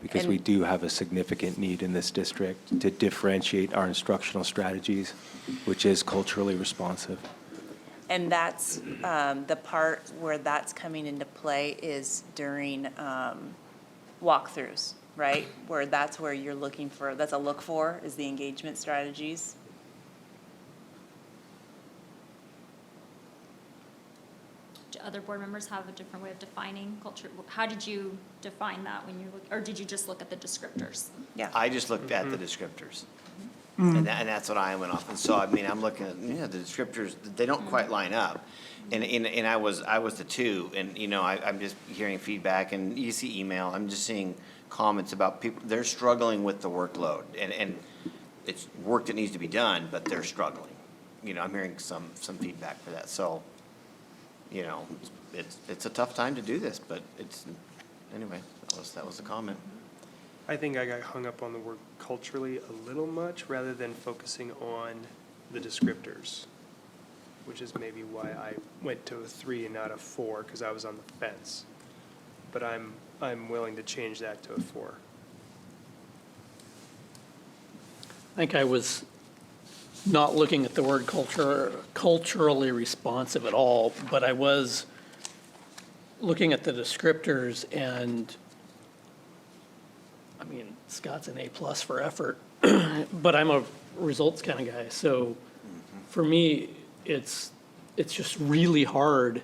because we And- do have a significant need in this district to differentiate our instructional strategies, which is culturally responsive. And that's, the part where that's coming into play is during walkthroughs, right? Where that's where you're looking for, that's a look for, is the engagement strategies. Do other board members have a different way of defining culture? How did you define that when you look, or did you just look at the descriptors? Yeah. I just looked at the descriptors. And that's what I went off. And so, I mean, I'm looking at, the descriptors, they don't quite line up. And I was the 2, and, I'm just hearing feedback, and you see email, I'm just seeing comments about people, they're struggling with the workload. And it's work that needs to be done, but they're struggling. I'm hearing some feedback for that. So, it's a tough time to do this, but anyway, that was the comment. I think I got hung up on the word culturally a little much rather than focusing on the descriptors, which is maybe why I went to a 3 and not a 4, because I was on the fence. But I'm willing to change that to a 4. I think I was not looking at the word culturally responsive at all, but I was looking at the descriptors, and I mean, Scott's an A+ for effort, but I'm a results kind of guy. So for me, it's just really hard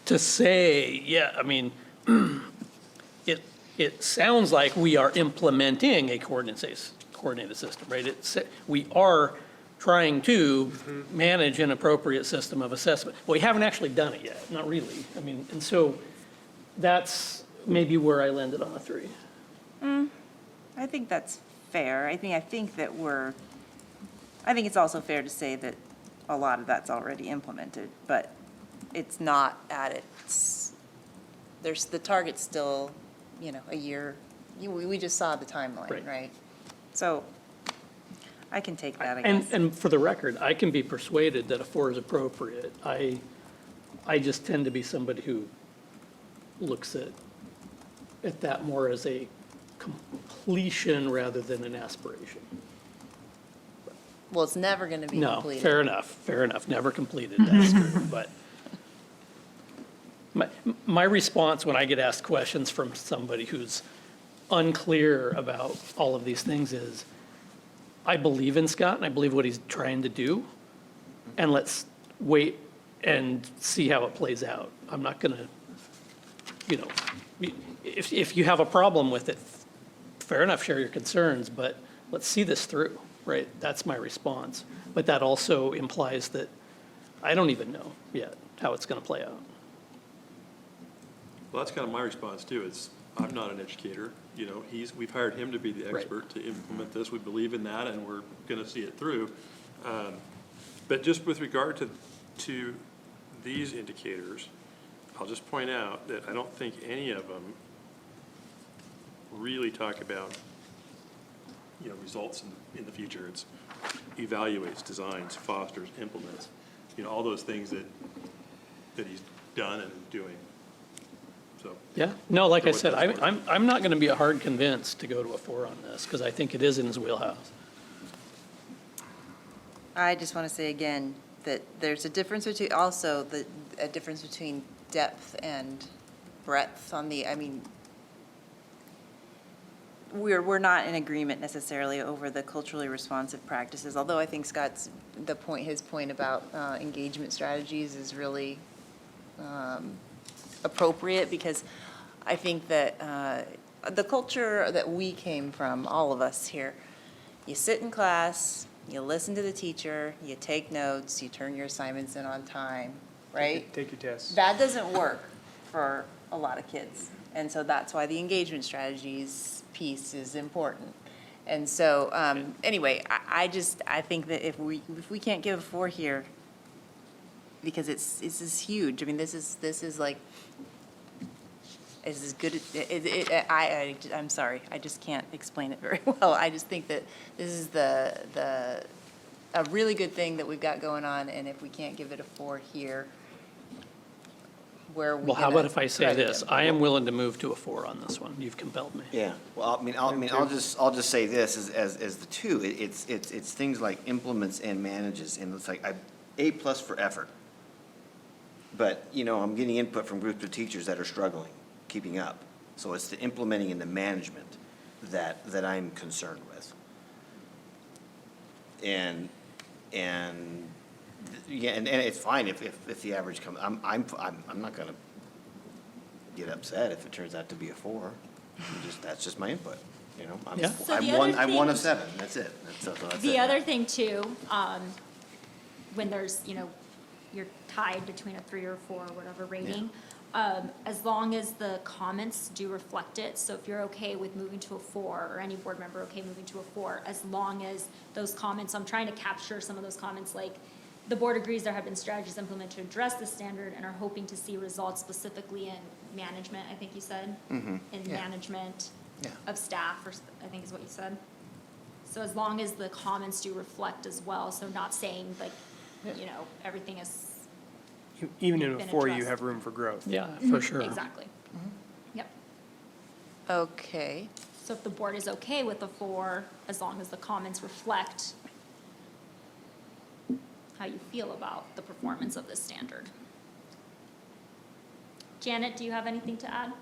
to say, yeah, I mean, it sounds like we are implementing a coordinated system, right? We are trying to manage an appropriate system of assessment. Well, we haven't actually done it yet, not really. I mean, and so that's maybe where I landed on a 3. I think that's fair. I think it's also fair to say that a lot of that's already implemented, but it's not at the target's still, a year. We just saw the timeline, right? So I can take that, I guess. And for the record, I can be persuaded that a 4 is appropriate. I just tend to be somebody who looks at that more as a completion rather than an aspiration. Well, it's never going to be No, completed. fair enough, never completed, that's true, but my response when I get asked questions from somebody who's unclear about all of these things is, I believe in Scott and I believe what he's trying to do, and let's wait and see how it plays out. I'm not gonna, you know, if you have a problem with it, fair enough, share your concerns, but let's see this through, right? That's my response. But that also implies that I don't even know yet how it's gonna play out. Well, that's kind of my response too. It's, I'm not an educator, you know, we've hired him to be the Right. expert to implement this. We believe in that and we're gonna see it through. But just with regard to these indicators, I'll just point out that I don't think any of them really talk about, you know, results in the future. It's evaluates, designs, fosters, implements, you know, all those things that he's done and doing. So, Yeah, no, like For I what said, that's worth. I'm not gonna be hard convinced to go to a 4 on this, because I think it is in his wheelhouse. I just want to say again that there's a difference between, also a difference between depth and breadth on the, I mean, we're not in agreement necessarily over the culturally responsive practices, although I think his point about engagement strategies is really appropriate, because I think that the culture that we came from, all of us here, you sit in class, you listen to the teacher, you take notes, you turn your assignments in on time, right? Take your tests. That doesn't work for a lot of kids. And so that's why the engagement strategies piece is important. And so, anyway, I think that if we can't give a 4 here, because this is huge. I mean, this is like, is as good, I'm sorry, I just can't explain it very well. I just think that this is a really good thing that we've got going on, and if we can't give it a 4 here, where are we Well, how gonna about if I say credit this? him? I am willing to move to a 4 on this one. You've compelled me. Yeah, well, I'll just say this as the two, it's things like implements and manages, and it's like A+ for effort. But, you know, I'm getting input from groups of teachers that are struggling, keeping up. So it's the implementing and the management that I'm concerned with. And yeah, and it's fine if the average comes, I'm not gonna get upset if it turns out to be a 4. That's just my input, you know? Yeah. So the other I'm one of thing- 7, that's it. That's The it. other thing too, when there's, you know, you're tied between a 3 or 4 or whatever rating, as long as the comments do reflect it, so if you're okay with moving to a 4, or any board member okay moving to a 4, as long as those comments, I'm trying to capture some of those comments, like, the board agrees there have been strategies implemented to address the standard and are hoping to see results specifically in management, I think you said? In Yeah. management Yeah. of staff, or I think is what you said. So as long as the comments do reflect as well, so not saying like, you know, everything is, Even in a Been 4, you addressed. have room for growth. Yeah, for sure. exactly. Yep. Okay. So if the board is okay with the 4, as long as the comments reflect how you feel about the performance of this standard. Janet, do you have anything to add?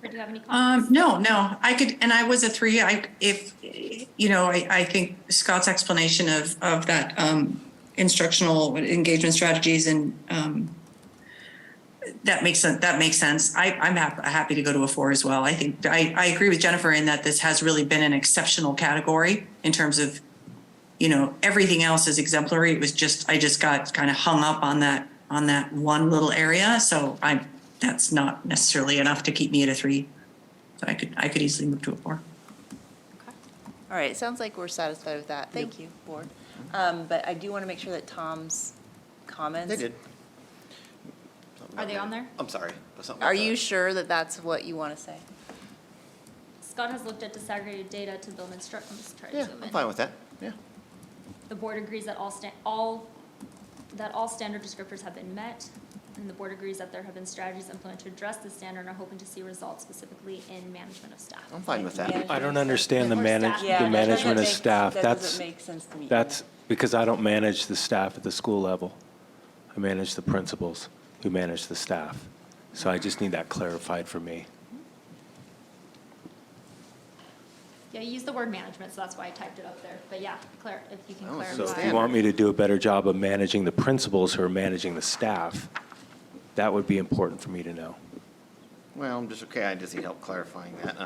Or do you have any comments? No, I could, and I was a 3, I think Scott's explanation of that, instructional engagement strategies and, that makes sense. I'm happy to go to a 4 as well. I think, I agree with Jennifer in that this has really been an exceptional category in terms of, you know, everything else is exemplary. It was just, I just got kind of hung up on that one little area. So that's not necessarily enough to keep me at a 3. So I could easily move to a 4. All right, it sounds like we're satisfied with that. Thank you, board. But I do want to make sure that Tom's comments. They did. Are they on there? I'm sorry. but something Are like you that. sure that that's what you want to say? Scott has looked at disaggregated data to build instruct, I'm just trying to Yeah, zoom I'm in. fine with that, yeah. The board agrees that all standard descriptors have been met, and the board agrees that there have been strategies implemented to address the standard and are hoping to see results specifically in management of staff. I'm fine with that. I don't understand the Or staff. Yeah, the that doesn't management of make- staff. That That's, doesn't make sense to me. that's because I don't manage the staff at the school level. I manage the principals who manage the staff. So I just need that clarified for me. Yeah, you use the word management, so that's why I typed it up there. But yeah, if you can Oh, clarify. So if you want me to do a better job of managing the principals who are managing the staff, that would be important for me to know. Well, I'm just, okay, I just need help clarifying that.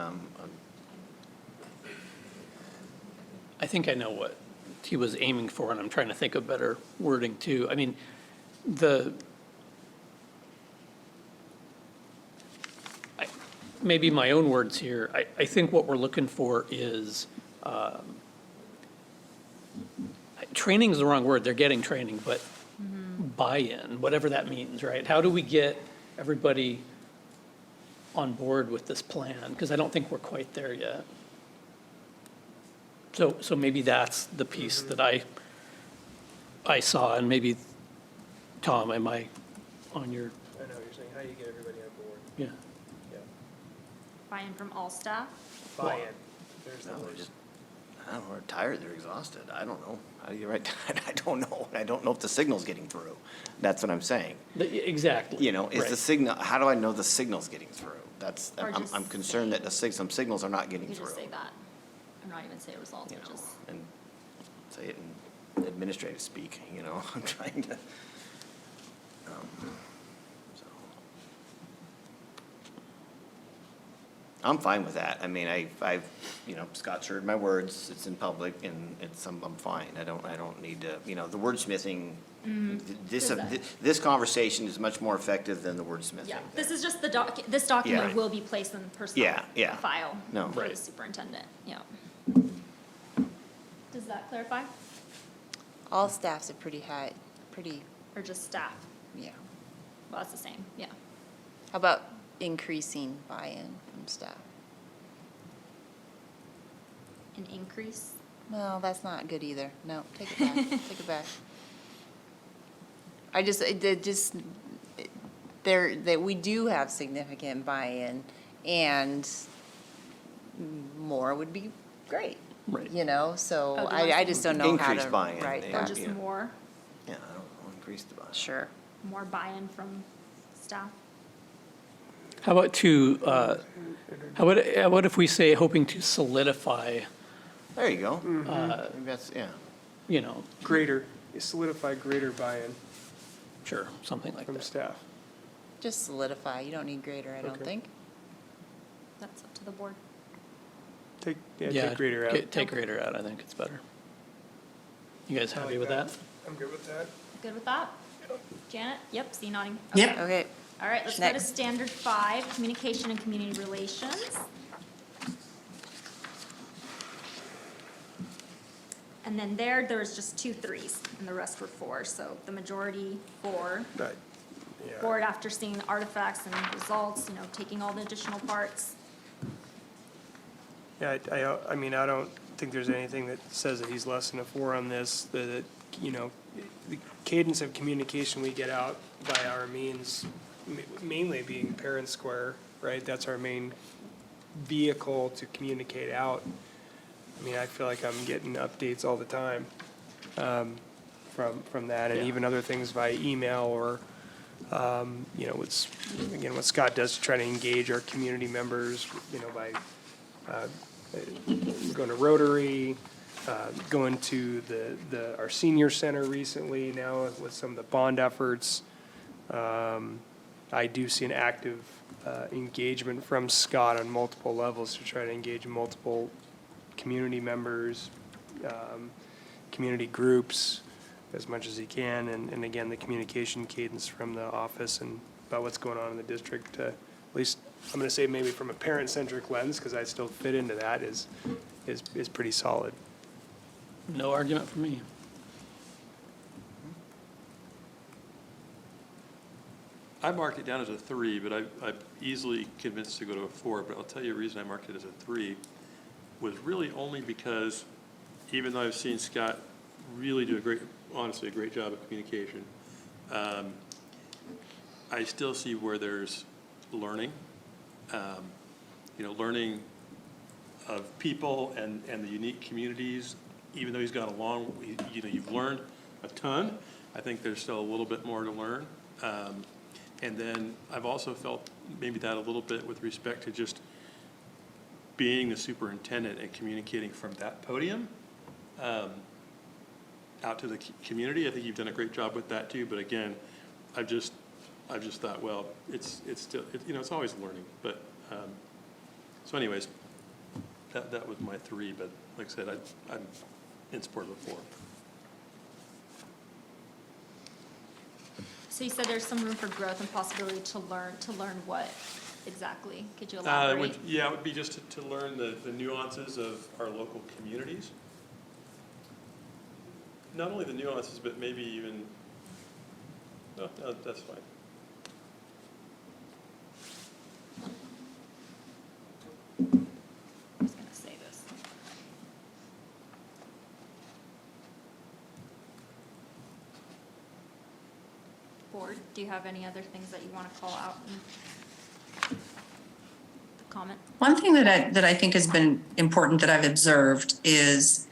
I think I know what he was aiming for, and I'm trying to think of better wording too. I mean, maybe my own words here, I think what we're looking for is, training is the wrong word, they're getting training, but buy-in, whatever that means, right? How do we get everybody on board with this plan? Because I don't think we're quite there yet. So maybe that's the piece that I saw, and maybe, Tom, am I on your, I know what you're saying, how do you get everybody on board? yeah. Buy-in from all staff. Buy-in, there's the No, word. just, I don't know, they're tired, they're exhausted, I don't know. How do you write that? I don't know if the signal's getting through. That's what I'm saying. Exactly. You know, is the right. signal, how do I know the signal's getting through? Or I'm just concerned say- that some signals are not getting You through. just say that, or not even say results, You but know, just. and say it in administrative speak, you know, I'm trying to. So. I'm fine with that. I mean, I've, you know, Scott's heard my words, it's in public, and I'm fine. I don't need to, you know, the wordsmithing, this conversation is much more effective than the wordsmithing. Yeah, this is just this document Yeah. will be placed in the personnel Yeah. file No. for the Right. superintendent, yeah. Does that clarify? All staff's a pretty high, Or just staff? yeah. Well, that's the same, yeah. How about increasing buy-in from staff? An increase? Well, that's not good either. No, take it back, take it back. That we do have significant buy-in, and more would be great. Right. You know, so Oh, do you want I just don't know how Increase to buy-in, write yeah. Or that. just Yeah. more, Yeah, I don't know, increase the budget. Sure. more buy-in from staff? How about how about if we say hoping to solidify, There you go. Maybe that's, yeah. you know, Greater, solidify greater buy-in sure, something like from that. staff. Just solidify. You don't need greater, I don't Okay. think. That's up to the board. Take Yeah, greater out. take greater out, I think it's better. You guys I happy like with that? I'm good with that. Good with that? Janet? Yep, see you nodding. Yep. Okay. Okay. All right, let's go to Next. standard 5, communication and community relations. And then there's just 2 3s, and the rest were 4, so the majority 4. Right. Yeah. Board, after seeing the artifacts and results, you know, taking all the additional parts. Yeah, I mean, I don't think there's anything that says that he's less than a 4 on this, that, you know, the cadence of communication we get out by our means, mainly being Parent Square, right? That's our main vehicle to communicate out. I mean, I feel like I'm getting updates all the time from that, and Yeah. even other things via email or, you know, what Scott does to try to engage our community members, you know, by going to Rotary, going to our senior center recently now with some of the bond efforts. I do see an active engagement from Scott on multiple levels to try to engage multiple community members, community groups as much as he can. And again, the communication cadence from the office and about what's going on in the district, at least I'm going to say maybe from a parent-centric lens, because I still fit into that, is pretty solid. No argument from me. I marked it down as a 3, but I'm easily convinced to go to a 4, but I'll tell you the reason I marked it as a 3 was really only because even though I've seen Scott really do honestly a great job of communication, I still see where there's learning, learning of people and the unique communities. Even though he's got a long, you've learned a ton, I think there's still a little bit more to learn. And then I've also felt maybe that a little bit with respect to just being the superintendent and communicating from that podium out to the community. I think you've done a great job with that too. But again, I've just thought, well, it's still, it's always learning. But so anyways, that was my 3. But like I said, I'm in support of the 4. So you said there's some room for growth and possibility to learn what exactly? Could you elaborate? It would be just to learn the nuances of our local communities. Not only the nuances, but maybe even, no, that's fine. I was gonna say this. Board, do you have any other things that you want to call out in the comment? One thing that I think has been important that I've observed is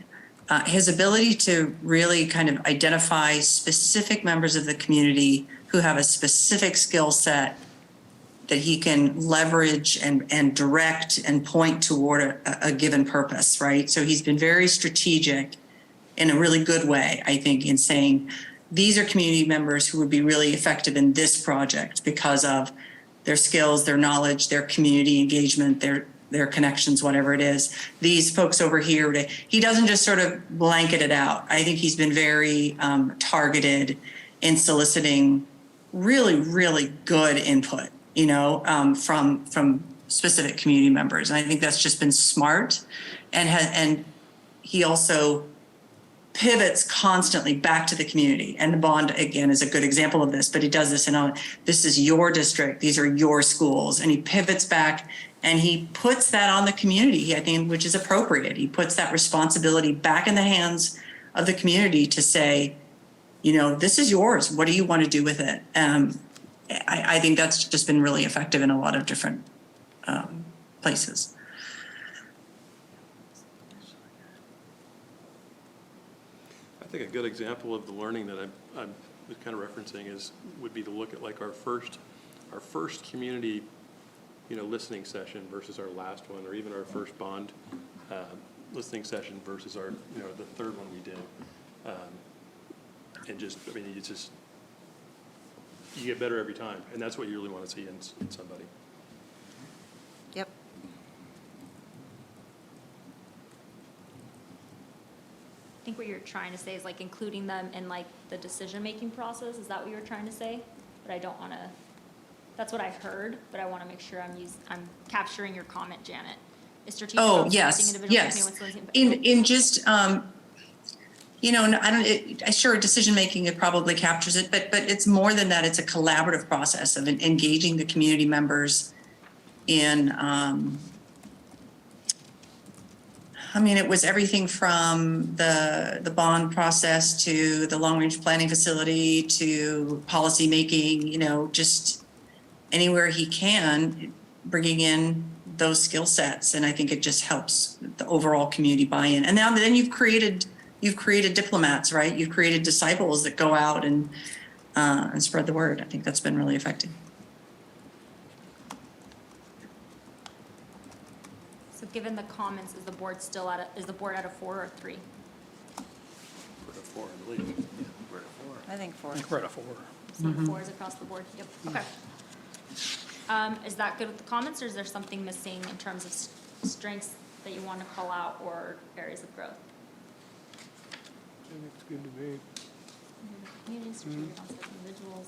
his ability to really kind of identify specific members of the community who have a specific skill set that he can leverage and direct and point toward a given purpose, right? So he's been very strategic in a really good way, I think, in saying, these are community members who would be really effective in this project because of their skills, their knowledge, their community engagement, their connections, whatever it is. These folks over here, he doesn't just sort of blanket it out. I think he's been very targeted in soliciting really, really good input, from specific community members. And I think that's just been smart. And he also pivots constantly back to the community. And the bond, again, is a good example of this, but he does this this is your district, these are your schools. And he pivots back and he puts that on the community, I think, which is appropriate. He puts that responsibility back in the hands of the community to say, this is yours. What do you want to do with it? I think that's just been really effective in a lot of different places. I think a good example of the learning that I'm kind of referencing would be to look at like our first community, listening session versus our last one, or even our first bond listening session versus our, the third one we did. And you get better every time, and that's what you really want to see in somebody. Yep. I think what you're trying to say is like including them in like the decision-making process. Is that what you were trying to say? But I don't want to, that's what I heard, but I want to make sure I'm capturing your comment, Janet. Is strategic yes. In just, sure, decision-making, it probably captures it, but it's more than that. It's a collaborative process of engaging the community members in, it was everything from the bond process to the long-range planning facility to policy making, just anywhere he can, bringing in those skill sets. And I think it just helps the overall community buy-in. And now then you've created diplomats, right? You've created disciples that go out and spread the word. I think that's been really effective. So given the comments, is the board at a 4 or 3? We're at 4, I believe. Yeah, we're at 4. I think 4. I think we're at a 4. So 4 is across the board? Yep, okay. Is that good with the comments, or is there something missing in terms of strengths that you want to call out or areas of growth? I think it's good to me. Community, strategic concepts, individuals.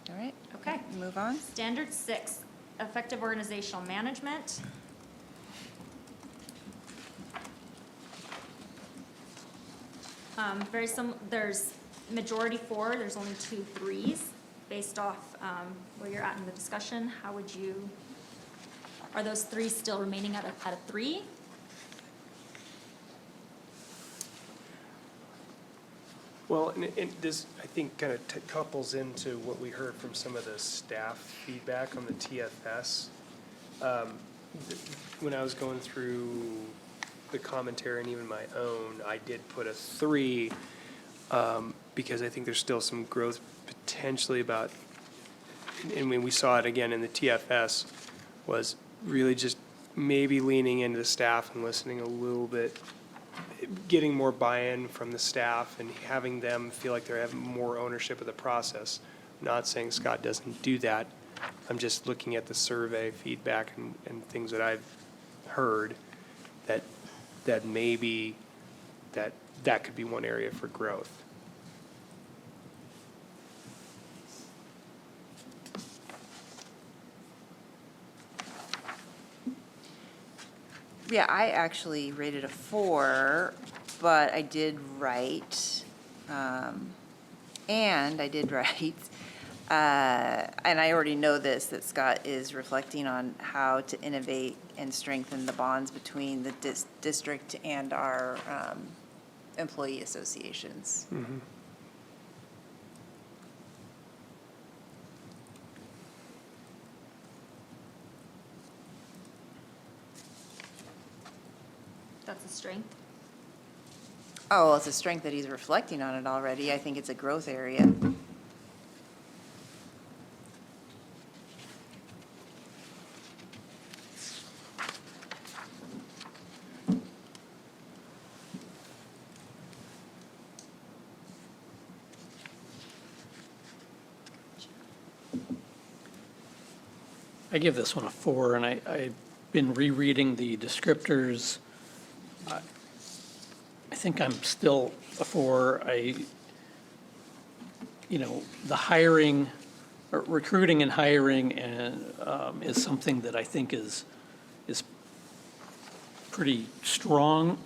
All right. Okay. Move on. Standard 6, effective organizational management. There's majority 4, there's only 2 3s. Based off where you're at in the discussion, are those 3 still remaining at a 3? Well, and this, I think, kind of couples into what we heard from some of the staff feedback on the TFS. When I was going through the commentary and even my own, I did put a 3. because I think there's still some growth potentially about, and when we saw it again in the TFS, was really just maybe leaning into the staff and listening a little bit, getting more buy-in from the staff and having them feel like they have more ownership of the process. Not saying Scott doesn't do that. I'm just looking at the survey feedback and things that I've heard that maybe that could be one area for growth. Yeah, I actually rated a 4, but I did write, and I already know this, that Scott is reflecting on how to innovate and strengthen the bonds between the district and our employee associations. Mm-hmm. That's a strength. Oh, well, it's a strength that he's reflecting on it already. I think it's a growth area. I give this one a 4, and I've been rereading the descriptors. I think I'm still a 4. The hiring, or recruiting and hiring and is something that I think is pretty strong.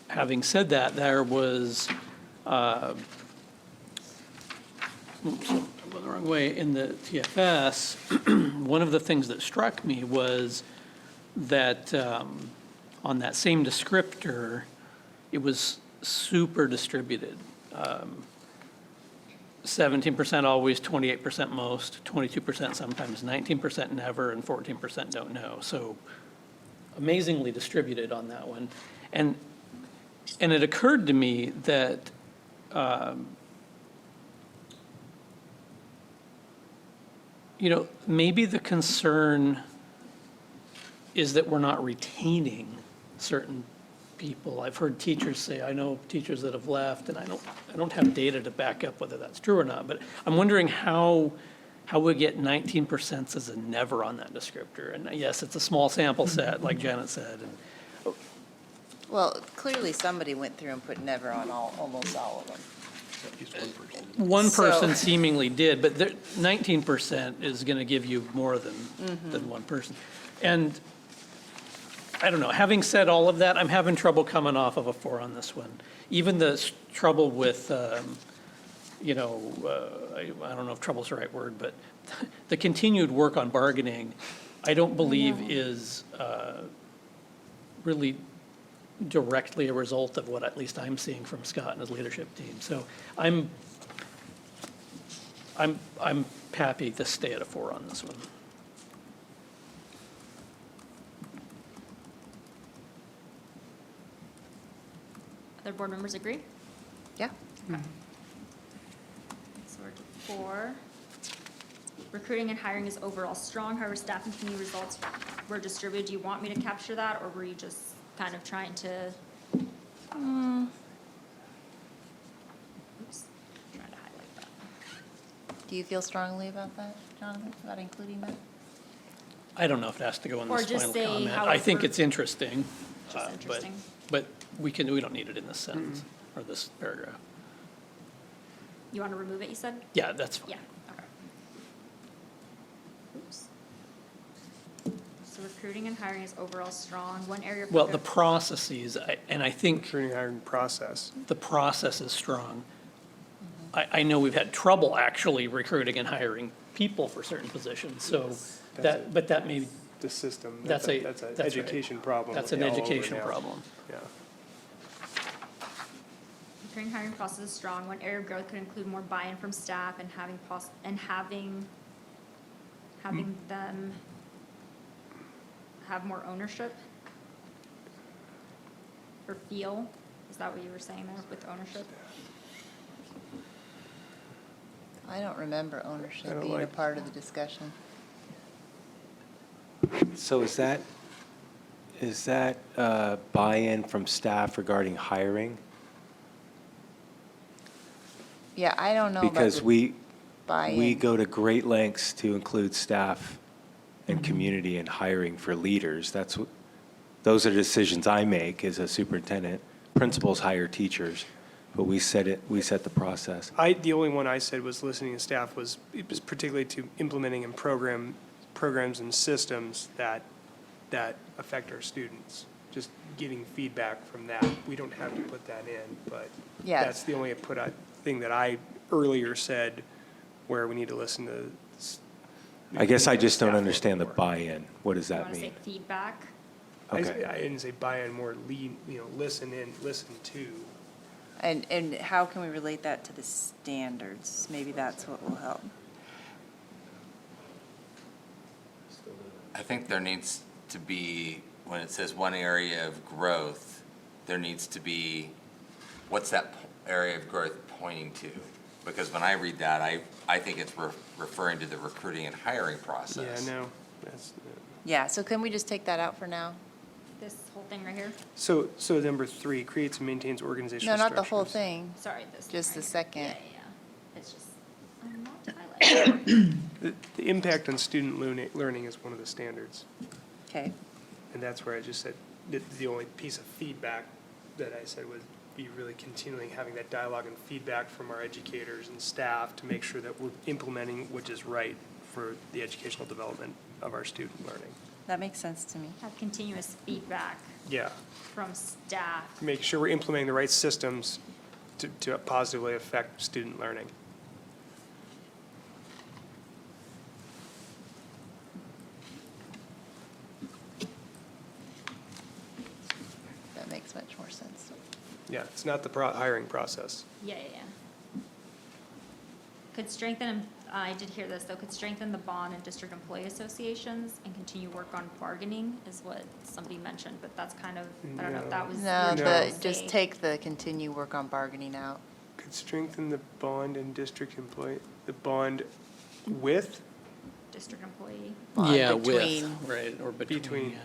Having said that, there was, oops, I went the wrong way, in the TFS, one of the things that struck me was that on that same descriptor, it was super distributed. 17% always, 28% most, 22% sometimes, 19% never, and 14% don't know. So amazingly distributed on that one. And it occurred to me that maybe the concern is that we're not retaining certain people. I've heard teachers say, I know teachers that have left, and I don't have data to back up whether that's true or not, but I'm wondering how we get 19% as a never on that descriptor. And yes, it's a small sample set, like Janet said. And, Well, clearly somebody went through and put never on almost all of them. At least one person. one person So- seemingly did, but 19% is going to give you more than one person. And I don't know, having said all of that, I'm having trouble coming off of a 4 on this one. Even the trouble with, I don't know if trouble's the right word, but the continued work on bargaining, I don't believe is really directly a result of what at least I'm seeing from Scott and his leadership team. So I'm happy to stay at a 4 on this one. Other board members agree? Yeah. So we're to 4. Recruiting and hiring is overall strong, however, staff and community results were distributed. Do you want me to capture that, or were you just kind of trying to? Oops, trying to highlight that. Do you feel strongly about that, Jonathan, about including that? I don't know if it has to go in Or this just final say comment. how I it think worked. it's interesting. Just interesting. But we don't need it in this sentence or this paragraph. You want to remove it, you said? Yeah, that's fine. Yeah, okay. Oops. So recruiting and hiring is overall strong. One area. Well, the processes, and I think Recruiting hiring process. the process is strong. I know we've had trouble actually recruiting and hiring people for certain positions, so that may, The system. That's an right. education problem. that's an all over education now. problem. Yeah. Recruiting hiring process is strong. One area of growth could include more buy-in from staff and having them have more ownership or feel. Is that what you were saying there with ownership? I don't remember ownership I don't being a like- part of the discussion. So is that buy-in from staff regarding hiring? Yeah, I don't know about Because the we buy-in. go to great lengths to include staff and community in hiring for leaders. Those are decisions I make as a superintendent. Principals hire teachers, but we set the process. The only one I said was listening to staff was, it was particularly to implementing and programs and systems that affect our students. Just getting feedback from that. We don't have to put that in, but Yeah. that's the only thing that I earlier said where we need to listen to. I guess I just don't staff understand the more. buy-in. What does You that want to say mean? feedback? Okay. I didn't say buy-in, more lead, listen in, listen to. And how can we relate that to the standards? Maybe that's what will help. I think there needs to be, when it says one area of growth, there needs to be, what's that area of growth pointing to? Because when I read that, I think it's referring to the recruiting and hiring process. Yeah, no, that's, Yeah, so can we just take that out for now? This whole thing right here? so number 3, creates and maintains organizational No, structures. not the whole thing, Sorry, this. just right the here. second. Yeah. It's just, I'm not highlighting. The impact on student learning is one of the standards. Okay. And that's where I just said, the only piece of feedback that I said would be really continuing having that dialogue and feedback from our educators and staff to make sure that we're implementing which is right for the educational development of our student learning. That makes sense to me. Have continuous feedback Yeah, from staff. make sure we're implementing the right systems to positively affect student learning. That makes much more sense. Yeah, it's not the hiring process. Yeah. Could strengthen, I did hear this, though, could strengthen the bond in district employee associations and continue work on bargaining is what somebody mentioned, but that's kind of, I don't know if that was. No, your choice. just take the continue work on bargaining out. Could strengthen the bond in district employee, the bond with? District employee. Bond Yeah, between- with, right, or between, Between. yeah.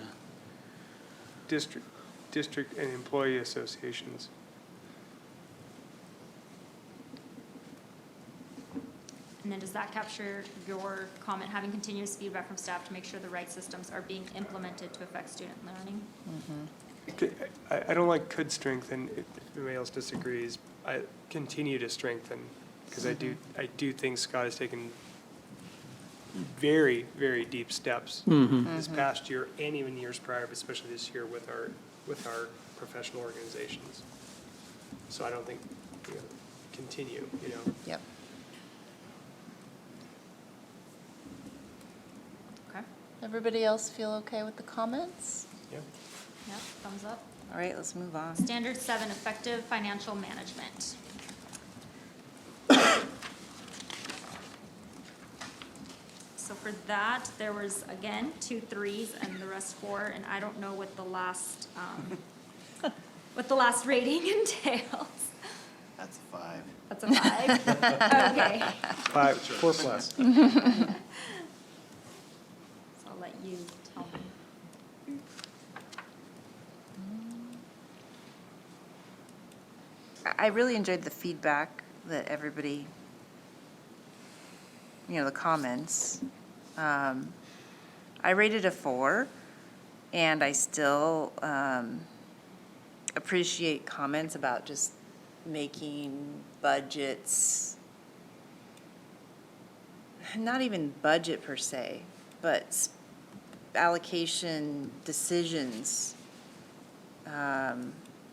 District and employee associations. And then does that capture your comment, having continuous feedback from staff to make sure the right systems are being implemented to affect student learning? I don't like could strengthen, if anybody else disagrees, I continue to strengthen, because I do think Scott has taken very, very deep steps this past year and even years prior, but especially this year with our professional organizations. So I don't think, continue. Yep. Okay. Everybody else feel okay with the comments? Yeah. Yep, thumbs up. All right, let's move on. Standard 7, effective financial management. So for that, there was, again, 2 3s and the rest 4, and I don't know what the last, rating entails. That's a 5. That's a 5? Okay. 4 plus. So I'll let you tell me. I really enjoyed the feedback that everybody, the comments. I rated a 4, and I still appreciate comments about just making budgets, not even budget per se, but allocation decisions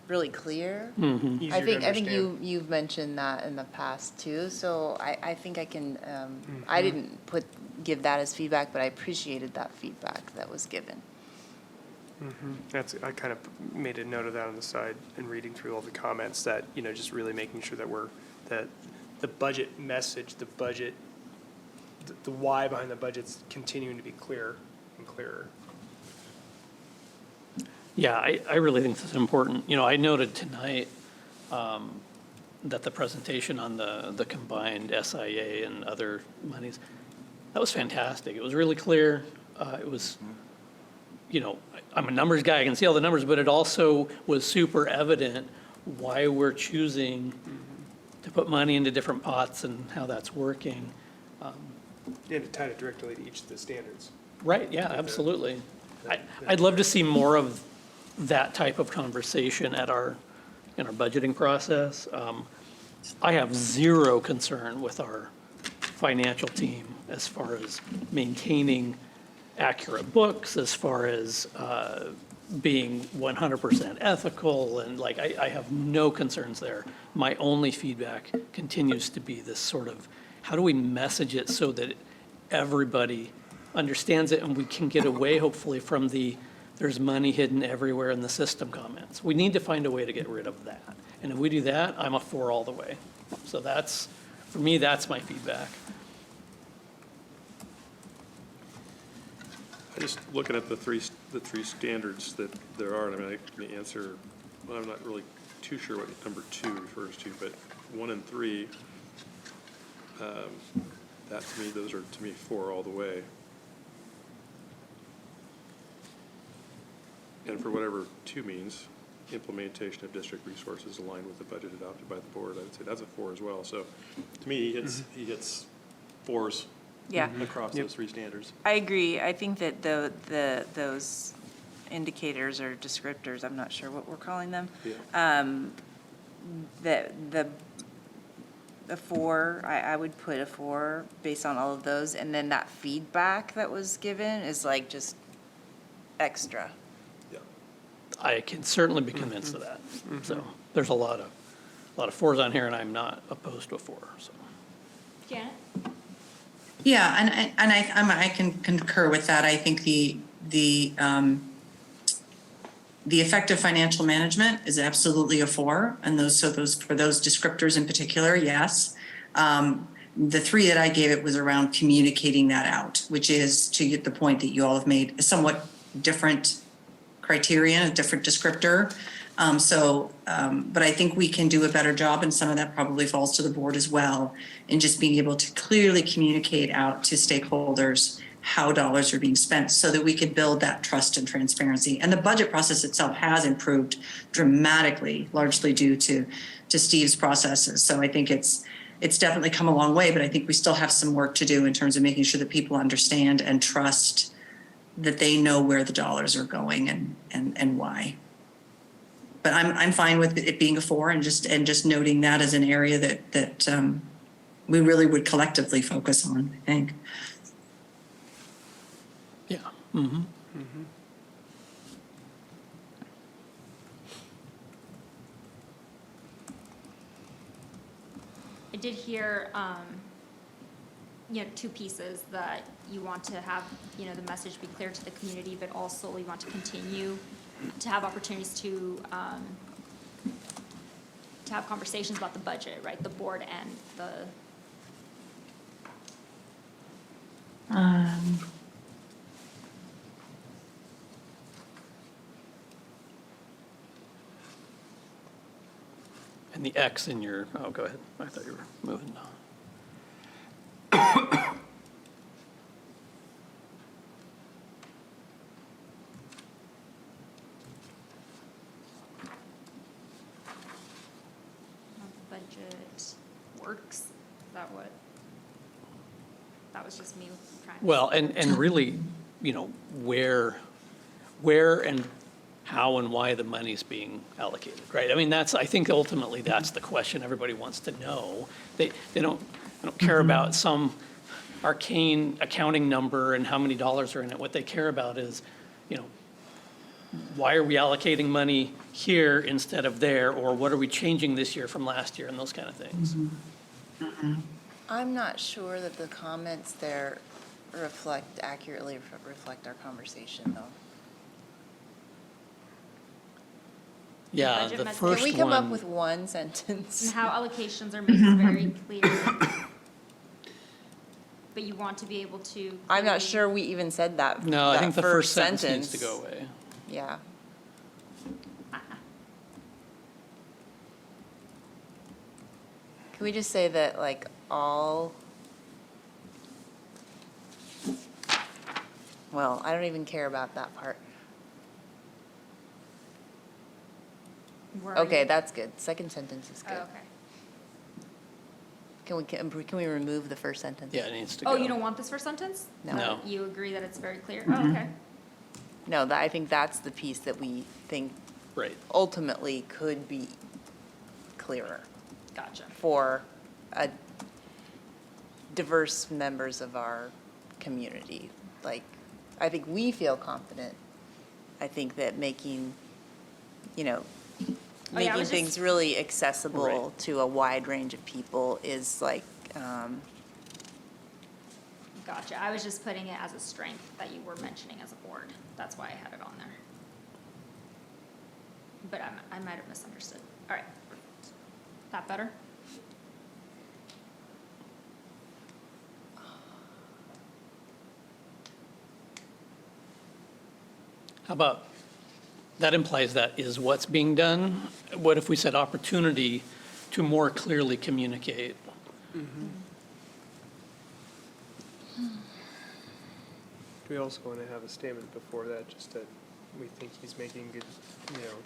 really clear. Easier to I think understand. you've mentioned that in the past too, so I think I can, I didn't give that as feedback, but I appreciated that feedback that was given. I kind of made a note of that on the side and reading through all the comments that, just really making sure that the budget message, the budget, the why behind the budget's continuing to be clearer and clearer. Yeah, I really think this is important. I noted tonight, that the presentation on the combined SIA and other monies, that was fantastic. It was really clear. It was, you know, I'm a numbers guy, I can see all the numbers, but it also was super evident why we're choosing to put money into different pots and how that's working. And to tie it directly to each of the standards. Right, yeah, absolutely. I'd love to see more of that type of conversation in our budgeting process. I have zero concern with our financial team as far as maintaining accurate books, as far as being 100% ethical, and like, I have no concerns there. My only feedback continues to be this sort of, how do we message it so that everybody understands it and we can get away, hopefully, from the there's money hidden everywhere in the system comments. We need to find a way to get rid of that. And if we do that, I'm a 4 all the way. So that's, for me, that's my feedback. I just looking at the three standards that there are, and I mean, the answer, well, I'm not really too sure what number 2 refers to, but 1 and 3, that to me, those are to me 4 all the way. And for whatever 2 means, implementation of district resources aligned with the budget adopted by the board, I would say that's a 4 as well. So to me, he gets 4s Yeah. across those 3 standards. I agree. I think that those indicators or descriptors, I'm not sure what we're calling them, the 4, I would put a 4 based on all of those. And then that feedback that was given is like just extra. I can certainly be convinced of that. So there's a lot of 4s on here, and I'm not opposed to a 4, so. Janet? Yeah, and I can concur with that. I think the effective financial management is absolutely a 4, and those for those descriptors in particular, yes. The 3 that I gave it was around communicating that out, which is to get the point that you all have made, a somewhat different criteria, a different descriptor. But I think we can do a better job, and some of that probably falls to the board as well, in just being able to clearly communicate out to stakeholders how dollars are being spent so that we could build that trust and transparency. And the budget process itself has improved dramatically, largely due to Steve's processes. So I think it's definitely come a long way, but I think we still have some work to do in terms of making sure that people understand and trust that they know where the dollars are going and why. But I'm fine with it being a 4 and just noting that as an area that we really would collectively focus on, I think. Yeah. I did hear, 2 pieces that you want to have, the message be clear to the community, but also you want to continue to have opportunities to have conversations about the budget, right? The board and the. And the X in your, oh, go ahead. I thought you were moving on. Budget works, is that what? That was just me trying to. Well, and really, where and how and why the money's being allocated, right? I mean, I think ultimately that's the question everybody wants to know. They don't care about some arcane accounting number and how many dollars are in it. What they care about is, why are we allocating money here instead of there, or what are we changing this year from last year, and those kind of things. I'm not sure that the comments there accurately reflect our conversation, though. Yeah, Budget the message. first Can one. we come up with one sentence? And how allocations are made very clear. But you want to be able to. I'm not clearly- sure we even said that. No, I that think the first sentence needs to go away. Yeah. Can we just say that, like, all, well, I don't even care about that part. Where are Okay, you? that's good. Second sentence is Oh, good. okay. Can we remove the first sentence? Yeah, it needs to go. Oh, you don't want this first sentence? No. No. You agree that it's very clear? Mm-hmm. Oh, okay. No, I think that's the piece that we think Right. ultimately could be clearer Gotcha. for diverse members of our community. Like, I think we feel confident. I think that making, Oh, yeah, I making was things just- really accessible Right. to a wide range of people is like, Gotcha. I was just putting it as a strength that you were mentioning as a board. That's why I had it on there. But I might have misunderstood. All right. That better? How about, that implies that is what's being done. What if we said opportunity to more clearly communicate? Do we also want to have a statement before that, just that we think he's making good,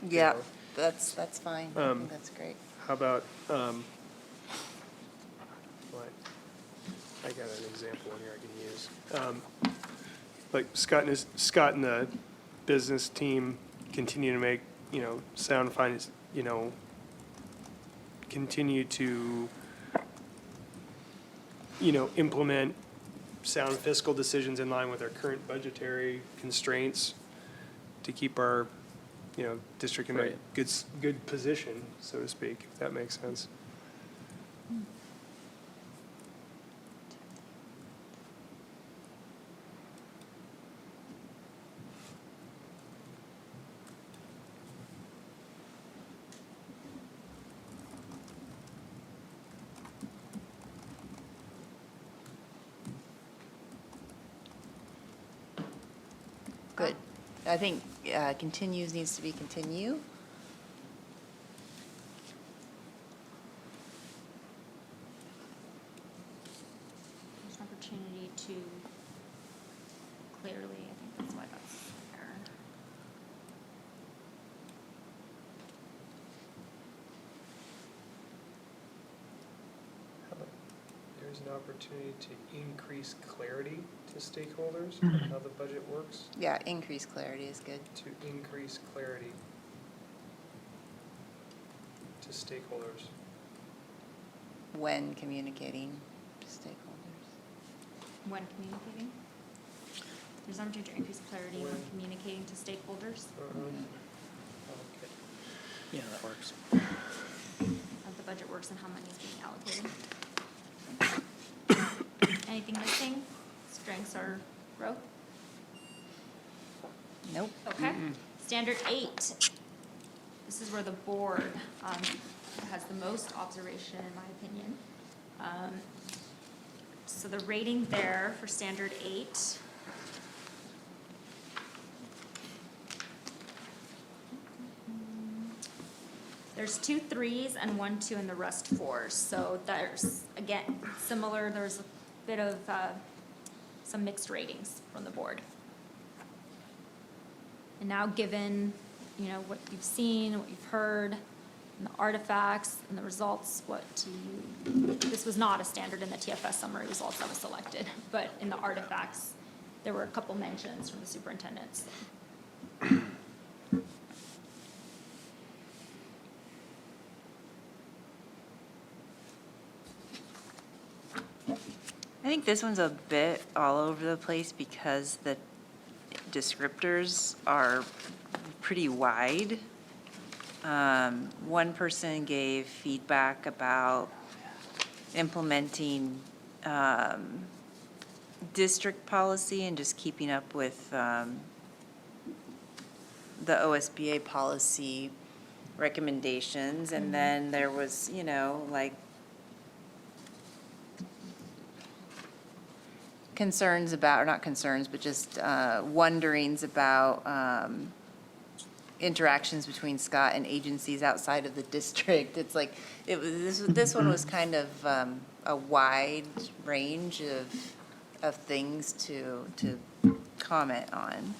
yeah, that's fine. I Um, think that's great. How about, what, I got an example in here I can use. Like Scott and the business team continue to make, sound finance, continue to, implement sound fiscal decisions in line with our current budgetary constraints to keep our, district in a Right. good position, so to speak, if that makes sense. Good. I think continues needs to be continue. There's an opportunity to clearly, I think that's why that's there. How about, there's an opportunity to increase clarity to stakeholders on how the budget works, Yeah, increased clarity is good. to increase clarity to stakeholders. When communicating to stakeholders. When communicating? There's an opportunity to increase clarity when When. communicating to stakeholders Okay. Yeah, that works. of the budget works and how money is being allocated. Anything missing? Strengths or growth? Nope. Okay. Standard 8. This is where the board has the most observation, in my opinion. So the rating there for standard 8. There's 2 3s and 1 2 and the rest 4s. So there's, again, similar, there's a bit of some mixed ratings from the board. And now given, what you've seen, what you've heard, and the artifacts and the results, what do you, this was not a standard in the TFS summary results that was selected, but in the artifacts, there were a couple mentions from the superintendents. I think this one's a bit all over the place because the descriptors are pretty wide. One person gave feedback about implementing district policy and just keeping up with the OSBA policy recommendations. And then there was, like concerns about, or not concerns, but just wonderings about interactions between Scott and agencies outside of the district. It's like, this one was kind of a wide range of things to comment on.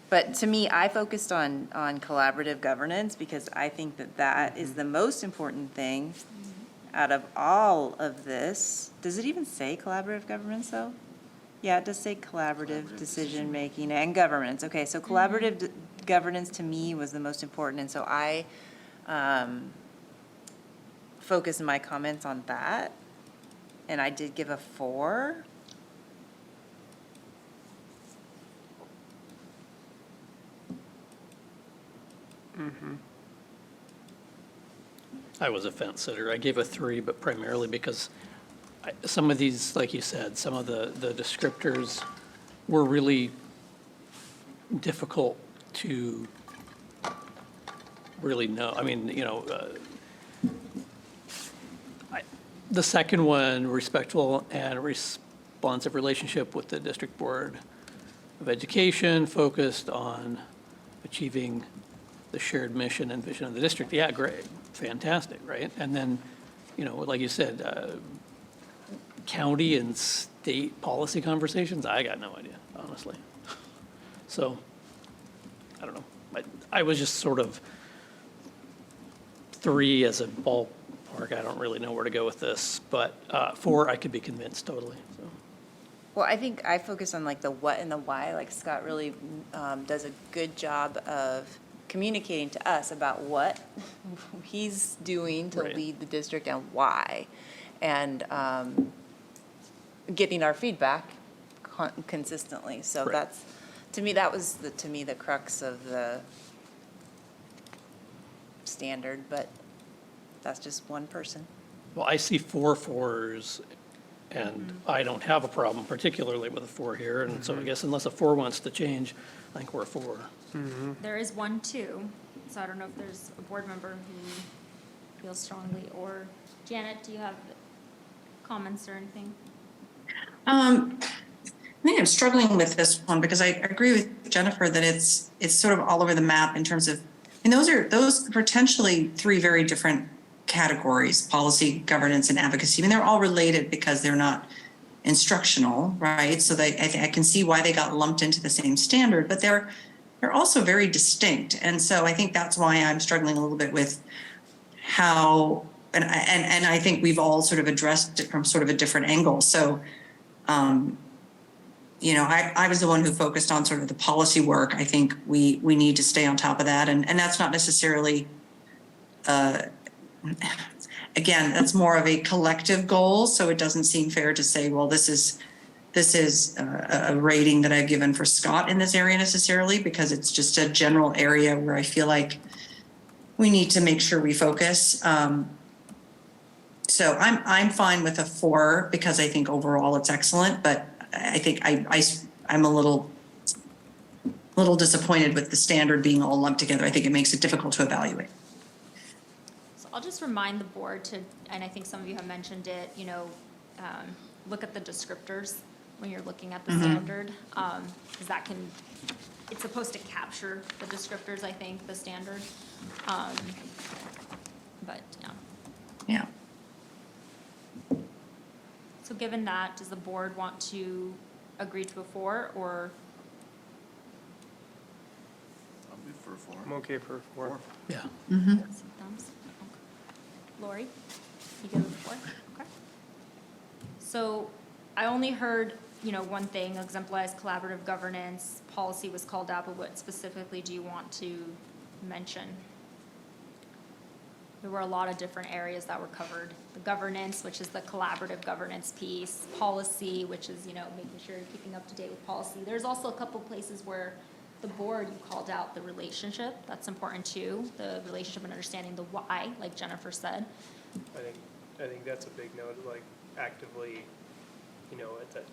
But to me, I focused on collaborative governance because I think that is the most important thing out of all of this. Does it even say collaborative governance, though? Yeah, it does say collaborative decision-making and governance. Okay, so collaborative governance to me was the most important, and so I focused my comments on that, and I did give a 4. I was a fence sitter. I gave a 3, but primarily because some of these, like you said, some of the descriptors were really difficult to really know. I mean, the second one, respectful and responsive relationship with the District Board of Education, focused on achieving the shared mission and vision of the district. Yeah, great, fantastic, right? And then, like you said, county and state policy conversations, I got no idea, honestly. So, I don't know. I was just sort of 3 as a ballpark. I don't really know where to go with this, but 4, I could be convinced totally, so. Well, I think I focus on like the what and the why. Like Scott really does a good job of communicating to us about what he's doing to lead the district and why, and getting our feedback consistently. So that's, to me, that was the crux of the standard, but that's just one person. Well, I see 4 4s, and I don't have a problem particularly with a 4 here, and so I guess unless a 4 wants to change, I think we're a 4. There is 1, 2, so I don't know if there's a board member who feels strongly, or Janet, do you have comments or anything? I think I'm struggling with this one because I agree with Jennifer that it's sort of all over the map in terms of, and those are potentially 3 very different categories: policy, governance, and advocacy. I mean, they're all related because they're not instructional, right? So I can see why they got lumped into the same standard, but they're also very distinct. And so I think that's why I'm struggling a little bit with how, and I think we've all sort of addressed it from sort of a different angle. So, I was the one who focused on sort of the policy work. I think we need to stay on top of that. And that's not necessarily, again, that's more of a collective goal. So it doesn't seem fair to say, well, this is a rating that I've given for Scott in this area necessarily, because it's just a general area where I feel like we need to make sure we focus. So I'm fine with a 4 because I think overall it's excellent, but I think I'm a little disappointed with the standard being all lumped together. I think it makes it difficult to evaluate. So I'll just remind the board to, and I think some of you have mentioned it, look at the descriptors when you're looking at the standard, because it's supposed to capture the descriptors, I think, the standard. But, yeah. Yeah. So given that, does the board want to agree to a 4, or? I'm okay for a 4. Yeah. Thumbs? Okay. Lori, you good with 4? Okay. So I only heard, one thing, exemplarize collaborative governance, policy was called out, but what specifically do you want to mention? There were a lot of different areas that were covered. The governance, which is the collaborative governance piece, policy, which is, making sure you're keeping up to date with policy. There's also a couple places where the board, you called out the relationship. That's important too, the relationship and understanding the why, like Jennifer said. I think that's a big note, like actively, at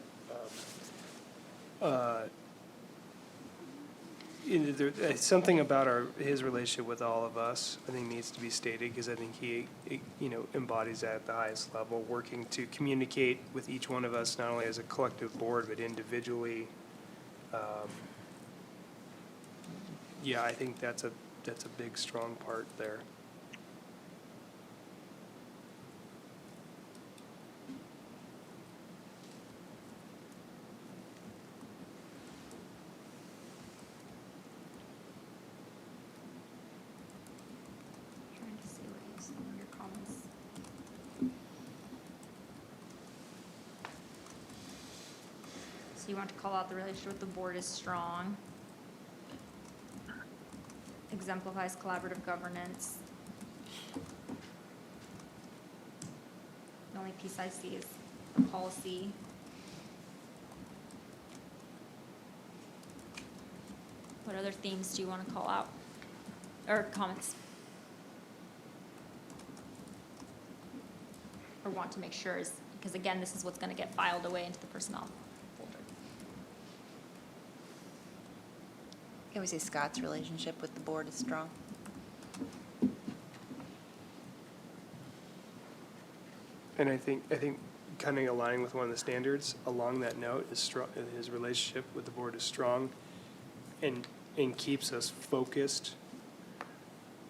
that, something about his relationship with all of us, I think, needs to be stated, because I think he embodies that at the highest level, working to communicate with each one of us, not only as a collective board, but individually, yeah, I think that's a big, strong part there. Trying to see what you said in your comments. So you want to call out the relationship with the board is strong. Exemplifies collaborative governance. The only piece I see is the policy. What other themes do you want to call out? Or comments? Or want to make sure is, because again, this is what's going to get filed away into the personnel folder. Can we say Scott's relationship with the board is strong? And I think kind of aligning with one of the standards along that note is strong, his relationship with the board is strong and keeps us focused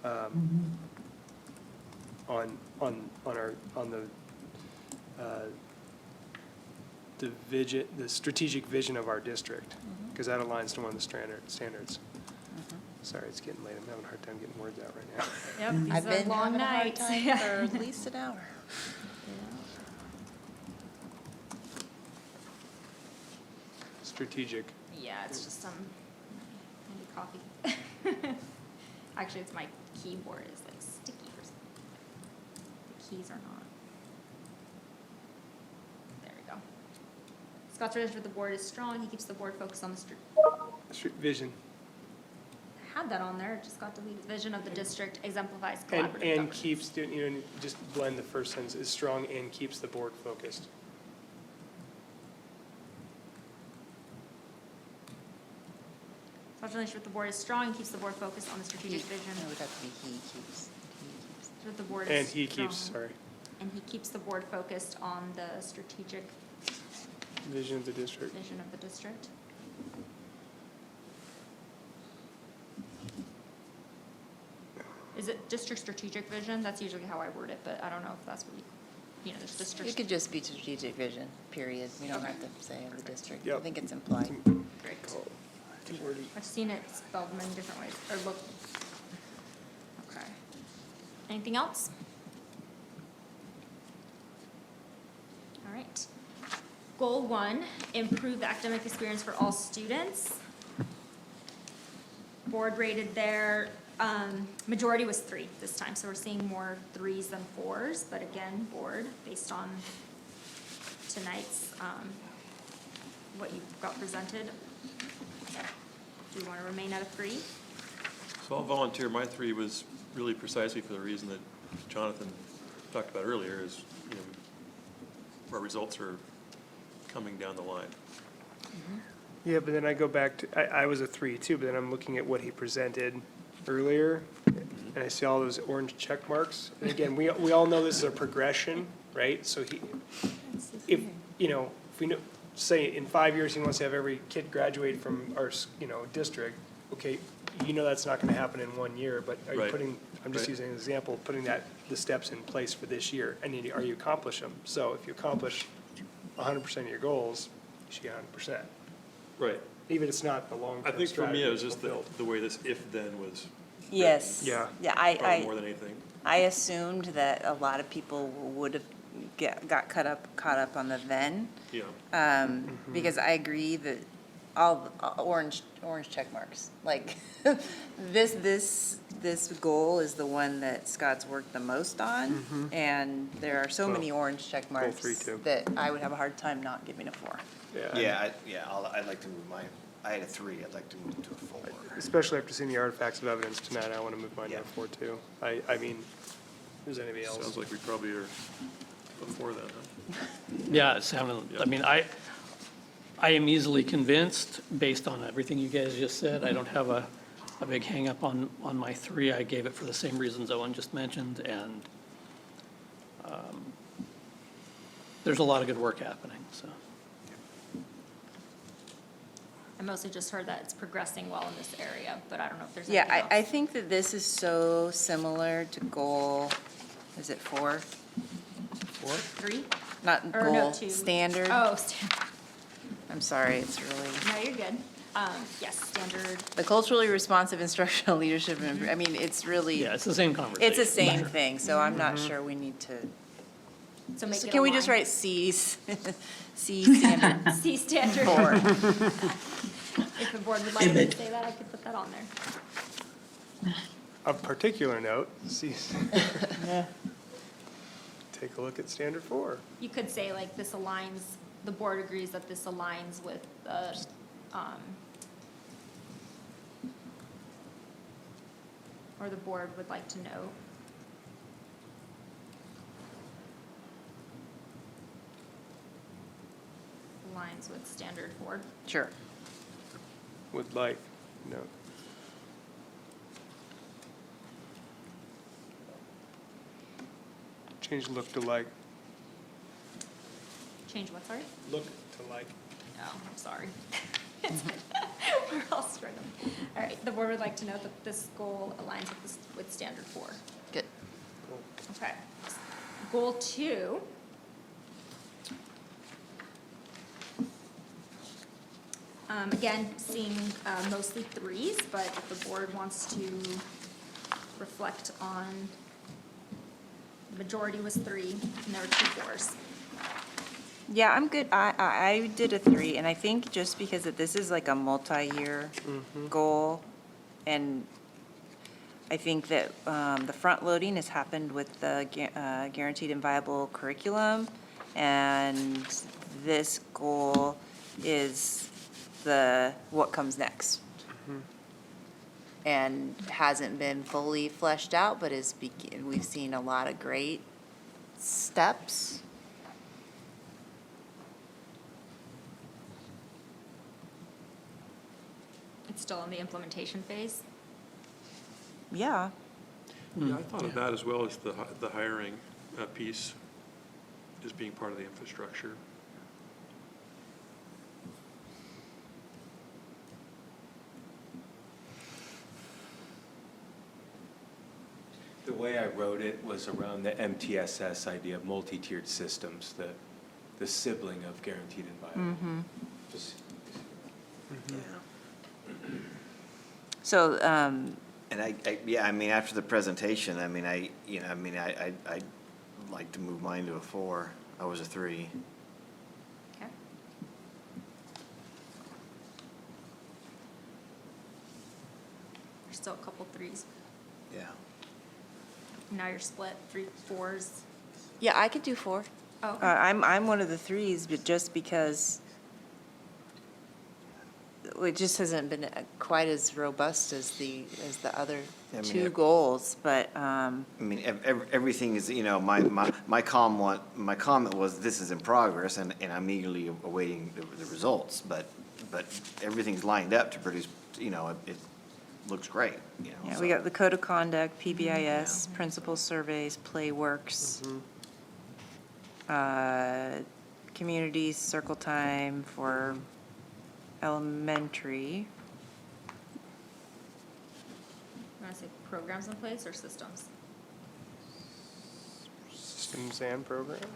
on the vision, the strategic vision of our district, because that aligns to one of the standards. Sorry, it's getting late. I'm having a hard time getting words out right now. Yep, these I've are been long having a hard nights. time for at least an hour. Strategic. Yeah, it's just some, maybe coffee. Actually, it's my keyboard is like sticky or something. The keys are not. There we go. Scott's relationship with the board is strong. He keeps the board focused on the Vision. I had that on there. It just got deleted. Vision of the district exemplifies collaborative And governance. keeps, just blend the first sentence, is strong and keeps the board focused. Scott's relationship with the board is strong. He keeps the board focused on the strategic vision. No, it would have to be he keeps. With the board And is he keeps, strong. sorry, And he keeps the board focused on the strategic vision of the district. vision of the district. Is it district strategic vision? That's usually how I word it, but I don't know if that's what there's It district. could just be strategic vision, period. We don't have to say of the district. I Yep. think it's implied. Great. Too wordy. I've seen it spelled in different ways, or look. Okay. Anything else? All right. Goal 1, improve the academic experience for all students. Board rated there, majority was 3 this time, so we're seeing more 3s than 4s, but again, board, based on tonight's, what you got presented. Do you want to remain at a 3? So I'll volunteer. My 3 was really precisely for the reason that Jonathan talked about earlier is, our results are coming down the line. Yeah, but then I go back to, I was a 3 too, but then I'm looking at what he presented earlier, and I see all those orange check marks. And again, we all know this is a progression, right? So if we know, say in 5 years, he wants to have every kid graduate from our, district, okay, that's not gonna happen in 1 year, but are you Right. putting, I'm just Right. using an example, putting the steps in place for this year, and are you accomplish them? So if you accomplish 100% of your goals, you should get 100%. Right. Even if it's not the long-term I think for me, strategy it was just fulfilled. the way this if-then was Yes. Yeah. Yeah, probably more than anything. I assumed that a lot of people would have got caught up on the then. Yeah. Because I agree that all orange check marks. Like this goal is the one that Scott's worked the most on, and there are so many orange check marks 3 too. that I would have a hard time not giving a 4. I'd like to move mine. I had a 3, I'd like to move to a 4. Especially after seeing the artifacts of evidence tonight, I want to move mine to Yeah. a 4 too. I mean, does anybody else? Sounds like we probably are before that, huh? Yeah, it sounded, I mean, I am easily convinced, based on everything you guys just said. I don't have a big hang-up on my 3. I gave it for the same reasons Owen just mentioned, and there's a lot of good work happening, so. I mostly just heard that it's progressing well in this area, but I don't know if there's Yeah, anything else. I think that this is so similar to goal, is it 4? 3? Not Or no, goal, 2. standard. Oh, standard. I'm sorry, it's really, No, you're good. Yes, standard. the culturally responsive instructional leadership, I mean, it's really, Yeah, it's the same conversation. it's the same thing, so I'm not sure we need to. So make So it can we just align. write C's? C standard C standard. 4. If the board would like me to say that, I could put that on there. Of particular note, see, take a look at standard 4. You could say like this aligns, the board agrees that this aligns with the, or the board would like to know. Aligns with standard 4. Sure. Would like, no. Change look to like. Change what, sorry? Look to like. Oh, I'm sorry. We're all struggling. All right, the board would like to note that this goal aligns with this, with standard 4. Good. Okay. Goal 2. Again, seeing mostly 3s, but if the board wants to reflect on, the majority was 3, and there were 2 4s. Yeah, I'm good. I did a 3, and I think just because this is like a multi-year goal, and I think that the front loading has happened with the guaranteed and viable curriculum, and this goal is the what comes next. And hasn't been fully fleshed out, but we've seen a lot of great steps. It's still in the implementation phase. Yeah. Yeah, I thought of that as well as the hiring piece as being part of the infrastructure. The way I wrote it was around the MTSS idea of multi-tiered systems, the sibling of guaranteed and viable. Just- So, And yeah, I mean, after the presentation, I mean, I'd like to move mine to a 4. I was a 3. Okay. There's still a couple 3s. Yeah. Now you're split, 3 4s. yeah, I could do 4. Oh, okay. I'm one of the 3s, but just because it just hasn't been quite as robust as the other I mean, 2 goals, but, I mean, everything is, my comment was, this is in progress, and I'm eagerly awaiting the results, but everything's lined up to produce, it looks great, yeah, so. we got the code of conduct, PBIS, principal surveys, PlayWorks, communities, circle time for elementary. You want to say programs in place or systems? Systems and programs?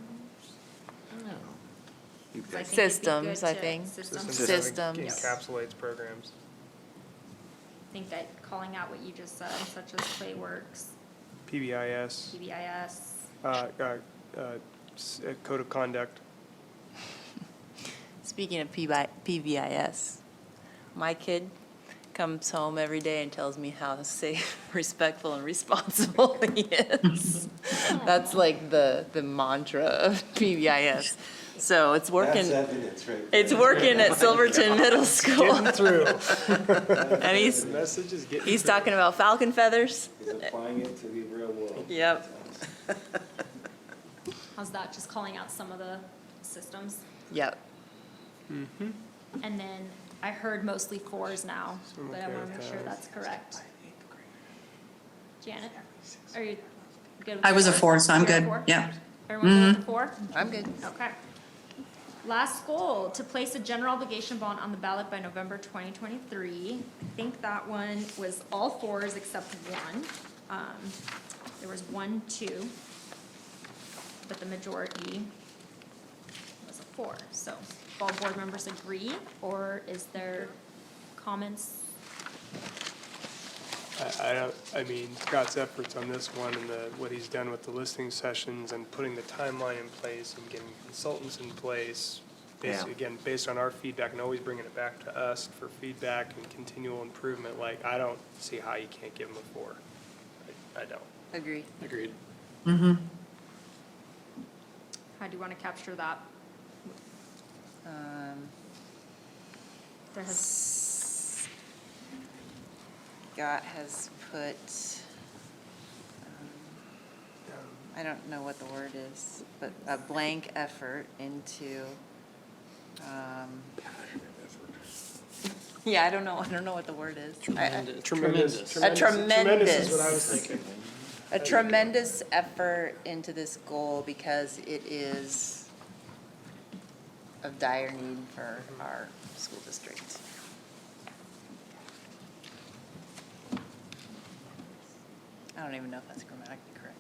You 'Cause I pick. think it'd be good Systems, I to- think. Systems. Systems. Encapsulates programs. I think that calling out what you just said, such as PlayWorks, PBIS, PBIS, code of conduct. Speaking of PBIS, my kid comes home every day and tells me how safe, respectful, and responsible he is. That's like the mantra of PBIS. So it's working. That's evidence right It's working at Silverton Middle School. Getting through. And The message is getting he's through. talking about falcon feathers. He's applying it to the real world. Yep. how's that, just calling out some of the systems? Yep. And then I heard mostly 4s now, I'm but I okay want to with make sure that. that's correct. Janet, are you good with I was a 4, so I'm You're a good. 4? Yeah. Everyone good with the 4? I'm good. Okay. Last goal, to place a general obligation bond on the ballot by November 2023. I think that one was all fours except one. There was 1, 2, but the majority was a 4. So if all board members agree, or is there comments? I mean, Scott's efforts on this one and what he's done with the listening sessions and putting the timeline in place and getting consultants in place, again, based on our feedback and always bringing it back to us for feedback and continual improvement, like, I don't see how you can't give him a 4. I don't. Agree. Agreed. How do you want to capture that? There has, Scott has put, I don't know what the word is, but a blank effort into, yeah, I don't know what the word is. Tremendous. A tremendous. is what I was thinking. A tremendous effort into this goal because it is of dire need for our school district. I don't even know if that's grammatically correct.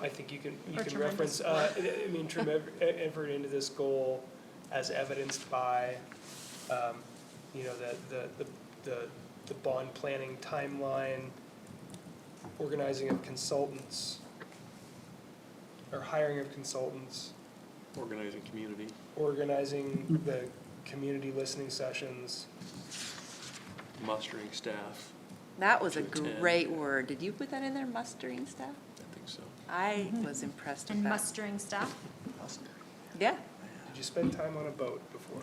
I think you can Or reference, effort into this goal as evidenced by, the bond planning timeline, organizing of consultants, or hiring of consultants, Organizing community. organizing the community listening sessions. Mustering staff. That was a To attend. great word. Did you put that in there, mustering staff? I think so. I was impressed with and that. mustering staff. Yeah. Did you spend time on a boat before?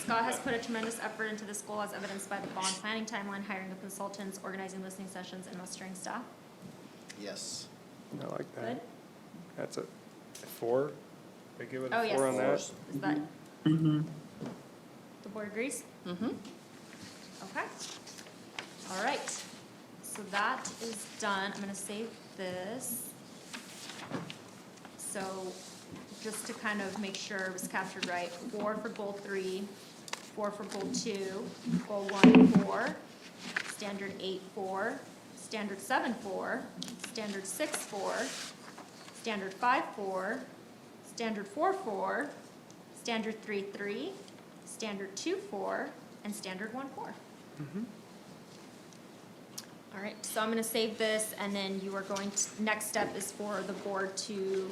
Scott has put a tremendous effort into this goal as evidenced by the bond planning timeline, hiring of consultants, organizing listening sessions, and mustering staff. Yes. I like that. Good? That's a 4? I give it Oh, a yes. 4 on that? Is that? The board agrees? Mm-hmm. Okay. All right. So that is done. I'm gonna save this. So just to kind of make sure it was captured right, 4 for goal 3, 4 for goal 2, goal 1, 4, standard 8, 4, standard 7, 4, standard 6, 4, standard 5, 4, standard 4, 4, standard 3, 3, standard 2, 4, and standard 1, 4. All right, so I'm gonna save this, and then you are going to, next step is for the board to,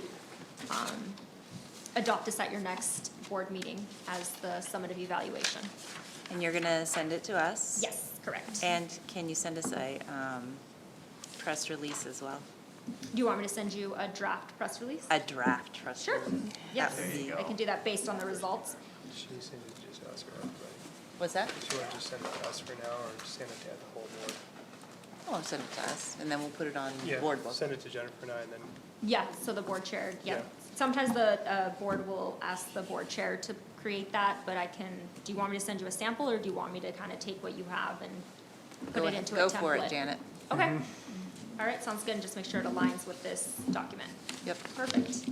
adopt this at your next board meeting as the summative evaluation. And you're gonna send it to us? Yes, correct. And can you send us a press release as well? Do you want me to send you a draft press release? A draft press Sure, release? yes, That would be- I can do that based on the results. Should you send it to just us or everybody? What's that? Do you want to just send it to us for now, or just send it to the whole board? Oh, send it to us, and then we'll put it on the Yeah, board book. send it to Jennifer and I, and then, Yeah, so the board chair, yeah. Yeah. Sometimes the board will ask the board chair to create that, but I can, do you want me to send you a sample, or do you want me to kind of take what you have and put it into a template? Go for it, Janet. Okay. All right, sounds good, and just make sure it aligns with this document. Yep. Perfect.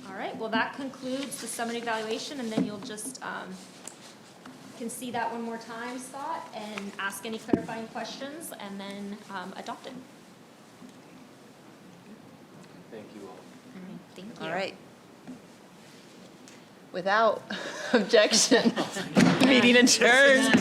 All right, well, that concludes the summit evaluation, and then you'll just, can see that one more time, Scott, and ask any clarifying questions, and then adopt it. Thank you all. Thank you. All right. Without objection, meeting adjourned.